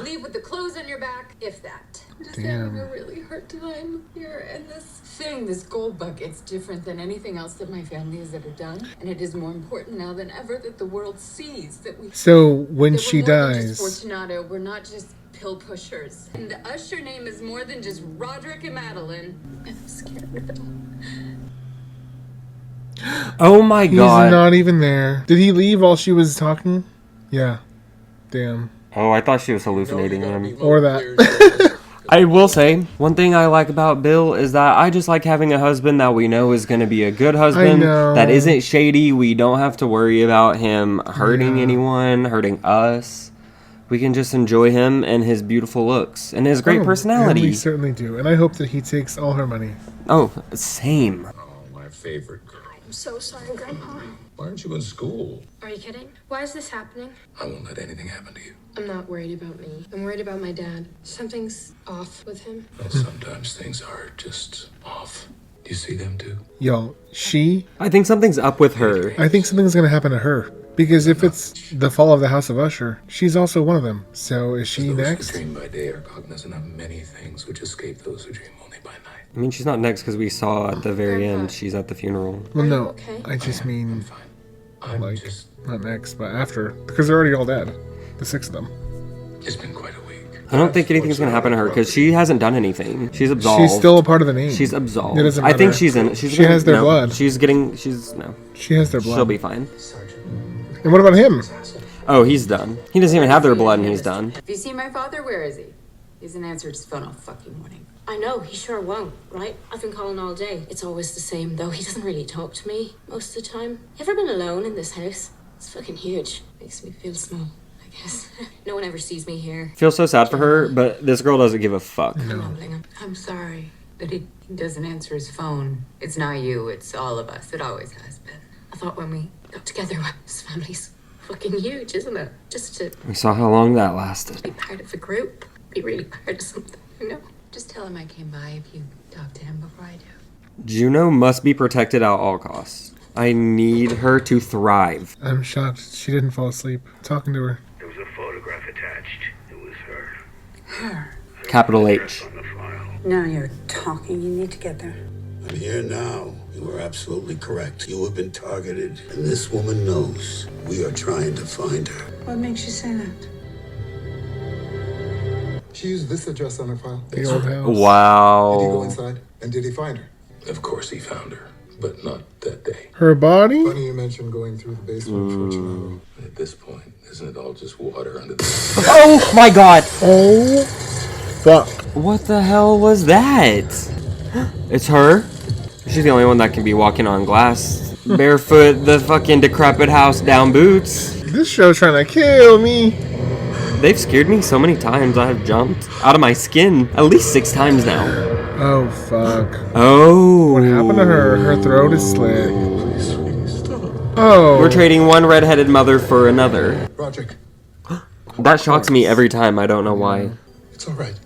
Leave with the clothes on your back, if that. I'm just Damn. having a really hard time here. And this thing, this GOLDBUG, it's different than anything else that my family has ever done. And it is more important now than ever that the world sees that we... So, when that she we're more than dies... just Fortunato, we're not just pill pushers. And the Usher name is more than just Roderick and Madeline. I'm scared. Oh my He's god. not even there. Did he leave while she was talking? Yeah. Damn. Oh, I thought she was hallucinating him. Or that. I will say, one thing I like about Bill is that I just like having a husband that we know is going to be a good husband. know. That isn't shady. We don't have to worry about him hurting anyone, hurting us. We can just enjoy him and his beautiful looks and his great Oh, personality. And we certainly do. And I hope that he takes all her money. Oh, same. Oh, my favorite girl. I'm so sorry, Grandpa. Why aren't you in school? Are you kidding? Why is this happening? I won't let anything happen to you. I'm not worried about me. I'm worried about my dad. Something's off with him. Well, sometimes things are just off. Do you see them too? Yo, she... I think something's up with her. I think something's going to happen to her. Because if it's the fall of the House of Usher, she's also one of them. So is she Those next? who dream by day are cognizant of many things which escape those who dream only by night. I mean, she's not next because we saw at the very end she's at the funeral. Well, no. okay? I just mean... I'm like, just... not next, but after. Because they're already all dead. The 6 of them. It's been quite a week. I don't think anything's going to happen to her because she hasn't done anything. She's absolved. She's still a part of the name. She's absolved. It doesn't I think matter. she's in. She has their blood. She's getting. She's no. She has their blood. She'll be fine. And what about him? Oh, he's done. He doesn't even have their blood, and he's done. If you see my father, where is he? He hasn't answered his phone all fucking morning. I know, he sure won't, right? I've been calling all day. It's always the same, though. He doesn't really talk to me most of the time. You ever been alone in this house? It's fucking huge. Makes me feel small, I guess. No one ever sees me here. Feel so sad for her, but this girl doesn't give a fuck. I'm sorry that he doesn't answer his phone. It's not you, it's all of us. It always has been. I thought when we got together, this family's fucking huge, isn't it? Just to We saw how long that lasted. be part of a group, be really part of something, you know? Just tell him I came by if you talk to him before I do. Juno must be protected at all costs. I need her to thrive. I'm shocked she didn't fall asleep. Talking to her. There was a photograph attached. It was her. Her. Capital H. Now you're talking. You need to get there. I'm here now. You are absolutely correct. You have been targeted, and this woman knows. We are trying to find her. What makes you say that? She used this address on her file. The old house. Wow. Did he go inside? And did he find her? Of course he found her, but not that day. Her body? Funny you mentioned going through the basement, Fortunato. At this point, isn't it all just water under the... Oh my god! Oh, fuck. What the hell was that? It's her? She's the only one that can be walking on glass. Barefoot, the fucking decrepit house down boots. This show's trying to kill me. They've scared me so many times I have jumped out of my skin at least 6 times now. Oh, fuck. Oh. What happened to her? Her throat is slit. Oh. We're trading one redheaded mother for another. Roderick. That shocks me every time. I don't know why. It's all right.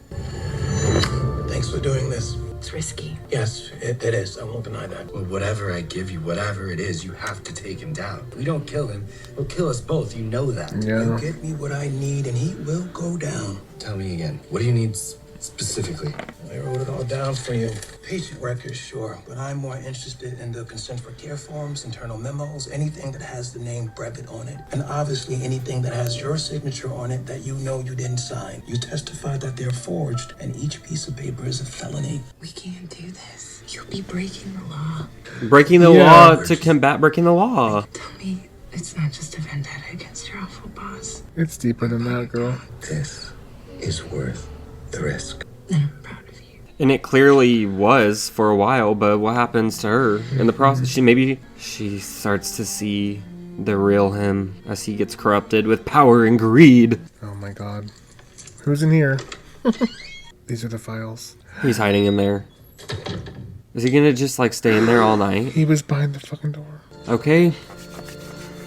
Thanks for doing this. It's risky. Yes, it is. I won't deny that. Well, whatever I give you, whatever it is, you have to take him down. If we don't kill him, he'll kill us both. You know that. You get me what I need, and he will go down. Tell me again. What do you need specifically? I wrote it all down for you. Patient records, sure, but I'm more interested in the consent for care forms, internal memos, anything that has the name Brevet on it, and obviously anything that has your signature on it that you know you didn't sign. You testified that they're forged, and each piece of paper is a felony. We can't do this. You'll be breaking the law. Breaking the law to combat breaking the law. Tell me it's not just a vendetta against your awful boss. It's deeper than that, girl. This is worth the risk. And it clearly was for a while, but what happens to her in the process? She starts to see the real him as he gets corrupted with power and greed. Oh my god. Who's in here? These are the files. He's hiding in there. Is he gonna just like stay in there all night? He was behind the fucking door. Okay.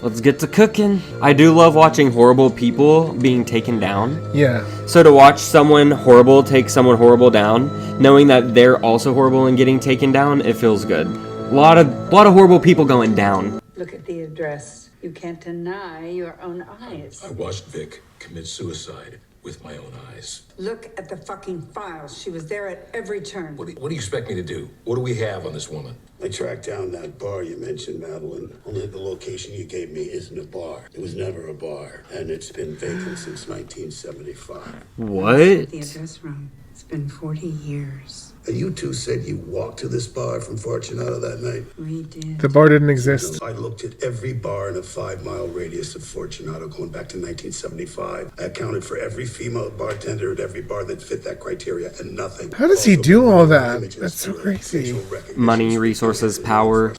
Let's get to cooking. I do love watching horrible people being taken down. Yeah. So to watch someone horrible take someone horrible down, knowing that they're also horrible and getting taken down, it feels good. A lot of horrible people going down. Look at the address. You can't deny your own eyes. I watched Vic commit suicide with my own eyes. Look at the fucking files. She was there at every turn. What do you expect me to do? What do we have on this woman? I tracked down that bar you mentioned, Madeline. Only the location you gave me isn't a bar. It was never a bar, and it's been vacant since 1975. What? The address wrong. It's been 40 years. And you two said you walked to this bar from Fortunato that night? We did. The bar didn't exist. I looked at every bar in a 5-mile radius of Fortunato going back to 1975. I accounted for every female bartender at every bar that fit that criteria, and nothing. How does he do all that? That's so crazy. Money, resources, power.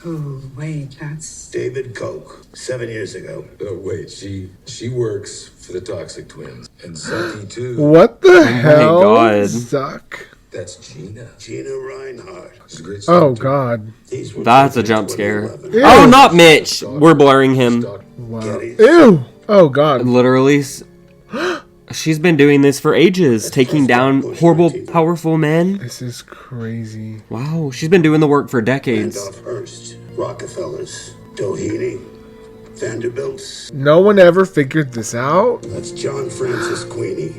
Oh, wait, that's... David Koch, 7 years ago. Oh, wait, she works for the Toxic Twins. And Saki, too. What the hell? God. Suck. That's Gina. Gina Reinhardt. She's a great Oh, God. That's a jump scare. Oh, not Mitch! We're blurring him. Wow. Ew! Oh, God. Literally. She's been doing this for ages, taking down horrible, powerful men. This is crazy. Wow, she's been doing the work for decades. Randolph Hearst, Rockefellers, Doheny, Vanderbilts. No one ever figured this out? That's John Francis Queenie.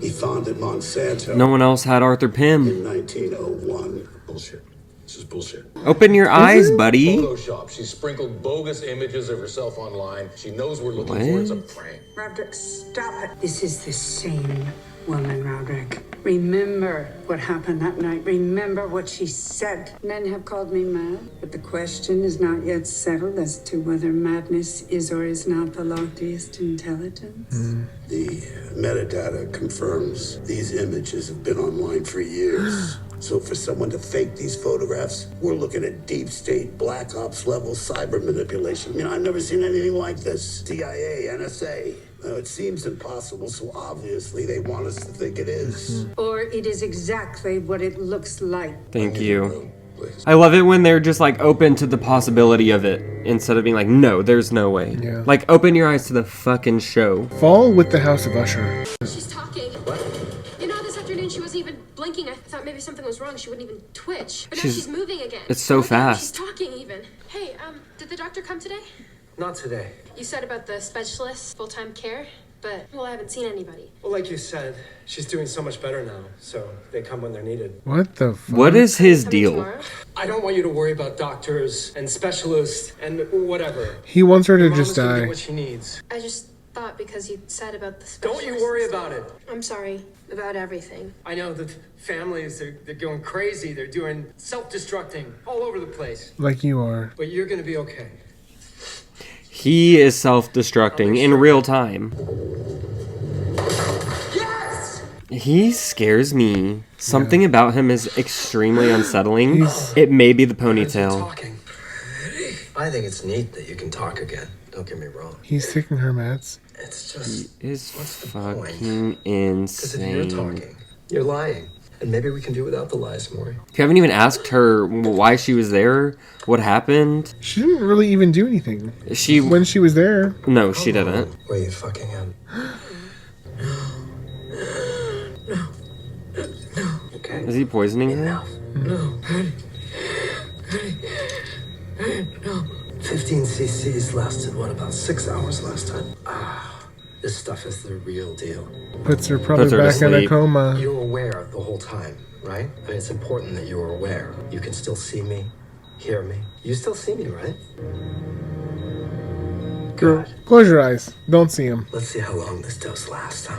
He founded Monsanto. No one else had Arthur Pym. In 1901. Bullshit. This is bullshit. Open your eyes, buddy. Photoshop. She sprinkled bogus images of herself online. She knows we're looking for it's a prank. Roderick, stop it. This is the same woman, Roderick. Remember what happened that night. Remember what she said. Men have called me mad, but the question is not yet settled as to whether madness is or is not the loftiest intelligence. The metadata confirms these images have been online for years. So for someone to fake these photographs, we're looking at deep state, black ops level cyber manipulation. I mean, I've never seen anything like this. CIA, NSA. It seems impossible, so obviously they want us to think it is. Or it is exactly what it looks like. Thank you. I love it when they're just like open to the possibility of it instead of being like, no, there's no way. Yeah. Like, open your eyes to the fucking show. Fall with the House of Usher. She's talking. What? You know, this afternoon she wasn't even blinking. I thought maybe something was wrong. She wouldn't even twitch. But now she's moving again. It's so fast. She's talking even. Hey, did the doctor come today? Not today. You said about the specialist, full-time care, but, well, I haven't seen anybody. Well, like you said, she's doing so much better now, so they come when they're needed. What the fuck? What is his deal? I don't want you to worry about doctors and specialists and whatever. He wants her to Your mom just is gonna die. get what she needs. I just thought because you said about the Don't specialist. you worry about it. I'm sorry about everything. I know that families, they're going crazy. They're doing self-destructing all over the place. Like you are. But you're gonna be okay. He is self-destructing in real time. Yes! He scares me. Something about him is extremely unsettling. It may be the ponytail. I think it's neat that you can talk again. Don't get me wrong. He's taking her meds. It's just... He is fucking Because if you're insane. talking, you're lying. And maybe we can do without the lies, Maury. You haven't even asked her why she was there, what happened. She didn't really even do anything. When she was there. No, she didn't. Where you fucking him? Okay. Is he poisoning her? No, Patty. No. 15 cc's lasted, what, about 6 hours last time? This stuff is the real deal. Puts her probably back in a coma. You were aware the whole time, right? I mean, it's important that you were aware. You can still see me, hear me. You still see me, right? Girl, close your eyes. Don't see him. Let's see how long this dose lasts, huh?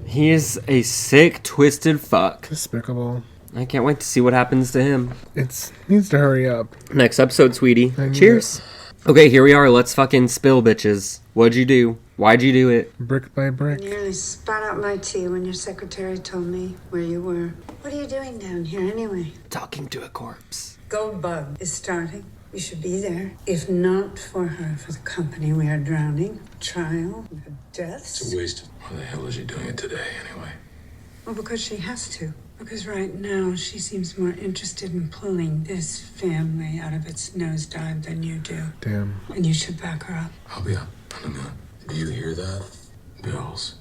He is a sick, twisted fuck. Despicable. I can't wait to see what happens to him. It needs to hurry up. Next episode, sweetie. Cheers. Okay, here we are. Let's fucking spill, bitches. What'd you do? Why'd you do it? Brick by brick. I nearly spat out my tea when your secretary told me where you were. What are you doing down here anyway? Talking to a corpse. GOLDBUG is starting. You should be there. If not for her, for the company we are drowning. Trial, deaths. It's a waste. Why the hell is she doing it today, anyway? Well, because she has to. Because right now she seems more interested in pulling this family out of its nosedive than you do. Damn. And you should back her up. I'll be up in a minute. Do you hear that? Bills.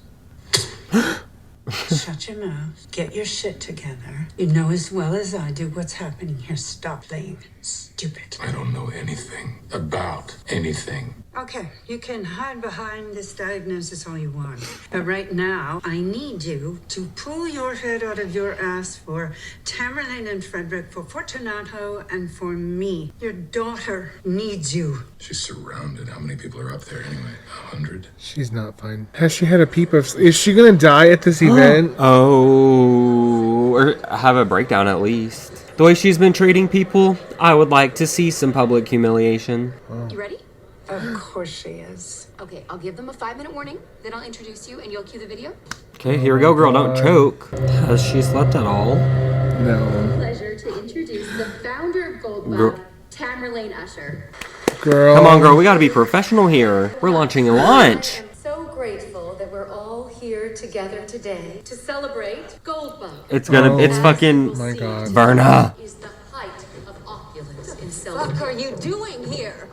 Shut your mouth. Get your shit together. You know as well as I do what's happening here. Stop playing stupid. I don't know anything about anything. Okay, you can hide behind this diagnosis all you want. But right now, I need you to pull your head out of your ass for Tamerlane and Frederick, for Fortunato, and for me. Your daughter needs you. She's surrounded. How many people are up there anyway? 100? She's not fine. Has she had a peep of... Is she gonna die at this event? Oh, or have a breakdown at least. The way she's been treating people, I would like to see some public humiliation. You ready? Of course she is. Okay, I'll give them a 5-minute warning, then I'll introduce you and you'll cue the video. Okay, here we go, girl. Don't choke. Has she slept at all? No. Pleasure to introduce the founder of GOLDBUG, Girl. Tamerlane Usher. Girl. Come on, girl. We gotta be professional here. We're launching a launch. I'm so grateful that we're all here together today to celebrate GOLDBUG. It's gonna. It's fucking. My God. Verna. Is the height of opulence in What are you doing here?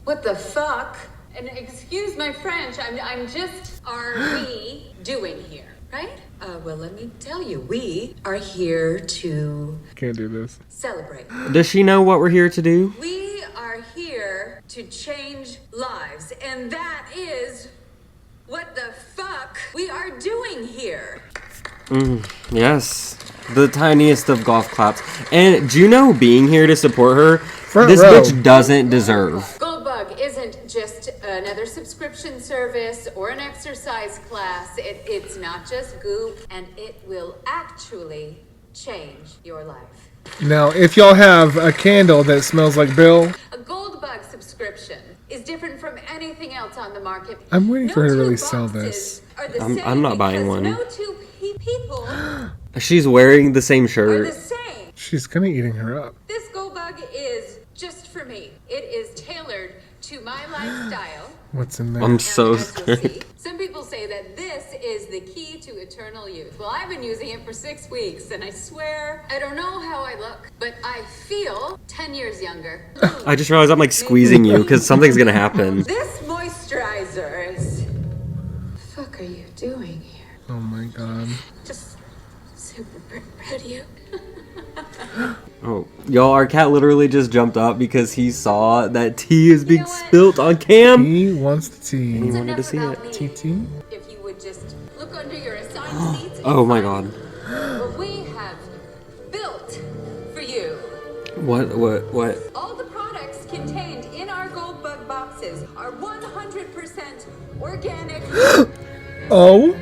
What the fuck? And excuse my French, I'm just, are we doing here, right? Well, let me tell you, we are here to Can't do this. celebrate. Does she know what we're here to do? We are here to change lives, and that is what the fuck we are doing here. Yes. The tiniest of golf claps. And Juno being here to support her, Front this row. bitch doesn't deserve. GOLDBUG isn't just another subscription service or an exercise class. It's not just goop, and it will actually change your life. Now, if y'all have a candle that smells like Bill, A GOLDBUG subscription is different from anything else on the market. I'm waiting for her to No two really sell this. are the I'm same not buying because one. No two people She's wearing the same are the shirt. same. She's kind of eating her up. This GOLDBUG is just for me. It is tailored to my lifestyle. What's in there? I'm so As you'll see, scared. some people say that This is the key to eternal youth. Well, I've been using it for 6 weeks, and I swear, I don't know how I look, but I feel 10 years younger. I just realized I'm like squeezing you because something's gonna happen. This moisturizer is... What the fuck are you doing here? Oh my god. Just super proud of you. Oh, y'all, our cat literally just jumped up because he saw that tea is being spilt on cam. He wants the tea. And he wanted to see it. TT? If you would just look under your assigned seats. Oh my god. What we have built for you. What? All the products contained in our GOLDBUG boxes are 100% organic. Oh?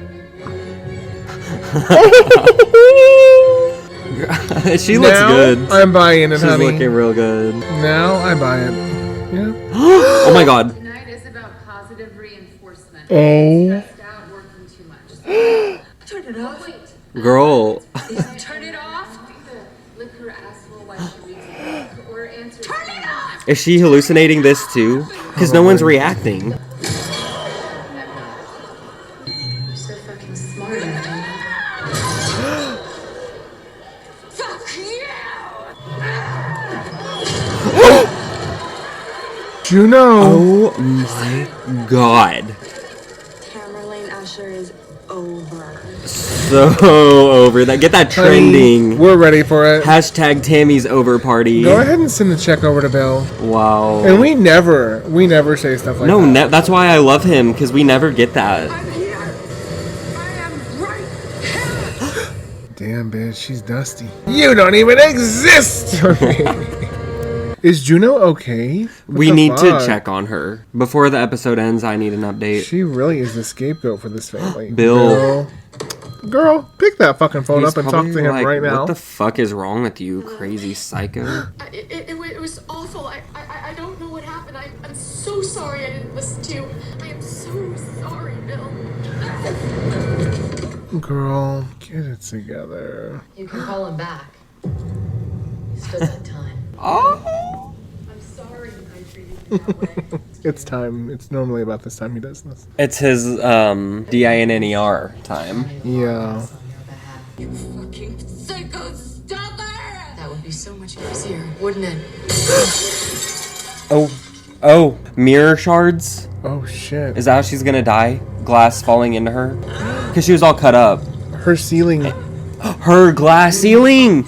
She looks Now good. I'm buying it, She's honey. looking real good. Now I buy it. Yeah. Oh my god. Tonight is about positive reinforcement. Oh. Stressed out, working too much. Turn it off. Wait. Girl. Turn it off. Lick her asshole while she reads a book or answer. Turn it off. Is she hallucinating this too? Because no one's reacting. You're so fucking smart, Angelina. Fuck you! Juno! Oh my god. Tamerlane Usher is over. So over that. Get that trending. Honey, we're ready for it. Hashtag Tammy's over party. Go ahead and send the check over to Bill. Wow. And we never say stuff like No, that. that's why I love him, because we never get that. Damn, bitch, she's dusty. You don't even exist! Is Juno okay? What We the need to fuck? check on her. Before the episode ends, I need an update. She really is the scapegoat for this family. Bill. Girl, pick that fucking phone He's up and talk to probably him like, right now. What the fuck is wrong with you, crazy psycho? It was awful. I don't know what happened. I'm so sorry I didn't listen to you. I am so sorry, Bill. Girl, get it together. You can call him back. You still got time. Oh! I'm sorry I treated you that way. It's time. It's normally about this time he does this. It's his DINNER time. Yeah. You fucking psycho stalker! That would be so much easier, wouldn't it? Oh, mirror shards? Oh shit. Is that how she's gonna die? Glass falling into her? Because she was all cut up. Her ceiling. Her glass ceiling!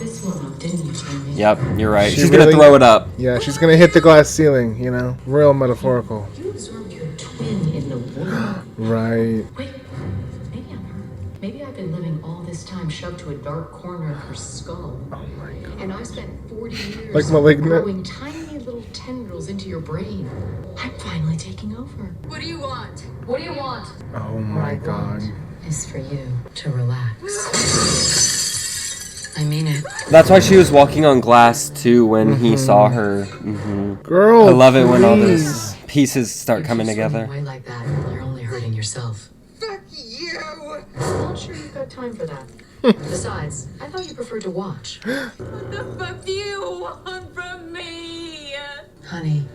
Yep, you're right. She's gonna throw it up. Yeah, she's gonna hit the glass ceiling, you know? Real metaphorical. You absorbed your twin in the womb. Right. Wait, maybe I'm her. Maybe I've been living all this time shoved to a dark corner of her skull. Oh my god. And I spent 40 years Like malignant. growing tiny little tendrils into your brain. I'm finally taking over. What do you want? What do you want? Oh my god. Is for you to relax. I mean it. That's why she was walking on glass too when he saw her. Girl, I love it when all please. those pieces start coming If you swim together. away like that, you're only hurting yourself. Fuck you! I'm not sure you've got time for that. Besides, I thought you preferred to watch. What the fuck do you want from me? Honey.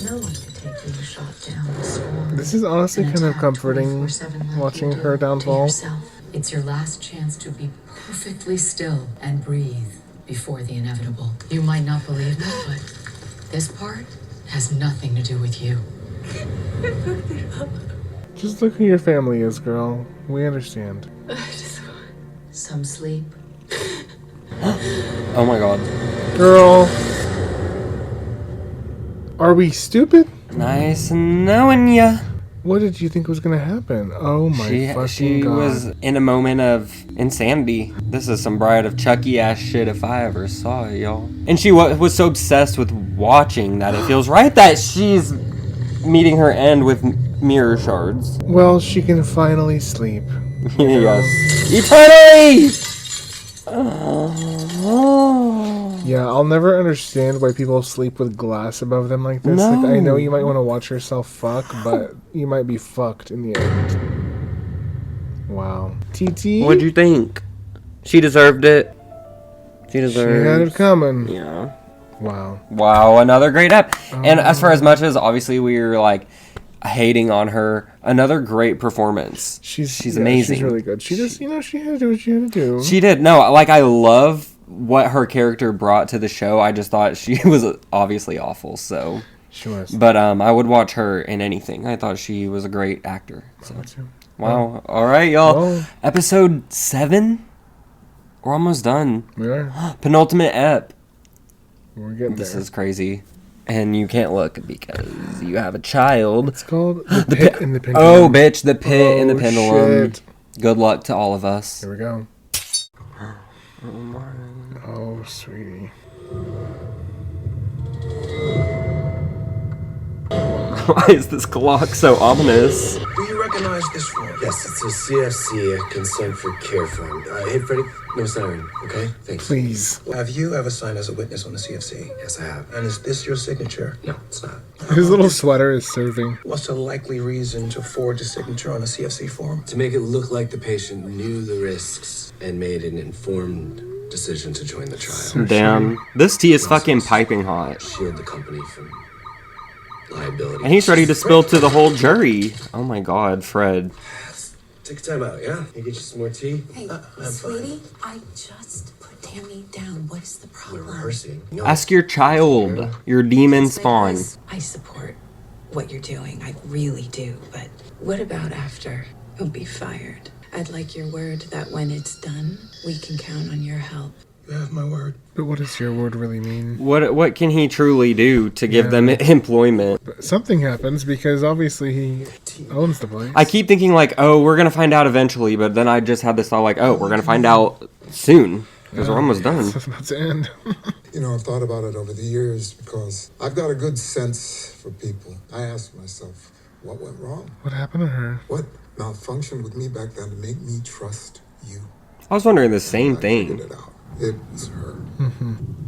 No one could take being shot down this long. This is honestly kind of comforting, watching her downfall. It's your last chance to be perfectly still and breathe before the inevitable. You might not believe me, but this part has nothing to do with you. Just look who your family is, girl. We understand. Some sleep. Oh my god. Girl. Are we stupid? Nice knowing ya. What did you think was gonna happen? Oh my fucking She god. was in a moment of insanity. This is some Bride of Chucky ass shit if I ever saw it, y'all. And she was so obsessed with watching that it feels right that she's meeting her end with mirror shards. Well, she can finally sleep. Yes. Eternally! Yeah, I'll never understand why people sleep with glass above them like this. Like, I know you might want to watch yourself fuck, but you might be fucked in the end. Wow. TT? What'd you think? She deserved it. She deserved She had it coming. Yeah. Wow. Wow, another great ep. And as for as much as obviously we were like, hating on her. Another great performance. She's amazing. She's really good. She just, she had to do what she had to do. She did. No, like, I love what her character brought to the show. I just thought she was obviously awful, so. She was. But I would watch her in anything. I thought she was a great actor. So. Wow. All right, y'all. Well, Episode 7? We're almost done. We are. Penultimate ep. We're getting This there. is crazy. And you can't look because you have a child. It's called The Pit in the Pendulum. Oh, bitch, The Pit in the Oh, Pendulum. shit. Good luck to all of us. Here we go. Oh, sweetie. Why is this clock so ominous? Do you recognize this form? Yes, it's a CFC, a consent for care form. Hey, Freddie, no siren, okay? Thanks. Please. Have you ever signed as a witness on the CFC? Yes, I have. And is this your signature? No, it's not. His little sweater is serving. What's a likely reason to forge a signature on a CFC form? To make it look like the patient knew the risks and made an informed decision to join the trial. Damn. This tea is fucking piping hot. Shield the company from liability. And he's ready to spill to the whole jury. Oh my god, Fred. Take a time out, yeah? Can I get you some more tea? Hey, sweetie, I just put Tammy down. What is the problem? We're rehearsing. Ask your child. Your demon spawn. I support what you're doing. I really do. But what about after? You'll be fired. I'd like your word that when it's done, we can count on your help. You have my word. But what does your word really mean? What can he truly do to give them employment? But something happens because obviously he owns the place. I keep thinking like, oh, we're going to find out eventually. But then I just had this thought like, oh, we're going to find out soon. Because we're almost done. It's about to end. I've thought about it over the years because I've got a good sense for people. I ask myself, what went wrong? What happened to her? What malfunctioned with me back then to make me trust you? I was wondering the same thing. It was her.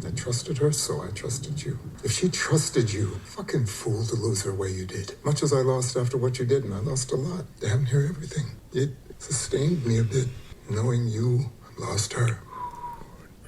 I trusted her, so I trusted you. If she trusted you, fucking fool to lose her way you did. Much as I lost after what you did, and I lost a lot. Damn near everything. It sustained me a bit, knowing you lost her.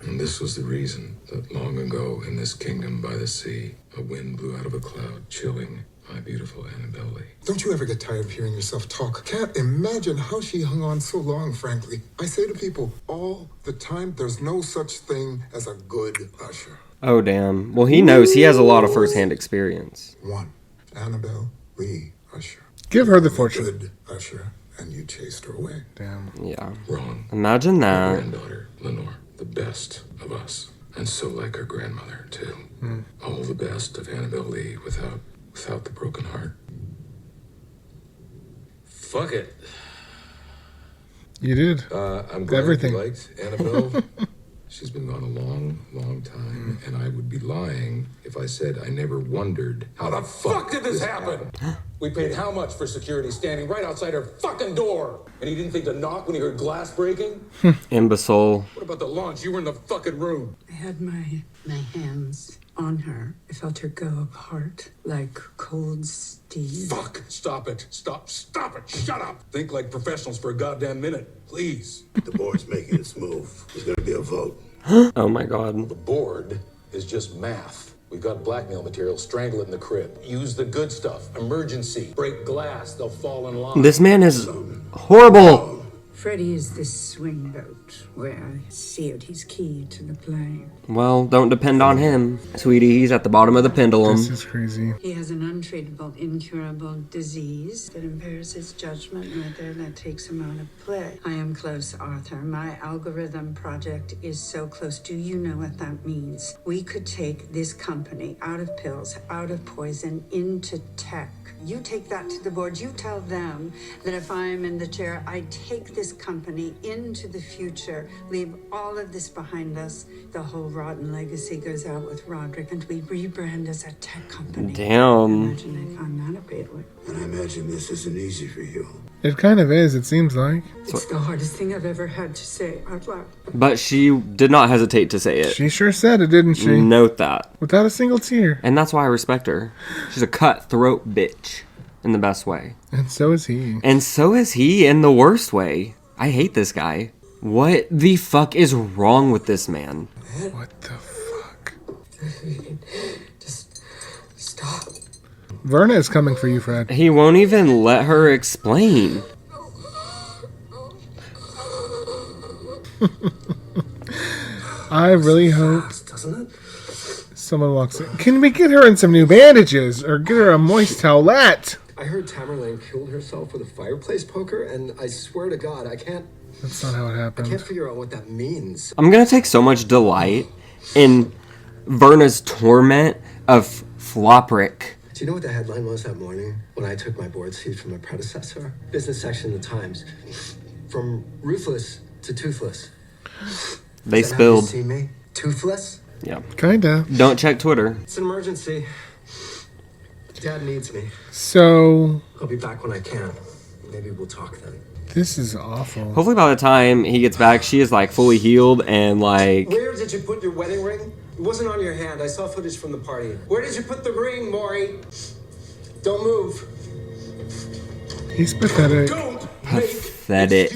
And this was the reason that long ago in this kingdom by the sea, a wind blew out of a cloud, chilling my beautiful Annabelle Lee. Don't you ever get tired of hearing yourself talk? Can't imagine how she hung on so long, frankly. I say to people all the time, there's no such thing as a good usher. Oh, damn. Well, he knows. He has a lot of first-hand experience. One, Annabelle Lee Usher. Give her the fortune. Good usher, and you chased her away. Damn. Yeah. Wrong. Imagine My that. granddaughter, Lenore, the best of us. And so like her grandmother, too. All the best of Annabelle Lee without the broken heart. Fuck it. You did. I'm glad Everything. you liked Annabelle. She's been gone a long, long time, and I would be lying if I said I never wondered how the fuck did this happen? We paid how much for security standing right outside her fucking door? And he didn't think to knock when he heard glass breaking? Imbecile. What about the launch? You were in the fucking room. I had my hands on her. I felt her go apart like cold steel. Fuck! Stop it. Stop it. Shut up. Think like professionals for a goddamn minute. Please. The board's making its move. There's gonna be a vote. Oh my god. The board is just math. We've got blackmail material. Strangle it in the crib. Use the good stuff. Emergency. Break glass. They'll fall in line. This man is horrible. Freddie is the swing vote where I sealed his key to the play. Well, don't depend on him. Sweetie, he's at the bottom of the pendulum. This is crazy. He has an untreatable, incurable disease that impairs his judgment right there, that takes him out of play. I am close, Arthur. My algorithm project is so close. Do you know what that means? We could take this company out of pills, out of poison, into tech. You take that to the board. You tell them that if I'm in the chair, I take this company into the future, leave all of this behind us. The whole rotten legacy goes out with Roderick, and we rebrand as a tech company. Damn. Imagine if I'm not a paid. And I imagine this isn't easy for you. It kind of is, it seems like. It's the hardest thing I've ever had to say out loud. But she did not hesitate to say it. She sure said it, didn't she? Note that. Without a single tear. And that's why I respect her. She's a cutthroat bitch. In the best way. And so is he. And so is he in the worst way. I hate this guy. What the fuck is wrong with this man? What the fuck? Just stop. Verna is coming for you, Fred. He won't even let her explain. I really hope someone walks in. Can we get her in some new bandages or get her a moist towelette? I heard Tamerlane killed herself with a fireplace poker, and I swear to God, I can't... That's not how it happened. I can't figure out what that means. I'm gonna take so much delight in Verna's torment of Floprick. Do you know what the headline was that morning when I took my board seat from my predecessor? Business section of the Times. From ruthless to toothless. They Is that how you spilled. see me? Toothless? Yeah. Kinda. Don't check Twitter. It's an emergency. Dad needs me. So... I'll be back when I can. Maybe we'll talk then. This is awful. Hopefully by the time he gets back, she is like fully healed and like... Where did you put your wedding ring? It wasn't on your hand. I saw footage from the party. Where did you put the ring, Maury? Don't move. He's pathetic. Pathetic.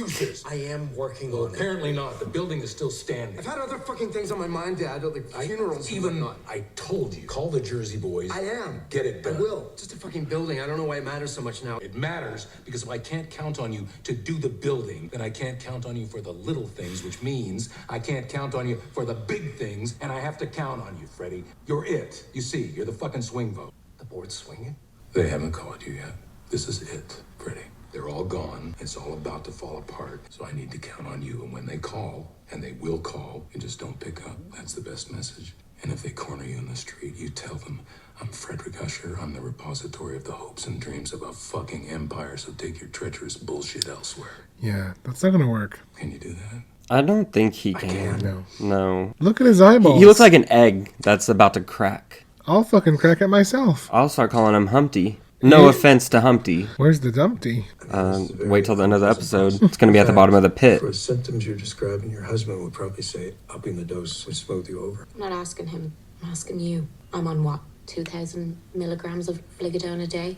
I am working Well, on it. apparently not. The building is still standing. I've had other fucking things on my mind, Dad, like funerals and Even whatnot. I told you, call the Jersey boys. I am. Get it done. I will. Just a fucking building. I don't know why it matters so much now. It matters because if I can't count on you to do the building, then I can't count on you for the little things, which means I can't count on you for the big things, and I have to count on you, Freddie. You're it. You see, you're the fucking swing vote. The board's swinging? They haven't called you yet. This is it, Freddie. They're all gone. It's all about to fall apart. So I need to count on you. And when they call, and they will call, you just don't pick up. That's the best message. And if they corner you in the street, you tell them, I'm Frederick Usher. I'm the repository of the hopes and dreams of a fucking empire. So take your treacherous bullshit elsewhere. Yeah, that's not gonna work. Can you do that? I don't think he can. No. Look at his eyeballs. He looks like an egg that's about to crack. I'll fucking crack it myself. I'll start calling him Humpty. No offense to Humpty. Where's the Dumpty? Wait till the end of the episode. It's going to be at the bottom of the pit. For symptoms you're describing, your husband would probably say upping the dose would smooth you over. I'm not asking him. I'm asking you. I'm on what? 2,000 milligrams of Fligadone a day?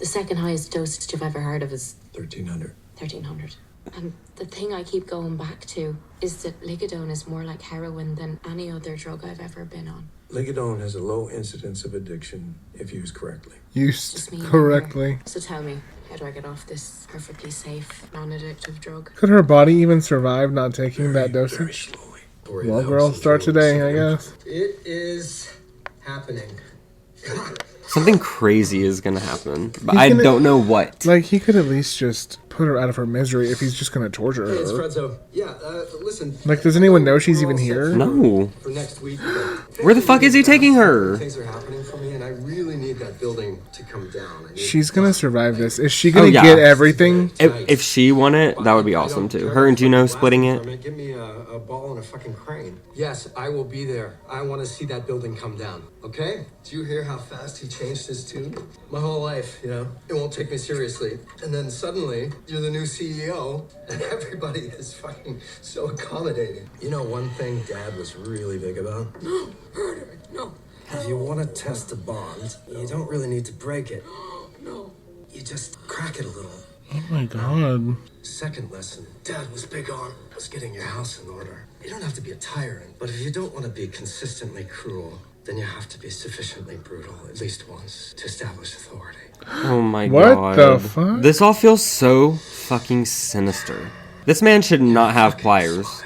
The second highest dosage you've ever heard of is 1,300. 1,300. And the thing I keep going back to is that Ligadone is more like heroin than any other drug I've ever been on. Ligadone has a low incidence of addiction if used correctly. Used correctly. So tell me, how do I get off this perfectly safe, non-addictive drug? Could her body even survive not taking that dosage? Well, girl, start today, I guess. It is happening. Something crazy is going to happen. But I don't know what. Like, he could at least just put her out of her misery if he's just going to torture Hey, it's her. Fredzo. Yeah, listen. Like, does anyone know she's even here? No. For next week. Where the fuck is he taking her? Things are happening for me, and I really need that building to come down. She's going to survive this. Is she going to get everything? If she won it, that would be awesome too. Her and Juno splitting it. Give me a ball and a fucking crane. Yes, I will be there. I want to see that building come down. Okay? Do you hear how fast he changed his tune? My whole life, you know, it won't take me seriously. And then suddenly, you're the new CEO, and everybody is fucking so accommodating. You know, one thing Dad was really big about? No, murder, no. If you want to test a bond, you don't really need to break it. No. You just crack it a little. Oh my god. Second lesson Dad was big on was getting your house in order. You don't have to be a tyrant, but if you don't want to be consistently cruel, then you have to be sufficiently brutal at least once to establish authority. Oh my What god. the fuck? This all feels so fucking sinister. This man should not have pliers.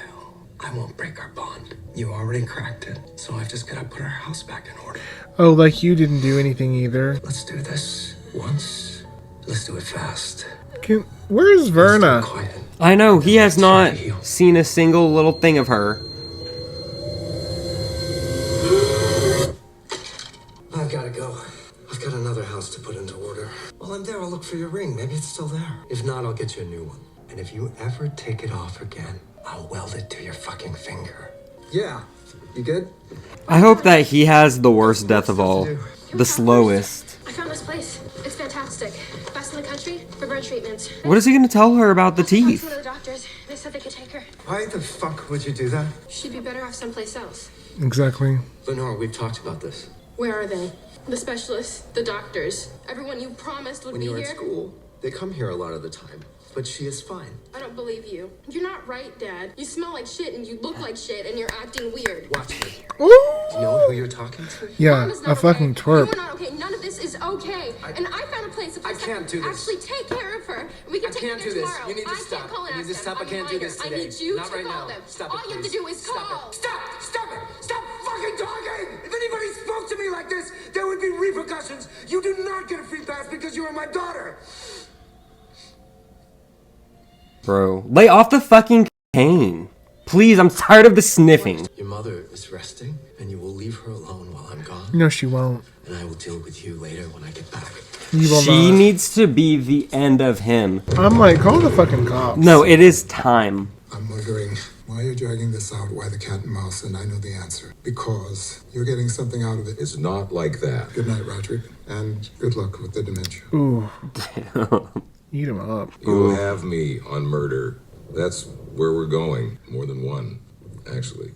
I won't break our bond. You already cracked it, so I've just got to put our house back in order. Oh, like you didn't do anything either. Let's do this once. Let's do it fast. Where's Verna? I know, he has not seen a single little thing of her. I've got to go. I've got another house to put into order. While I'm there, I'll look for your ring. Maybe it's still there. If not, I'll get you a new one. And if you ever take it off again, I'll weld it to your fucking finger. Yeah. You good? I hope that he has the worst death of all. The slowest. I found this place. It's fantastic. Best in the country for burn treatment. What is he going to tell her about the One of teeth? the doctors. They said they could take her. Why the fuck would you do that? She'd be better off someplace else. Exactly. Lenore, we've talked about this. Where are they? The specialists, the doctors, everyone you promised would When be you were here. at school, They come here a lot of the time, but she is fine. I don't believe you. You're not right, Dad. You smell like shit and you look like shit and you're acting weird. Watch me. Do you know who you're talking to? Yeah, a fucking twerp. You're not okay. None of this is okay. And I found a place. I can't do this. Actually take care of her. We can I take can't her do this. tomorrow. You need to I stop. can't call and You need to ask stop. them. I can't I'm do a this lawyer. today. I need you Not to right call now. them. Stop All it, you have to please. do is Stop call. it. Stop it. Stop fucking talking. If anybody spoke to me like this, there would be repercussions. You do not get a free pass because you are my daughter. Bro, lay off the fucking cane. Please, I'm tired of the sniffing. Your mother is resting, and you will leave her alone while I'm gone. No, she won't. And I will deal with you later when I get back. You will She not. needs to be the end of him. I'm like, call the fucking cops. No, it is time. I'm wondering why you're dragging this out, why the cat and mouse, and I know the answer. Because you're getting something out of it. It's not like that. Good night, Roderick, and good luck with the dementia. Ooh. Eat him up. You have me on murder. That's where we're going. More than one, actually.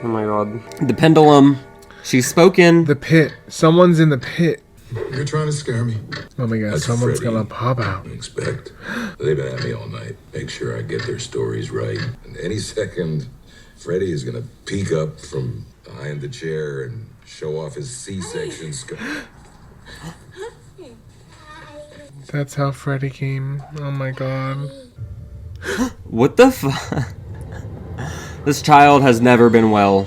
Oh my god. The pendulum. She's spoken. The pit. Someone's in the pit. You're trying to scare me. Oh my god, That's someone's Freddy. gonna pop out. Expect. They've been at me all night. Make sure I get their stories right. And any second, Freddy is gonna peek up from behind the chair and show off his C-section scar. That's how Freddy came. Oh my god. What the fuck? This child has never been well.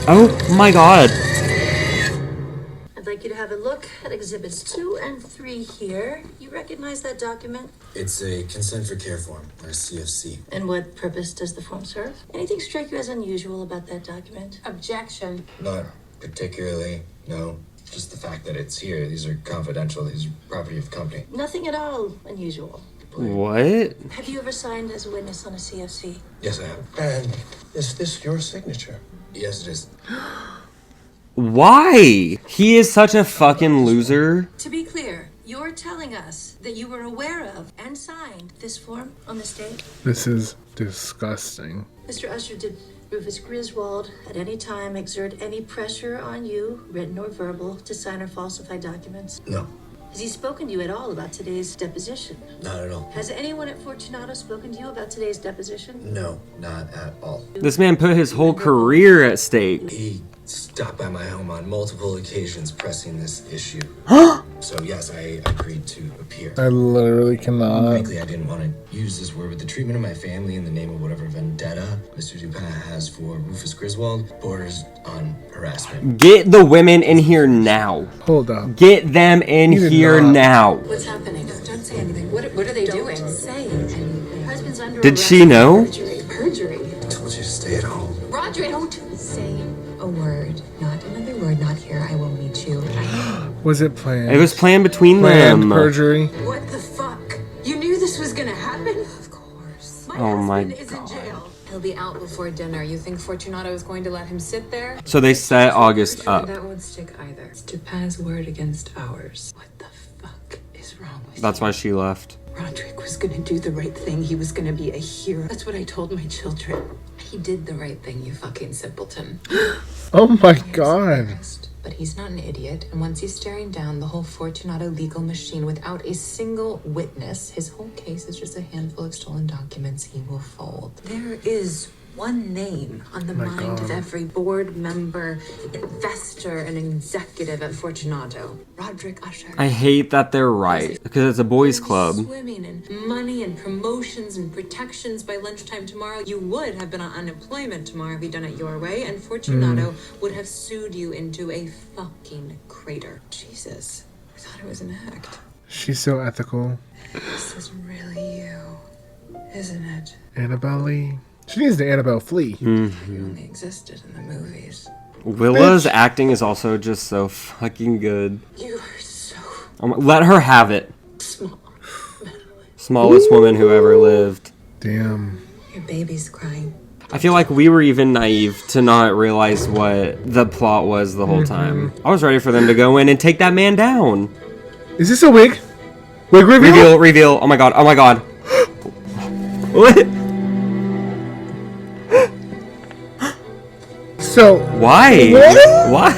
Oh my god. I'd like you to have a look at exhibits 2 and 3 here. You recognize that document? It's a consent for care form, or a CFC. And what purpose does the form serve? Anything strike you as unusual about that document? Objection. Not particularly, no. Just the fact that it's here. These are confidential. These are property of the company. Nothing at all unusual. What? Have you ever signed as a witness on a CFC? Yes, I have. And is this your signature? Yes, it is. Why? He is such a fucking loser. To be clear, you're telling us that you were aware of and signed this form on this date? This is disgusting. Mr. Usher, did Rufus Griswold at any time exert any pressure on you, written or verbal, to sign or falsify documents? No, Has he spoken to you at all about today's deposition? not at all. Has anyone at Fortunato spoken to you about today's deposition? No, not at all. This man put his whole career at stake. He stopped by my home on multiple occasions pressing this issue. So yes, I agreed to appear. I literally cannot. Frankly, I didn't want to use this word, but the treatment of my family in the name of whatever vendetta Mr. Dupin has for Rufus Griswold borders on harassment. Get the women in here now. Hold up. Get them in You did here not. now. What's happening? Don't say anything. What are they doing? Say anything. Your husband's under Did arrest she for know? Perjury. I told you to stay at home. Roderick, don't Say a word. Not another word. Not here. I will meet you. Was it planned? It was planned between Planned them. perjury. What the fuck? You knew this was gonna happen? Of course. Oh my Is in god. jail. He'll be out before dinner. You think Fortunato is going to let him sit there? So they set August up. That won't stick either. It's Dupin's word against ours. What the fuck is wrong with That's why she left. Roderick was gonna do the right thing. He was gonna be a hero. That's what I told my children. He did the right thing, you fucking simpleton. Oh my god. But he's not an idiot, and once he's staring down the whole Fortunato legal machine without a single witness, his whole case is just a handful of stolen documents he will fold. There is one name on the My mind of God. every board member, investor, and executive at Fortunato. Roderick Usher. I hate that they're right. Because it's a boys club. Swimming and money and promotions and protections by lunchtime tomorrow. You would have been on unemployment tomorrow if you'd done it your way, and Fortunato would have sued you into a fucking crater. Jesus, I thought it was an act. She's so ethical. This is really you, isn't it? Annabelle Lee. She needs to Annabelle flee. You only existed in the movies. Willa's acting is also just so fucking good. You are so Let her have it. small. Smallest woman who ever lived. Damn. Your baby's crying. I feel like we were even naive to not realize what the plot was the whole time. I was ready for them to go in and take that man down. Is this a wig? Wig reveal? Reveal, reveal. Oh my god, oh my god. What? So Why? What? Why?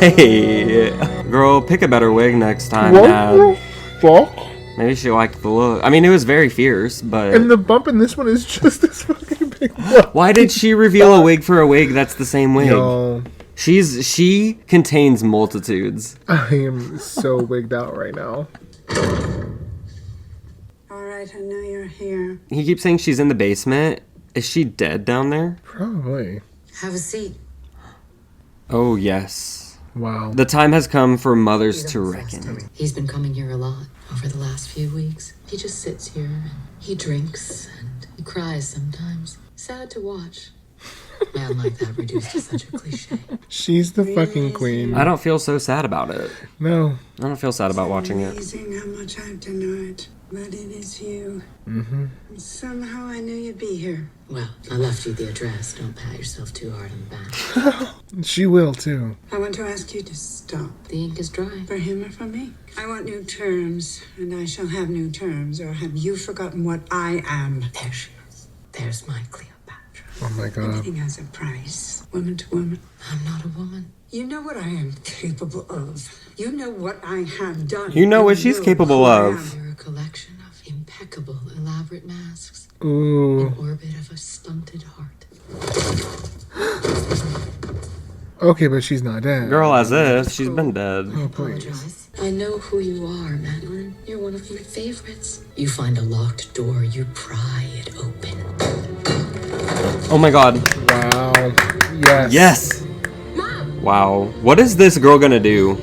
Girl, pick a better wig next time, What Dad. the fuck? Maybe she liked the look. I mean, it was very fierce, but... And the bump in this one is just this fucking big. Why did she reveal a wig for a wig that's the same wig? Yo. She contains multitudes. I am so wigged out right now. All right, I know you're here. He keeps saying she's in the basement. Is she dead down there? Probably. Have a seat. Oh, yes. Wow. The time has come for mothers to reckon. He's been coming here a lot over the last few weeks. He just sits here and he drinks and he cries sometimes. Sad to watch. Man like that reduced to such a cliche. She's the fucking queen. I don't feel so sad about it. No. I don't feel sad about watching it. Amazing how much I've denied, but it is you. Mm-hmm. And somehow I knew you'd be here. Well, I left you the address. Don't pat yourself too hard on the back. She will too. I want to ask you to stop. The ink is dry. For him or for me? I want new terms, and I shall have new terms, or have you forgotten what I am? There she is. There's my Cleopatra. Oh my god. Everything has a price, woman to woman. I'm not a woman. You know what I am capable of. You know what I have done. You know what she's capable who I of. am. You're a collection of impeccable, elaborate masks. Ooh. In orbit of a stunted heart. Okay, but she's not dead. Girl, as if she's been dead. Oh, please. I know who you are, Madeline. You're one of my favorites. You find a locked door, you pry it open. Oh my god. Wow. Yes. Yes. Wow. What is this girl gonna do?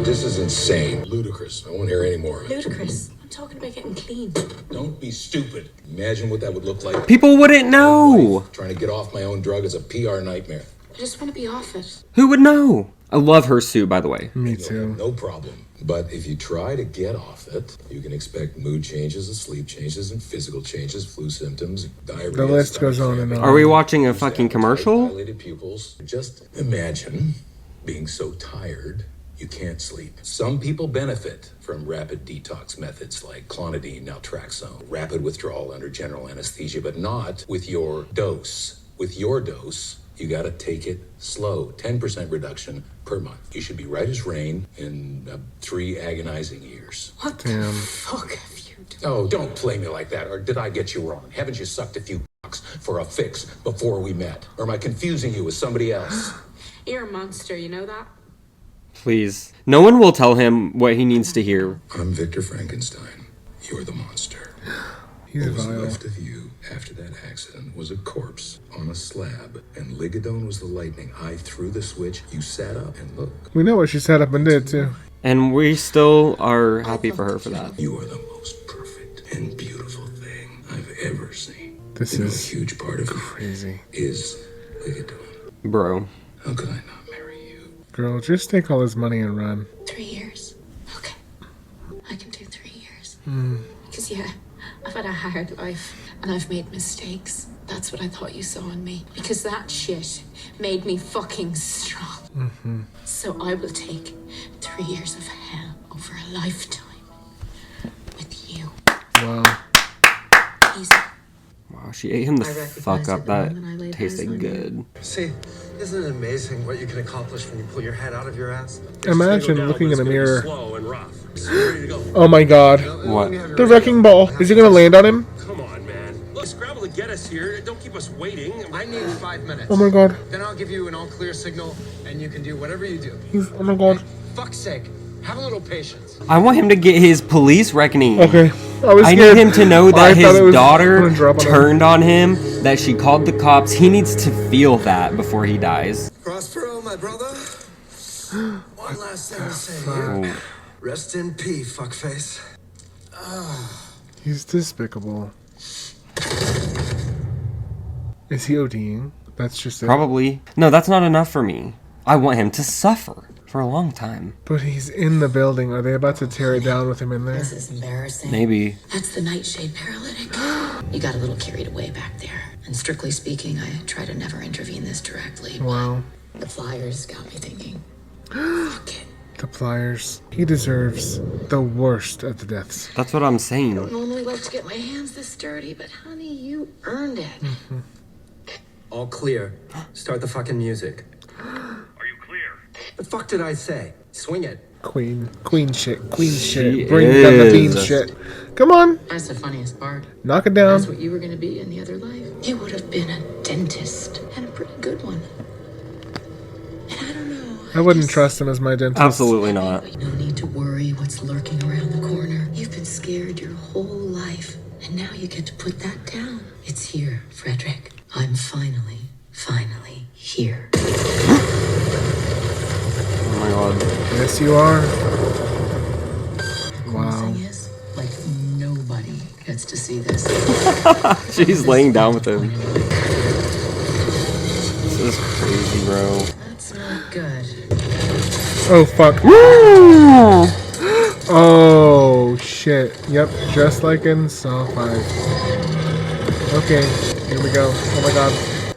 This is insane. Ludicrous. I won't hear any more of it. Ludicrous. I'm talking about getting clean. Don't be stupid. Imagine what that would look like. People wouldn't know. Trying to get off my own drug is a PR nightmare. I just want to be off it. Who would know? I love her suit, by the way. Me You'll too. have no problem. But if you try to get off it, you can expect mood changes and sleep changes and physical changes, flu symptoms, diarrhea. The list goes on and on. Are we watching a fucking commercial? Dilated pupils. Just imagine being so tired you can't sleep. Some people benefit from rapid detox methods like clonidine, naltrexone, rapid withdrawal under general anesthesia, but not with your dose. With your dose, you gotta take it slow. 10% reduction per month. You should be right as rain in 3 agonizing years. What Damn. the fuck have you done? Oh, don't play me like that. Or did I get you wrong? Haven't you sucked a few cocks for a fix before we met? Or am I confusing you with somebody else? You're a monster, you know that? Please. No one will tell him what he needs to hear. I'm Victor Frankenstein. You're the monster. He's What was vile. left of you after that accident was a corpse on a slab, and Ligadone was the lightning. I threw the switch, you sat up, and look. We know what she sat up and did too. And we still are happy for her for that. You are the most perfect and beautiful thing I've ever seen. This You know, is a huge part of crazy. it is Ligadone. Bro. How could I not marry you? Girl, just take all his money and run. 3 years. Okay. I can do 3 years. Because, yeah, I've had a hard life and I've made mistakes. That's what I thought you saw in me. Because that shit made me fucking strong. Mm-hmm. So I will take 3 years of hell over a lifetime with you. Wow. Easy. Wow, she ate him the I recognized fuck it up. the That moment I laid eyes tasted on you. good. See, isn't it amazing what you can accomplish when you pull your head out of your ass? Imagine looking in a mirror. Slow and rough. Ready to go. Oh my god. What? The wrecking ball. Is it gonna land on him? Come on, man. Look, scramble to get us here. Don't keep us waiting. I need 5 minutes. Oh my god. Then I'll give you an all-clear signal, and you can do whatever you do. Oh my god. Fuck's sake, have a little patience. I want him to get his police reckoning. Okay. I need him to know that his daughter gonna drop on him. turned on him, that she called the cops. He needs to feel that before he dies. Prospero, my brother. One last thing to say here. Rest in peace, fuckface. He's despicable. Is he ODing? That's just it. Probably. No, that's not enough for me. I want him to suffer for a long time. But he's in the building. Are they about to tear it down with him in there? This is embarrassing. Maybe. That's the nightshade paralytic. You got a little carried away back there. And strictly speaking, I try to never intervene this directly. Wow. The flyers got me thinking. Fuck it. The pliers. He deserves the worst of the deaths. That's what I'm I saying. don't normally like to get my hands this dirty, but honey, you earned it. All clear. Start the fucking music. Are you clear? The fuck did I say? Swing it. Queen shit. She Bring down the bean is. shit. Come on. That's the funniest part. Knock it down. That's what you were going to be in the other life. You would have been a dentist, and a pretty good one. I wouldn't trust him as my dentist. Absolutely not. No need to worry what's lurking around the corner. You've been scared your whole life, and now you get to put that down. It's here, Frederick. I'm finally here. Oh my god. Yes, you are. Wow. Thing is, like, nobody gets to see this. She's laying down with him. This is crazy, bro. That's not good. Oh, fuck. Oh, shit. Yep, just like in Saw 5. Okay, here we go. Oh my god.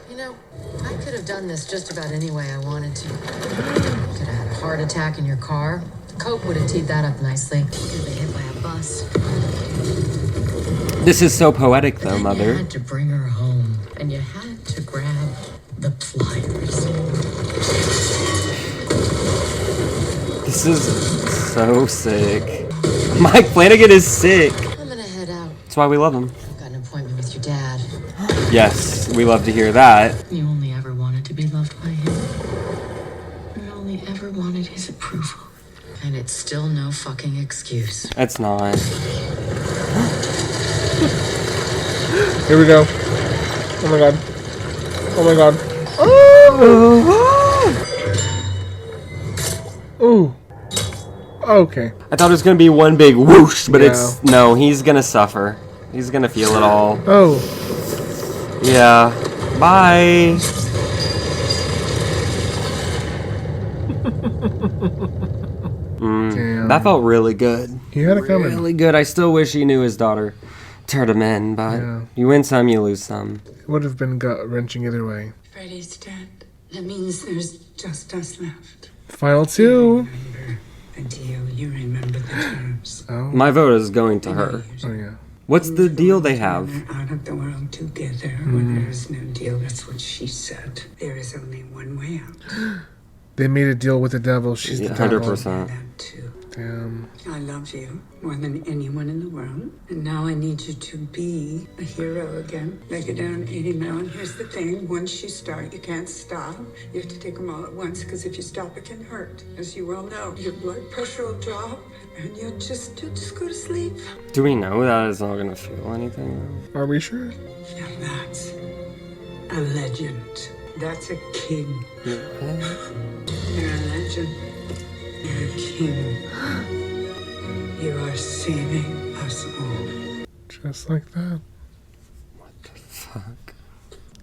You know, I could have done this just about any way I wanted to. Could have had a heart attack in your car. Coke would have teed that up nicely. Could have been hit by a bus. This is so poetic, though, You Mother. had to bring her home, and you had to grab the pliers. This is so sick. Mike Flanagan is sick. I'm gonna head out. That's why we love him. I've got an appointment with your dad. Yes, we love to hear that. You only ever wanted to be loved by him. You only ever wanted his approval. And it's still no fucking excuse. It's not. Here we go. Oh my god. Oh my god. Oh! Ooh. Okay. I thought it was gonna be one big whoosh, but it's no. He's gonna suffer. He's gonna feel it all. Oh. Yeah. Bye. Damn. That felt really good. He had it coming. Really good. I still wish he knew his daughter turned him in, but you win some, you lose some. It would have been gut-wrenching either way. Freddie's dead. That means there's just us left. Final two. The deal, you remember the terms. Oh. My vote is going to her. Oh, yeah. What's the deal they have? Out of the world together, where there is no deal. That's what she said. There is only one way out. They made a deal with the devil. She's the devil. 100%. Damn. I love you more than anyone in the world. And now I need you to be a hero again. Lay it down 80 mile. And here's the thing. Once you start, you can't stop. You have to take them all at once, because if you stop, it can hurt. As you well know, your blood pressure will drop and you'll just go to sleep. Do we know that it's not gonna feel anything? Are we sure? Now that's a legend. That's a king. You're a legend. You're a king. You are saving us all. Just like that. Fuck.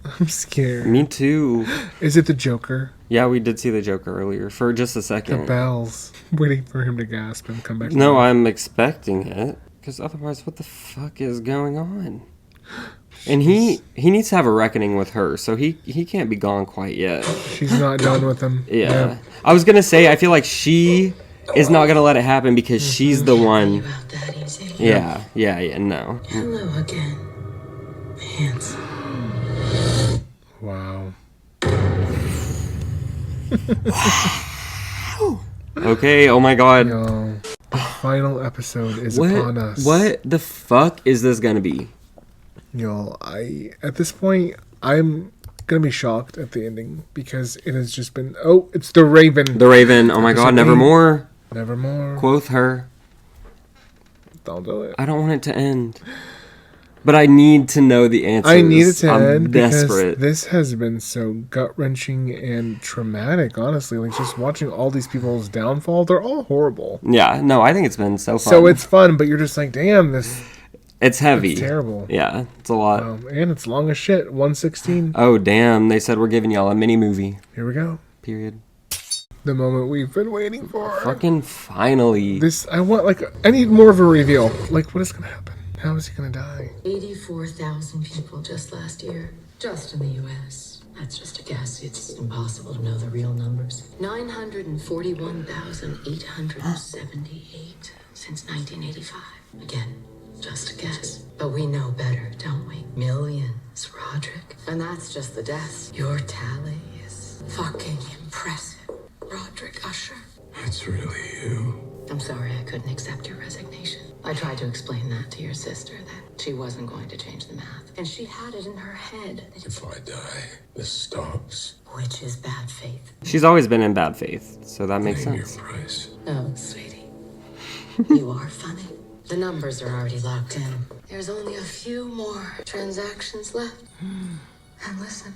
I'm scared. Me too. Is it the Joker? Yeah, we did see the Joker earlier for just a second. The bells. Waiting for him to gasp and come back. No, I'm expecting it. Because otherwise, what the fuck is going on? And he needs to have a reckoning with her, so he can't be gone quite yet. She's not done with him. Yeah. I was gonna say, I feel like she is not gonna let it happen because she's the one. Yeah, no. Hello again, handsome. Wow. Okay, oh my god. Yo, the final episode is upon us. What the fuck is this gonna be? Yo, at this point, I'm gonna be shocked at the ending because it has just been. Oh, it's the Raven. The Raven. Oh my god, nevermore. Nevermore. Quoth her. Don't do it. I don't want it to end. But I need to know the answers. I need it to I'm end desperate. because this has been so gut-wrenching and traumatic, honestly. Like, just watching all these people's downfall, they're all horrible. Yeah, no, I think it's been so fun. So it's fun, but you're just like, damn, this... It's heavy. It's terrible. Yeah, it's a lot. And it's long as shit, 116. Oh, damn, they said we're giving y'all a mini-movie. Here we go. Period. The moment we've been waiting for. Fucking finally. I need more of a reveal. Like, what is gonna happen? How is he gonna die? 84,000 people just last year, just in the U.S. That's just a guess. It's impossible to know the real numbers. 941,878 since 1985. Again, just a guess. But we know better, don't we? Millions, Roderick. And that's just the deaths. Your tally is fucking impressive, Roderick Usher. It's really you. I'm sorry I couldn't accept your resignation. I tried to explain that to your sister, that she wasn't going to change the math. And she had it in her head. If I die, this stops. Which is bad faith. She's always been in bad faith, so that makes sense. Oh, sweetie. You are funny. The numbers are already locked in. There's only a few more transactions left. And listen,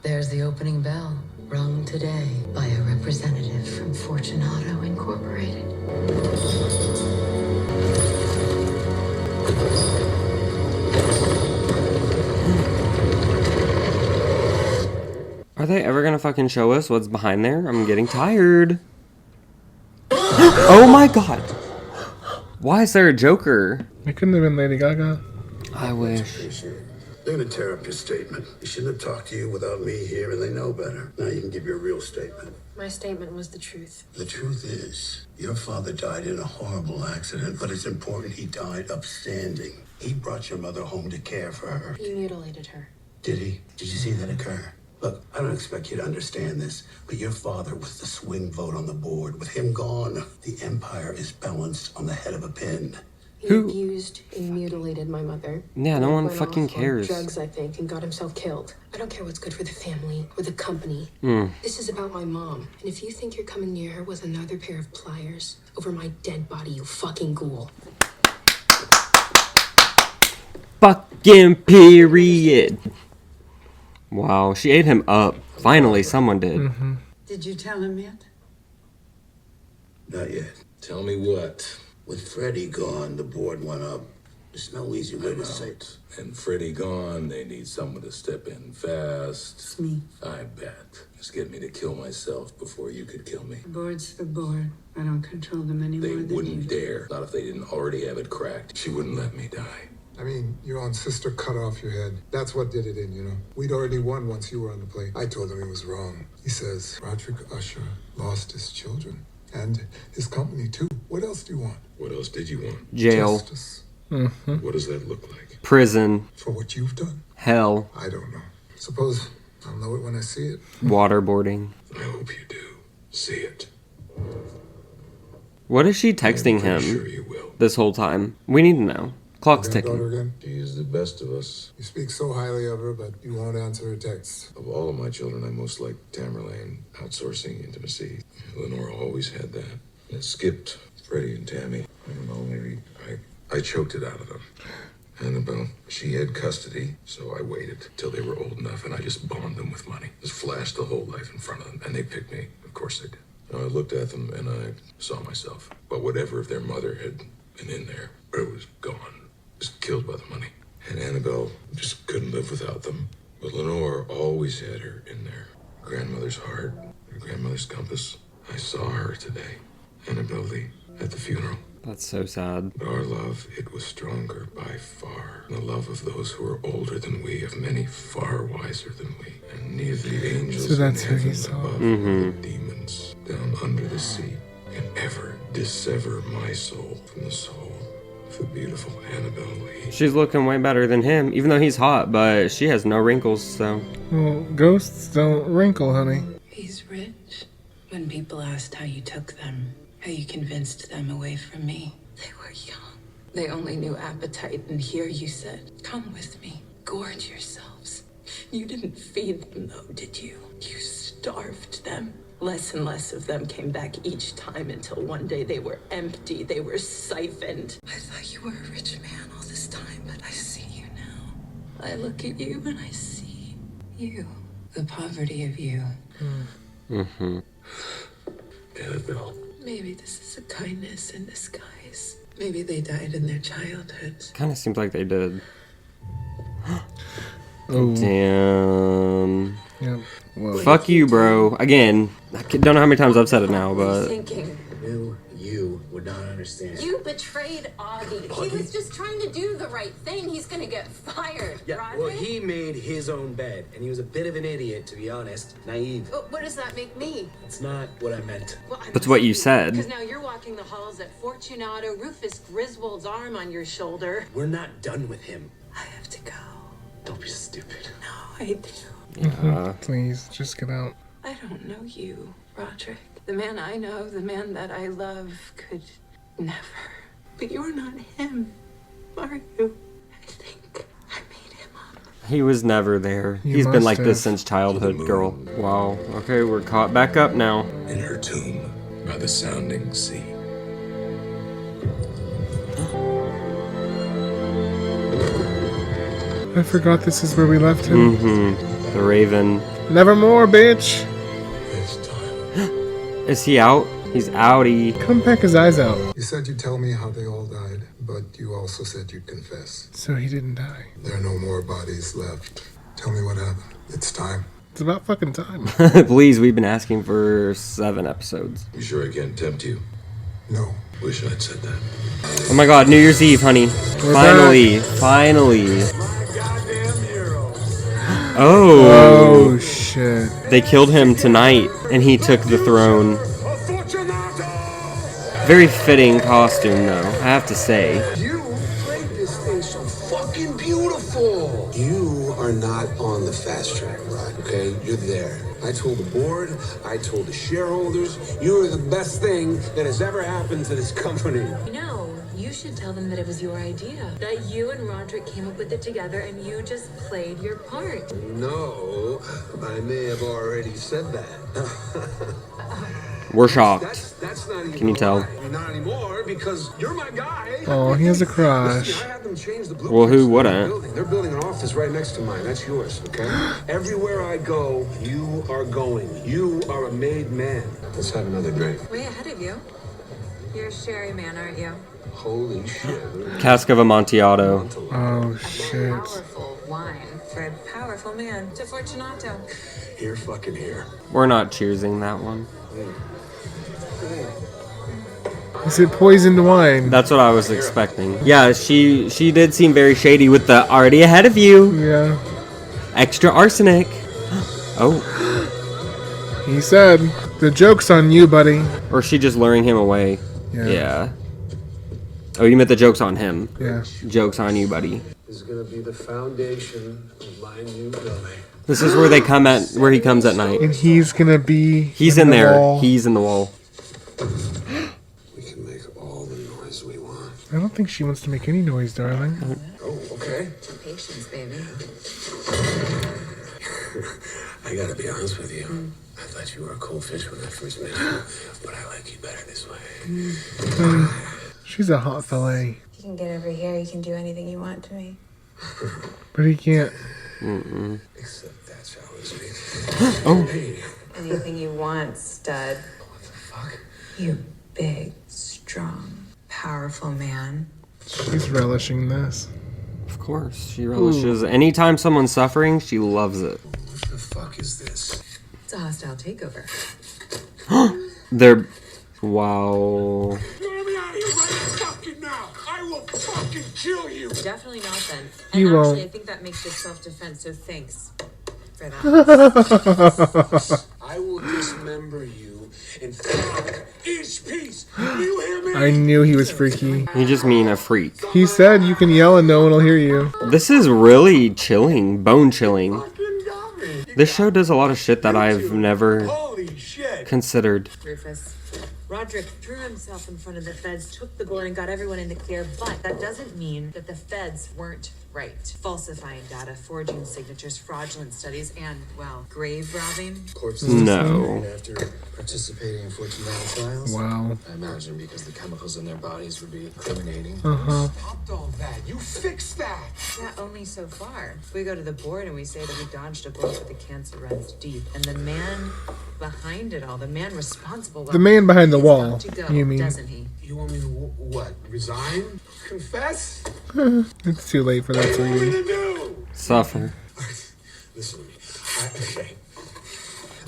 there's the opening bell, rung today by a representative from Fortunato Incorporated. Are they ever gonna fucking show us what's behind there? I'm getting tired. Oh my god! Why is there a Joker? It couldn't have been Lady Gaga. I wish. They're gonna tear up your statement. They shouldn't have talked to you without me here, and they know better. Now you can give your real statement. My statement was the truth. The truth is, your father died in a horrible accident, but it's important he died upstanding. He brought your mother home to care for her. He mutilated her. Did he? Did you see that occur? Look, I don't expect you to understand this, but your father was the swing vote on the board. With him gone, the empire is balanced on the head of a pin. He abused and mutilated my mother. Yeah, no one Went fucking off on cares. drugs, I think, and got himself killed. I don't care what's good for the family or the company. This is about my mom. And if you think you're coming near her with another pair of pliers over my dead body, you fucking ghoul. Fucking period. Wow, she ate him up. Finally, someone did. Did you tell him yet? Not yet. Tell me what. With Freddie gone, the board went up. There's no easy way to say it. And Freddie gone, they need someone to step in fast. It's me. I bet. Just get me to kill myself before you could kill me. The board's the board. I don't control them any They more than you wouldn't do. dare. Not if they didn't already have it cracked. She wouldn't let me die. I mean, your own sister cut off your head. That's what did it in, you know. We'd already won once you were on the plate. I told him he was wrong. He says Roderick Usher lost his children. And his company, too. What else do you want? What else did you want? Jail. Justice. What does that look like? Prison. For what you've done? Hell. I don't know. Suppose I'll know it when I see it. Waterboarding. I hope you do. See it. What is she texting him Sure you will. this whole time? We need to know. Clock's ticking. Again? She is the best of us. You speak so highly of her, but you won't answer her texts. Of all of my children, I most like Tamerlane, outsourcing intimacy. Lenore always had that. It skipped Freddie and Tammy. I don't know, maybe I choked it out of them. Annabelle, she had custody, so I waited till they were old enough, and I just bombed them with money. Just flashed the whole life in front of them, and they picked me. Of course they did. And I looked at them, and I saw myself. But whatever if their mother had been in there, it was gone. Just killed by the money. And Annabelle just couldn't live without them. But Lenore always had her in there. Grandmother's heart, her grandmother's compass. I saw her today. Annabelle Lee at the funeral. That's so sad. But our love, it was stronger by far. The love of those who are older than we, of many far wiser than we. And neither the angels So that's in who heaven he saw. above nor the demons down under the sea can ever dissever my soul from the soul of the beautiful Annabelle Lee. She's looking way better than him, even though he's hot, but she has no wrinkles, so. Well, ghosts don't wrinkle, honey. He's rich. When people asked how you took them, how you convinced them away from me, they were young. They only knew appetite, and here you said, come with me, gorge yourselves. You didn't feed them, though, did you? You starved them. Less and less of them came back each time until one day they were empty, they were siphoned. I thought you were a rich man all this time, but I see you now. I look at you and I see you. The poverty of you. Annabelle. Maybe this is a kindness in disguise. Maybe they died in their childhood. Kind of seems like they did. Oh. Damn. Yep. Well, Fuck you, bro. Again, I don't know how many times I've said it now, but. Thinking. Knew you would not understand. You betrayed Augie. He was just trying to do the right thing. He's gonna get fired, Yeah, Roderick. well, he made his own bed, and he was a bit of an idiot, to be honest. Naive. What does that make me? It's not what I meant. Well, I'm That's what you said. Because now you're walking the halls at Fortunato, Rufus Griswold's arm on your shoulder. We're not done with him. I have to go. Don't be stupid. No, I do. Yeah. please, just get out. I don't know you, Roderick. The man I know, the man that I love, could never. But you're not him, are you? He was never there. You He's been must like this have. since childhood, girl. Wow. Okay, we're caught back up now. In her tomb by the sounding sea. I forgot this is where we left him. Mm-hmm. The Raven. Nevermore, bitch. Is he out? He's outie. Come peck his eyes out. You said you'd tell me how they all died, but you also said you'd confess. So he didn't die. There are no more bodies left. Tell me what happened. It's time. It's about fucking time. Please, we've been asking for 7 episodes. You sure I can't tempt you? No. Wish I'd said that. Oh my god, New Year's Eve, honey. Finally. Finally. Oh, shit. They killed him tonight, and he took the throne. Very fitting costume, though, I have to say. You played this thing so fucking beautiful. You are not on the fast track, Rod, okay? You're there. I told the board, I told the shareholders, you are the best thing that has ever happened to this company. No, you should tell them that it was your idea. That you and Roderick came up with it together and you just played your part. No, I may have already said that. We're shocked. That's not even Can you tell? Not anymore, because you're my guy. Oh, he has a crush. Listen, I had them change the Well, who blueprints wouldn't? of the building. They're building an office right next to mine. That's yours, okay? Everywhere I go, you are going. You are a made man. Let's have another drink. Way ahead of you. You're a sherry man, aren't you? Holy shit. Cask of Amontillado. Oh, shit. Powerful wine for a powerful man. To Fortunato. Here, fucking here. We're not cheersing that one. Is it poisoned wine? That's what I was expecting. Yeah, she did seem very shady with the already ahead of you. Yeah. Extra arsenic. Oh. He said, the joke's on you, buddy. Or is she just luring him away? Yeah. Oh, you meant the joke's on him. Yeah. Joke's on you, buddy. This is gonna be the foundation of my new building. This is where they come at, where he comes at night. And he's gonna be. He's in there. He's in the wall. We can make all the noise we want. I don't think she wants to make any noise, darling. Oh, okay. Patience, baby. I gotta be honest with you. I thought you were a cool fish when I first met you, but I like you better this way. She's a hot fillet. You can get over here. You can do anything you want to me. But he can't. Mm-mm. Except that's how it's Oh. Anything you want, stud. What the fuck? You big, strong, powerful man. She's relishing this. Of course, she relishes. Anytime someone's suffering, she loves it. What the fuck is this? It's a hostile takeover. They're... Wow. Get me out of here right fucking now! I will fucking kill you! Definitely not then. You And won't. actually, I think that makes it self-defense, so thanks for that. I will dismember you and fuck each piece. You hear me? I knew he was freaky. You just mean a freak. He said you can yell and no one will hear you. This is really chilling. Bone chilling. This show does a lot of shit that I've never Holy shit! considered. Rufus. Roderick threw himself in front of the feds, took the bullet, and got everyone in the clear, but that doesn't mean that the feds weren't right. Falsifying data, forging signatures, fraudulent studies, and, well, grave robbing. Corpses No. after participating in 14 trials. Wow. I imagine because the chemicals in their bodies would be incriminating. Uh-huh. Stopped all that. You fixed that. Yeah, only so far. We go to the board and we say that we dodged a bullet, but the cancer runs deep. And the man behind it all, the man responsible... The man behind the wall, got to go, you mean? doesn't he? You want me to what? Resign? Confess? It's too late for that, What do you want me sweetie. to do? Suffer. Listen to me. Okay.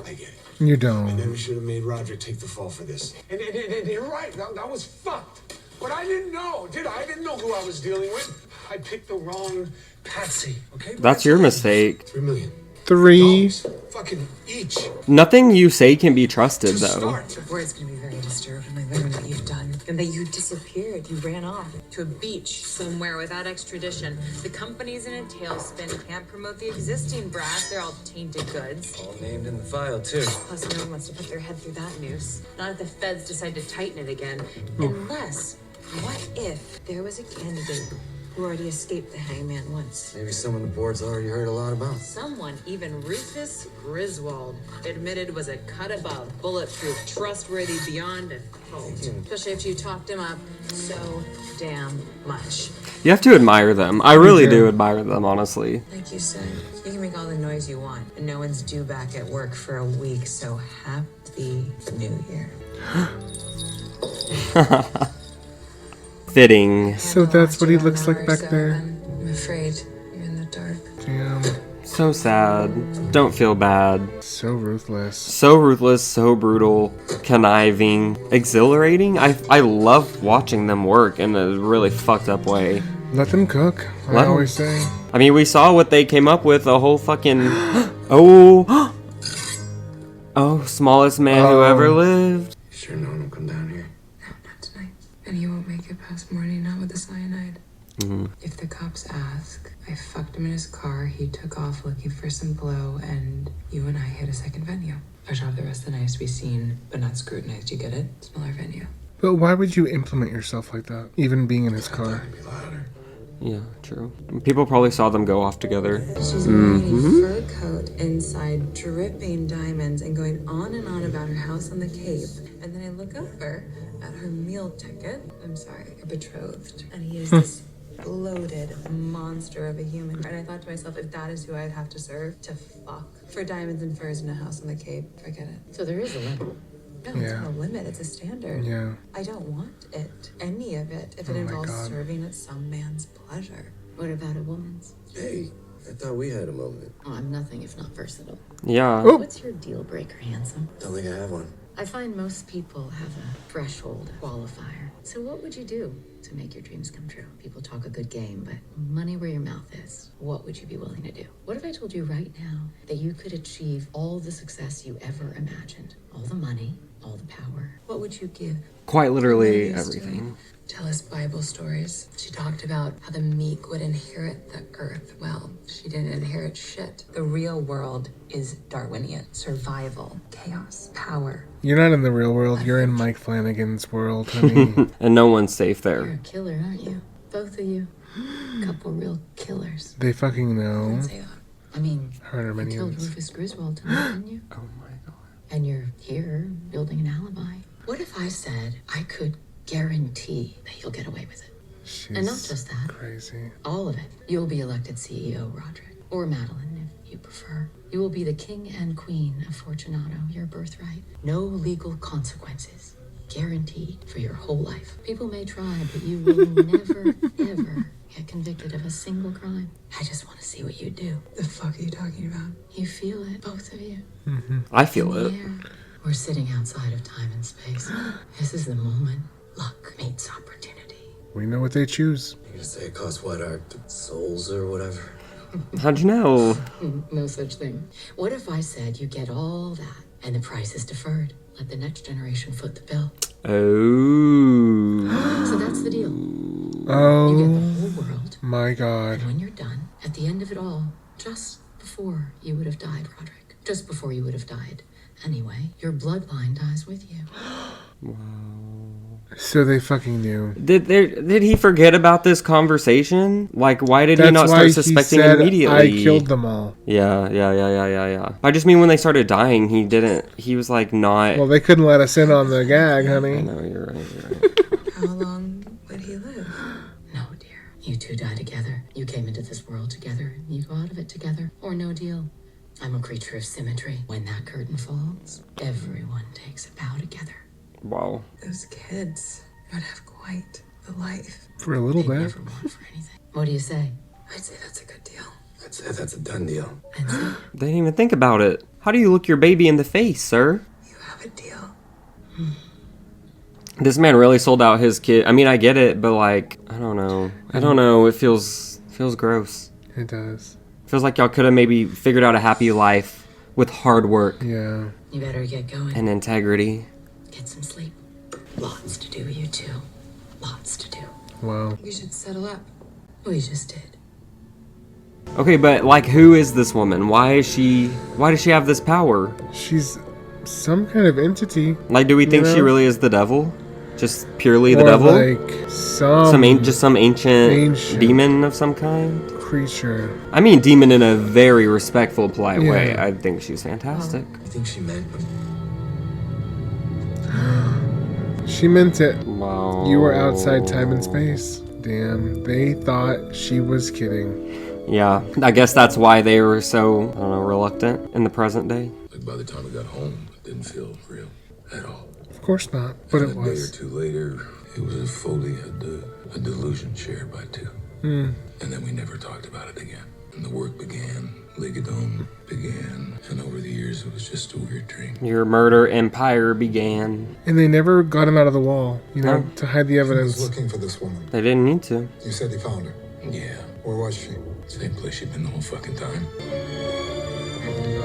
I get it. You I don't. never should have made Roger take the fall for this. And you're right. That was fucked. But I didn't know, did I? I didn't know who I was dealing with. I picked the wrong Patsy. Okay. That's your mistake. $3 million. 3. Fucking each. Nothing you say can be trusted, though. The board's gonna be very disturbed when they learn what you've done. and that you disappeared. You ran off to a beach somewhere without extradition. The company's in a tailspin, can't promote the existing brass. They're all tainted goods. All named in the file, too. Plus, no one wants to put their head through that noose. Not if the feds decide to tighten it again. Unless, what if there was a candidate who already escaped the hangman once? Maybe someone the board's already heard a lot about. Someone even Rufus Griswold admitted was a cut above, bulletproof, trustworthy beyond a cult. Especially after you talked him up so damn much. You have to admire them. I really do admire them, honestly. Like you said, you can make all the noise you want, and no one's due back at work for a week, so happy New Year. Fitting. So that's what he looks like back there. I'm afraid you're in the dark. Damn. So sad. Don't feel bad. So ruthless. So ruthless, so brutal, conniving, exhilarating. I love watching them work in a really fucked up way. Let them cook, I always say. I mean, we saw what they came up with, a whole fucking... Oh, smallest man who ever lived. Sure no one will come down here? Not tonight. And he won't make it past morning, not with the cyanide. If the cops ask, I fucked him in his car, he took off looking for some blow, and you and I hit a second venue. Our job the rest of the night is to be seen, but not scrutinized, you get it? Smaller venue. But why would you implement yourself like that, even being in his car? Yeah, true. People probably saw them go off together. She's wearing a fur coat inside dripping diamonds and going on and on about her house on the Cape. And then I look over at her meal ticket. I'm sorry, her betrothed. And he is this bloated monster of a human. And I thought to myself, if that is who I'd have to serve to fuck for diamonds and furs in a house on the Cape, forget it. So there is a limit. No, it's not a limit, it's a standard. Yeah. I don't want it, any of it, if it involves serving at some man's pleasure. What about a woman's? Hey, I thought we had a moment. Oh, I'm nothing if not versatile. Yeah. What's your deal breaker, handsome? Don't think I have one. I find most people have a threshold qualifier. So what would you do to make your dreams come true? People talk a good game, but money where your mouth is. What would you be willing to do? What if I told you right now that you could achieve all the success you ever imagined? All the money, all the power. What would you give? Quite literally Mother used to everything. Tell us Bible stories. She talked about how the meek would inherit the earth. Well, she didn't inherit shit. The real world is Darwinian. Survival, chaos, power. You're not in the real world, you're in Mike Flanagan's world, honey. And no one's safe there. You're a killer, aren't you? Both of you. Couple real killers. They fucking know. I mean, Her you killed minions. Rufus Griswold tonight, didn't you? Oh my god. And you're here building an alibi. What if I said I could guarantee that you'll get away with it? And not just that. Crazy. All of it. You'll be elected CEO, Roderick. Or Madeline, if you prefer. You will be the king and queen of Fortunato, your birthright. No legal consequences. Guaranteed for your whole life. People may try, but you will never, ever get convicted of a single crime. I just want to see what you do. The fuck are you talking about? You feel it, both of you. I feel In it. the air. We're sitting outside of time and space. This is the moment. Luck meets opportunity. We know what they choose. You're gonna say it costs what, our souls or whatever? How'd you know? No such thing. What if I said you get all that and the price is deferred? Let the next generation foot the bill. Oh. So that's the deal. Oh. You get the whole world. My god. And when you're done, at the end of it all, just before you would have died, Roderick, just before you would have died anyway, your bloodline dies with you. Wow. So they fucking knew. Did he forget about this conversation? Like, why did he That's not why start he suspecting said, immediately? I killed them all. Yeah. I just mean when they started dying, he didn't. He was like not. Well, they couldn't let us in on the gag, honey. I know, you're right. How long would he live? No, dear. You two die together. You came into this world together. You go out of it together. Or no deal. I'm a creature of symmetry. When that curtain falls, everyone takes a bow together. Wow. Those kids would have quite the life. For a little They bit. never want for anything. What do you say? I'd say that's a good deal. I'd say that's a done deal. They didn't even think about it. How do you look your baby in the face, sir? You have a deal. This man really sold out his kid. I mean, I get it, but like, I don't know. It feels gross. It does. Feels like y'all could have maybe figured out a happy life with hard work. Yeah. You better get going. And integrity. Get some sleep. Lots to do, you two. Lots to do. Wow. We should settle up. We just did. Okay, but like, who is this woman? Why does she have this power? She's some kind of entity. Like, do we think she really is the devil? Just purely the Or devil? like some ancient demon of some kind? Creature. I mean demon in a very respectful, polite way. I think she's fantastic. I think she meant... She meant it. Wow. You were outside time and space. Damn, they thought she was kidding. Yeah, I guess that's why they were so, I don't know, reluctant in the present day. Like by the time I got home, it didn't feel real at all. Of course not, but and it a day or was. two later, it was as fully a delusion shared by two. Hmm. And then we never talked about it again. And the work began, Ligadome began, and over the years it was just a weird dream. Your murder empire began. And they never got him out of the wall, you know, to hide the evidence. He was looking for this woman. They didn't need to. You said he found her. Yeah. Where was she? Same place she'd been the whole fucking time.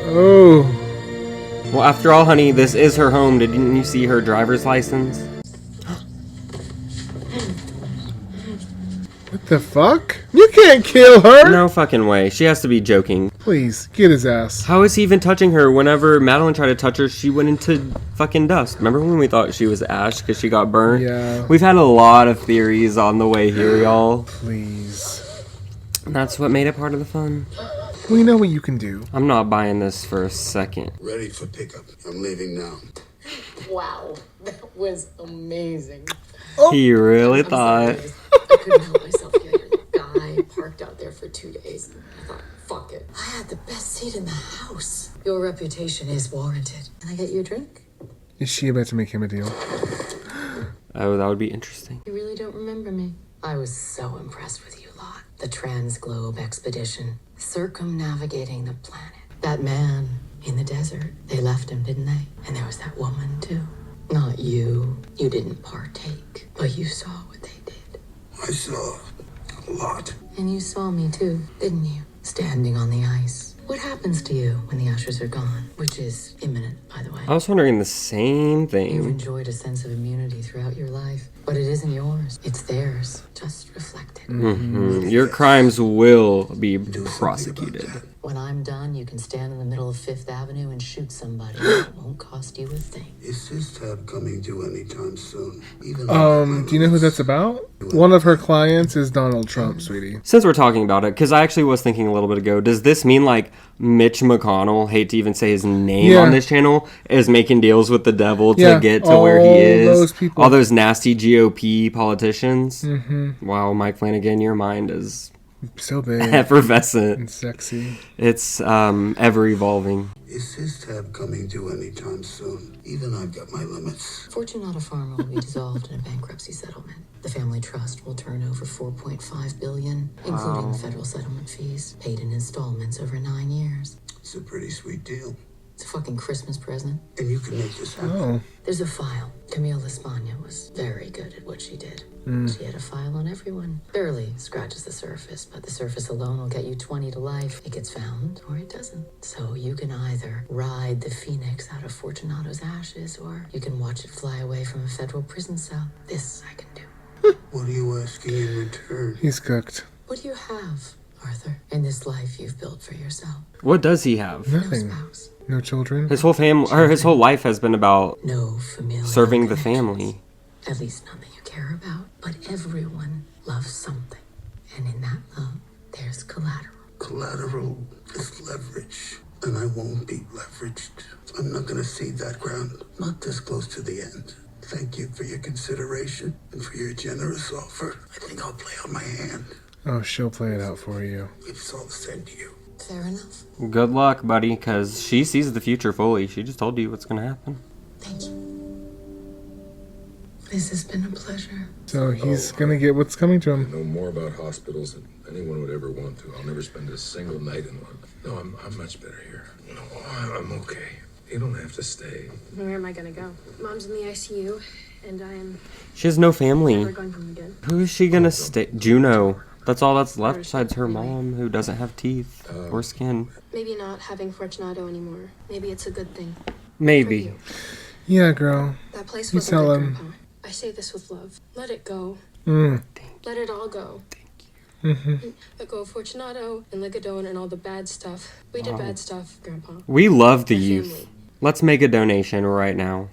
Oh. Well, after all, honey, this is her home. Didn't you see her driver's license? What the fuck? You can't kill her! No fucking way. She has to be joking. Please, get his ass. How is he even touching her? Whenever Madeline tried to touch her, she went into fucking dust. Remember when we thought she was ash because she got burnt? Yeah. We've had a lot of theories on the way here, y'all. Please. And that's what made it part of the fun. We know what you can do. I'm not buying this for a second. Ready for pickup. I'm leaving now. Wow, that was amazing. He really thought. I couldn't help myself getting a guy parked out there for 2 days. I thought, fuck it. I had the best seat in the house. Your reputation is warranted. Can I get you a drink? Is she about to make him a deal? Oh, that would be interesting. You really don't remember me? I was so impressed with you lot. The Transglobe expedition, circumnavigating the planet. That man in the desert, they left him, didn't they? And there was that woman, too. Not you. You didn't partake, but you saw what they did. I saw a lot. And you saw me, too, didn't you? Standing on the ice. What happens to you when the Ushers are gone? Which is imminent, by the way. I was wondering the same You've thing. enjoyed a sense of immunity throughout your life, but it isn't yours. It's theirs. Just reflect it. Mm-hmm. Your crimes will be prosecuted. When I'm done, you can stand in the middle of Fifth Avenue and shoot somebody. It won't cost you a thing. Is this tab coming due anytime soon? Even Do you know who that's about? One of her clients is Donald Trump, sweetie. Since we're talking about it, because I actually was thinking a little bit ago, does this mean like Mitch McConnell, hate to even say his name on this channel, is making deals with the devil to get to where he is? Those people. All those nasty GOP politicians. Mm-hmm. Wow, Mike Flanagan, your mind is so big, effervescent, and sexy. It's ever evolving. Is this tab coming due anytime soon? Even I've got my limits. Fortunato Pharma will be dissolved in a bankruptcy settlement. The family trust will turn over $4.5 billion, including federal settlement fees, paid in installments over 9 years. It's a pretty sweet deal. It's a fucking Christmas present. And you can make this happen. Oh. There's a file. Camille Espana was very good at what she did. She had a file on everyone. Barely scratches the surface, but the surface alone will get you 20 to life. It gets found or it doesn't. So you can either ride the phoenix out of Fortunato's ashes, or you can watch it fly away from a federal prison cell. This I can do. What are you asking in return? He's cooked. What do you have, Arthur, in this life you've built for yourself? What does he have? Nothing. No children. His whole family, or his whole life has been about No familial serving the connections. family. At least none that you care about. But everyone loves something. And in that love, there's collateral. Collateral is leverage, and I won't be leveraged. I'm not going to cede that ground, not this close to the end. Thank you for your consideration and for your generous offer. I think I'll play on my hand. Oh, she'll play it out for you. It's all the same to you. Fair enough. Good luck, buddy, because she sees the future fully. She just told you what's going to happen. Thank you. This has been a pleasure. So he's gonna get what's coming to I him. know more about hospitals than anyone would ever want to. I'll never spend a single night in one. No, I'm much better here. No, I'm okay. You don't have to stay. Where am I gonna go? Mom's in the ICU, and I am She has no family. never going home again. Who is she gonna stay? Juno. That's all that's left besides her mom, who doesn't have teeth or skin. Maybe not having Fortunato anymore. Maybe it's a good thing. Maybe. Yeah, girl. That place You wasn't tell good, him. Grandpa. I say this with love. Let it go. Mm. Let it all go. Mm-hmm. Let go of Fortunato and Ligadone and all the bad stuff. We did bad stuff, Grandpa. We love the youth. Let's make a donation right now.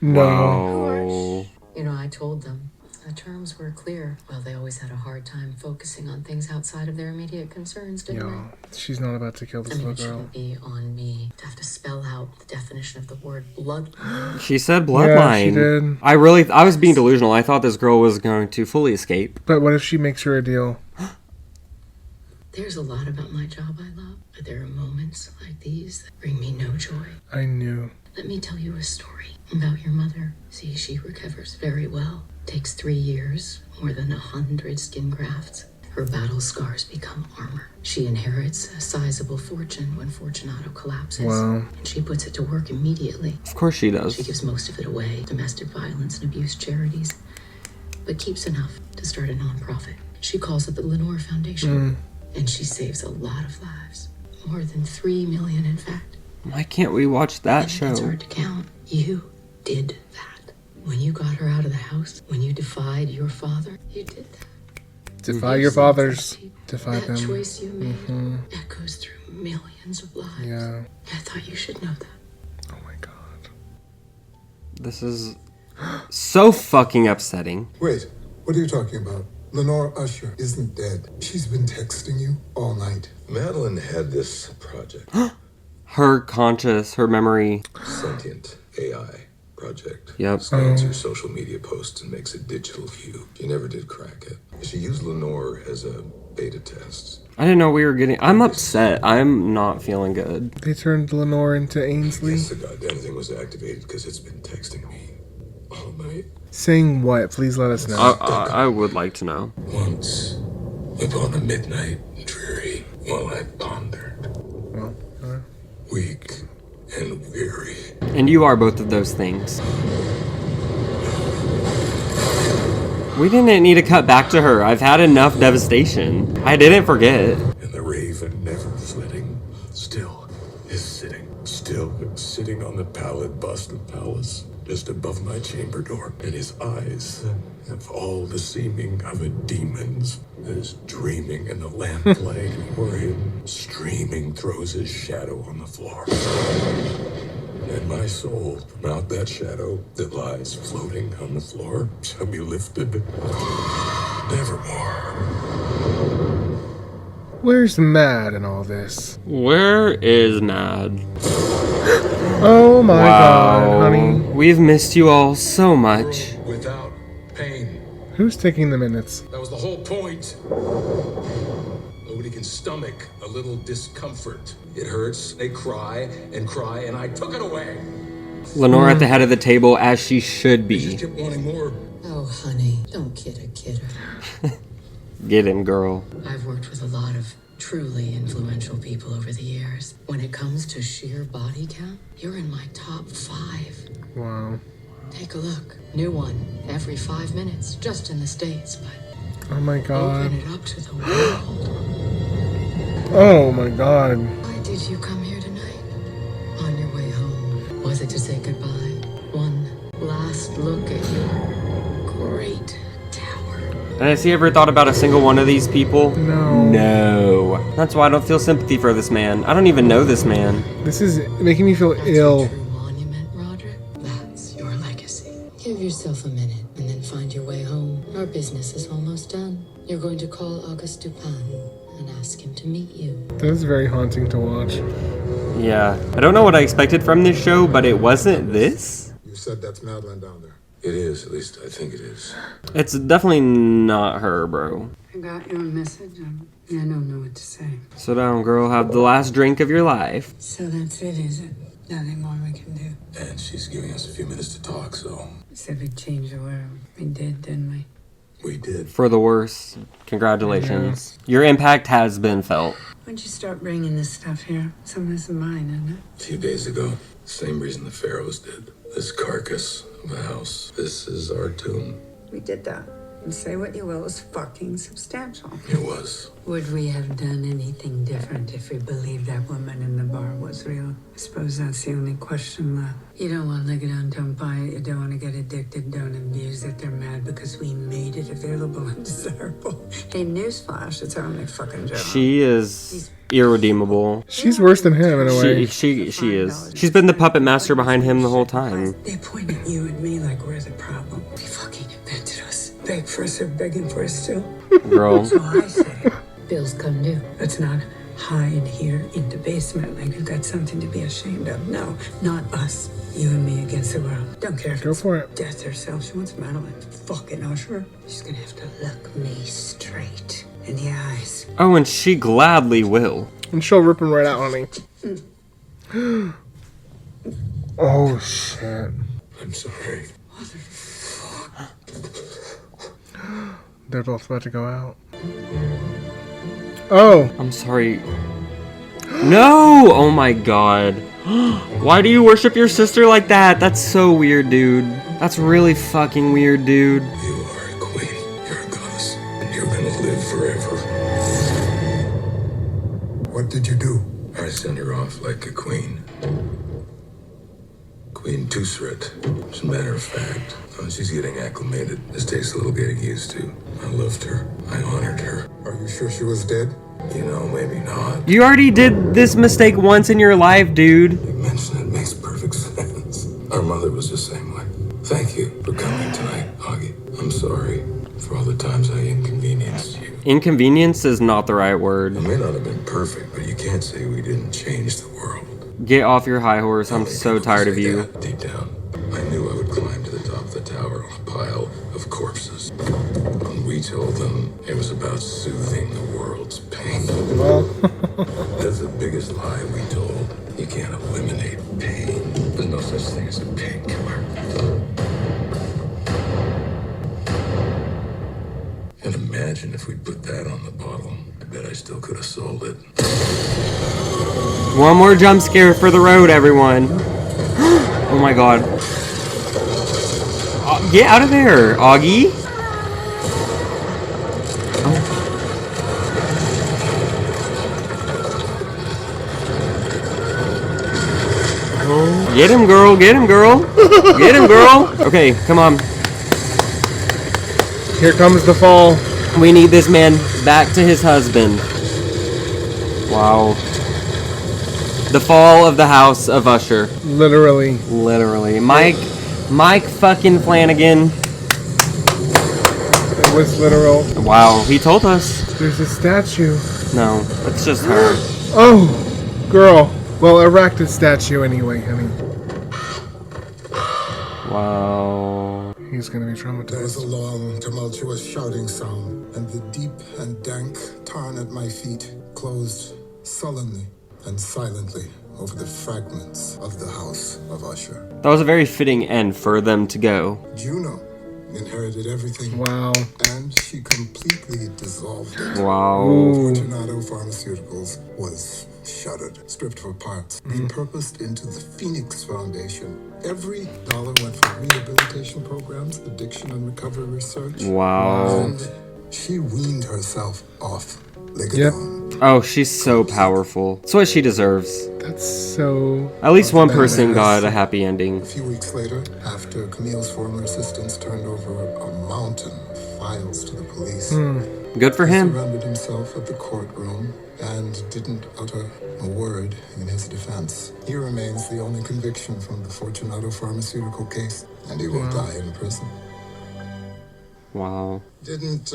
No. Wow. You know, I told them the terms were clear. Well, they always had a hard time focusing on things outside of their immediate concerns, didn't Yo, she's not about to kill this they? I mean, little it girl. shouldn't be on me to have to spell out the definition of the word blood. She said bloodline. Yeah, she did. I was being delusional. I thought this girl was going to fully escape. But what if she makes her a deal? There's a lot about my job I love, but there are moments like these that bring me no joy. I knew. Let me tell you a story about your mother. See, she recovers very well. Takes 3 years, more than 100 skin grafts. Her battle scars become armor. She inherits a sizable fortune when Fortunato collapses. Wow. And she puts it to work immediately. Of course she does. She gives most of it away, domestic violence and abuse charities, but keeps enough to start a nonprofit. She calls it the Lenore Foundation, and she saves a lot of lives. More than 3 million, in fact. Why can't we watch that show? It's hard to count. You did that. When you got her out of the house, when you defied your father, you did that. Defy your fathers. Defy That them. choice you made echoes through millions of lives. Yeah. I thought you should know that. This is so fucking upsetting. Wait, what are you talking about? Lenore Usher isn't dead. She's been texting you all night. Madeline had this project. Her conscious, her memory. Sentient AI project. Yep. Scans your social media posts and makes a digital view. She never did crack it. She used Lenore as a beta test. I didn't know we were getting... I'm upset. I'm not feeling good. They turned Lenore into Ainsley. Yes, the goddamn thing was activated because it's been texting me all night. Saying what? Please let us know. I would like to know. Once, upon a midnight dreary, while I pondered. Well, weak and weary. And you are both of those things. We didn't need to cut back to her. I've had enough devastation. I didn't forget. And the raven, never flitting, still is sitting on the pallid bust of Pallas, just above my chamber door. And his eyes have all the seeming of a demon's, as dreaming in the lamplight where him streaming throws his shadow on the floor. And my soul, from out that shadow that lies floating on the floor, shall be lifted nevermore. Where's Mad in all this? Where is Mad? Oh my god, honey. We've missed you all so much. Without pain. Who's taking the minutes? That was the whole point. Nobody can stomach a little discomfort. It hurts, they cry, and I took it away. Lenore at the head of the table, as she should be. Kept wanting more. Oh, honey, don't kid a kidder. Get him, girl. I've worked with a lot of truly influential people over the years. When it comes to sheer body count, you're in my top 5. Wow. Take a look. New one every 5 minutes, just in the States, but Oh my god. open it up to the world. Oh my god. Why did you come here tonight? On your way home, was it to say goodbye? One last look at your great tower. Has he ever thought about a single one of these people? No. No. That's why I don't feel sympathy for this man. I don't even know this man. This is making me feel ill. That's your legacy. Give yourself a minute and then find your way home. Our business is almost done. You're going to call Auguste Dupin and ask him to meet you. That is very haunting to watch. Yeah. I don't know what I expected from this show, but it wasn't this. You said that's Madeline down there. It is, at least I think it is. It's definitely not her, bro. I got your message. I don't know what to say. Sit down, girl. Have the last drink of your life. So that's it, is it? Nothing more we can do. And she's giving us a few minutes to talk, so Said we'd change the world. We did, didn't we? we did. For the worse. Congratulations. Your impact has been felt. When'd you start bringing this stuff here? Some of this is mine, isn't it? A few days ago, same reason the pharaohs did. This carcass of a house. This is our tomb. We did that. And say what you will, it was fucking substantial. It was. Would we have done anything different if we believed that woman in the bar was real? I suppose that's the only question left. You don't want to lick it on, don't buy it. You don't want to get addicted, don't abuse it. They're mad because we made it available and desirable. Hey, newsflash, it's our only fucking job. She is irredeemable. She's worse than him in a way. She is. She's been the puppet master behind him the whole time. They point at you and me like we're the problem. They fucking invented us. Beg for us, they're begging for us too. Girl. So I say, bills come due. Let's not hide here in the basement like we've got something to be ashamed of. No, not us. You and me against the world. Don't care if Go for it. death herself. She wants Madeline. Fucking Usher. She's gonna have to look me straight in the eyes. Oh, and she gladly will. And she'll rip him right out, honey. Oh, shit. I'm sorry. They're both about to go out. Oh! I'm sorry. No! Oh my god. Why do you worship your sister like that? That's so weird, dude. That's really fucking weird, dude. You are a queen. You're a goddess. And you're gonna live forever. What did you do? I sent her off like a queen. Queen Tusret. As a matter of fact, she's getting acclimated. This takes a little getting used to. I loved her. I honored her. Are you sure she was dead? You know, maybe not. You already did this mistake once in your life, dude. You mention it makes perfect sense. Our mother was the same way. Thank you for coming tonight, Augie. I'm sorry for all the times I inconvenienced you. Inconvenience is not the right word. It may not have been perfect, but you can't say we didn't change the world. Get off your high horse. I'm so tired of you. Deep down, I knew I would climb to the top of the tower on a pile of corpses. When we told them it was about soothing the world's pain. That's the biggest lie we told. You can't eliminate pain. There's no such thing as a painkiller. And imagine if we put that on the bottle. I bet I still could have sold it. One more jump scare for the road, everyone. Oh my god. Get out of there, Augie. Oh. Get him, girl. Get him, girl. Get him, girl. Okay, come on. Here comes the fall. We need this man back to his husband. Wow. The fall of the house of Usher. Literally. Literally. Mike fucking Flanagan. It was literal. Wow, he told us. There's a statue. No, it's just her. Oh, girl. Well, erected statue anyway, honey. Wow. He's gonna be traumatized. There was a long, tumultuous shouting sound, and the deep and dank tarn at my feet closed sullenly and silently over the fragments of the house of Usher. That was a very fitting end for them to go. Juno inherited everything. Wow. And she completely dissolved it. Wow. Fortunato Pharmaceuticals was shuttered, stripped for parts, repurposed into the Phoenix Foundation. Every dollar went for rehabilitation programs, addiction and recovery research. Wow. And she weaned herself off Ligadone. Oh, she's so powerful. That's what she deserves. That's so... At least one person got a happy ending. A few weeks later, after Camille's former assistants turned over a mountain of files to the police, Good for him. He surrendered himself at the courtroom and didn't utter a word in his defense. He remains the only conviction from the Fortunato Pharmaceutical case, and he will die in prison. Wow. Didn't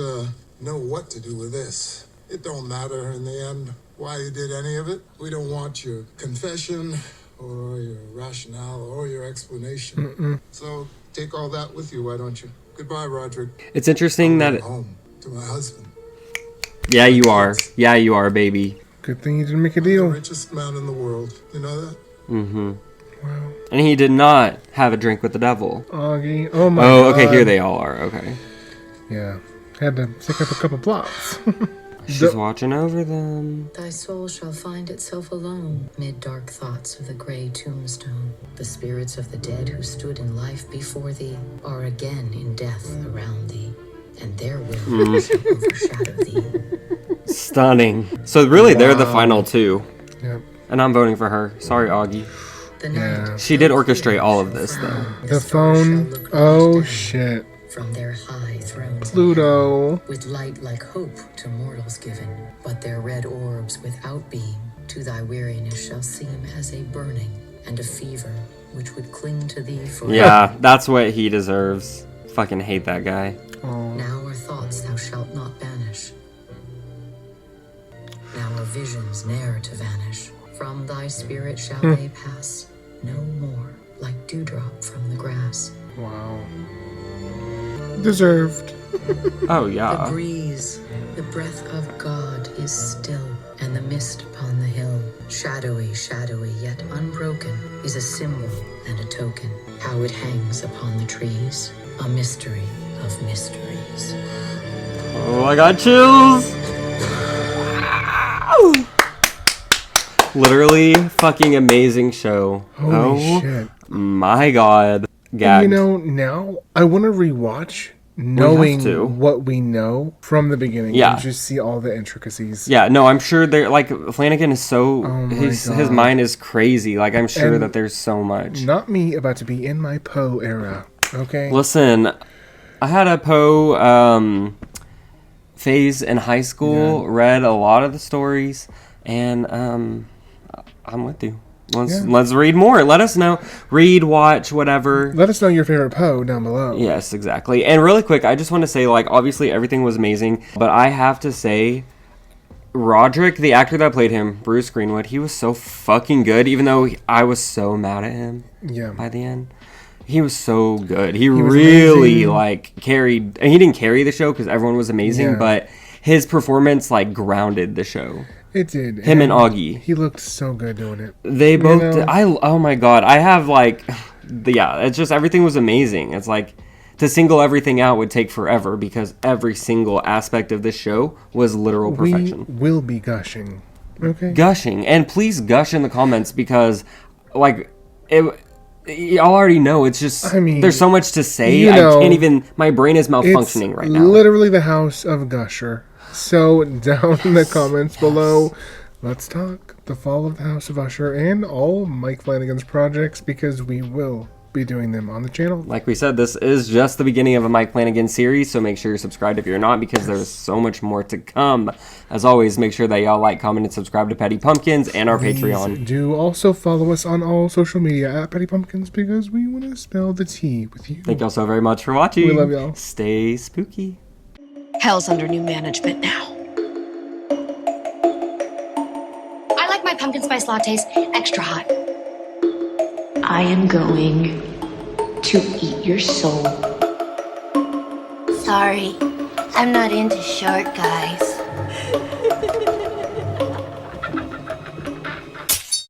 know what to do with this. It don't matter in the end why you did any of it. We don't want your confession or your rationale or your explanation. So take all that with you, why don't you? Goodbye, Roderick. It's interesting that... Home to my husband. Yeah, you are. Yeah, you are, baby. Good thing you didn't make a deal. The richest man in the world. You know that? Mm-hmm. Wow. And he did not have a drink with the devil. Augie. Oh my Oh, god. okay, here they all are. Okay. Yeah. Had to pick up a couple plots. She's watching over them. Thy soul shall find itself alone mid dark thoughts of the gray tombstone. The spirits of the dead who stood in life before thee are again in death around thee. and their will shall overshadow thee. Stunning. So really, they're the final two. Yep. And I'm voting for her. Sorry, Augie. Yeah. She did orchestrate all of this, though. The phone. Oh, shit. From their high thrones Pluto. with light like hope to mortals given, but their red orbs without beam to thy weariness shall seem as a burning and a fever which would cling to thee forever. Yeah, that's what he deserves. Fucking hate that guy. Now are thoughts thou shalt not banish. Now are visions ne'er to vanish. From thy spirit shall they pass, no more like dewdrop from the grass. Wow. Deserved. Oh, yeah. The breeze, the breath of God is still, and the mist upon the hill, shadowy, shadowy, yet unbroken, is a symbol and a token. How it hangs upon the trees, a mystery of mysteries. Oh, I got chills. Literally fucking amazing show. Holy shit. My God. Gagged. You know, now I want to rewatch knowing what we know from the beginning. Yeah. And just see all the intricacies. Yeah, no, I'm sure they're like Flanagan is so his God. mind is crazy. Like I'm sure And that there's so much. Not me about to be in my Poe era. Okay. Listen, I had a Poe phase in high school, read a lot of the stories, and I'm with you. Let's read more. Let us know. Read, watch, whatever. Let us know your favorite Poe down below. Yes, exactly. And really quick, I just want to say, like, obviously everything was amazing, but I have to say, Roderick, the actor that played him, Bruce Greenwood, he was so fucking good, even though I was so mad at him by the end. He was so good. He really, like, carried... And he didn't carry the show because everyone was amazing, but his performance, like, grounded the show. It did. Him and Augie. He looked so good doing it. They both did. Oh my God. I have, like... Yeah, it's just... Everything was amazing. It's like... To single everything out would take forever because every single aspect of this show was literal perfection. We will be gushing. Okay. Gushing. And please gush in the comments because, like... Y'all already know. It's just... I mean... There's so much to say. I can't even... My brain is malfunctioning right now. Literally the house of Gusher. So, down in the comments below, let's talk the fall of the House of Usher and all Mike Flanagan's projects because we will be doing them on the channel. Like we said, this is just the beginning of a Mike Flanagan series, so make sure you're subscribed if you're not because there's so much more to come. As always, make sure that y'all like, comment, and subscribe to Petty Pumpkins and our Patreon. Do also follow us on all social media at Petty Pumpkins because we want to spell the T with you. Thank y'all so very much for watching. We love y'all. Stay spooky. Hell's under new management now. I like my pumpkin spice lattes extra hot. I am going to eat your soul. Sorry, I'm not into short guys.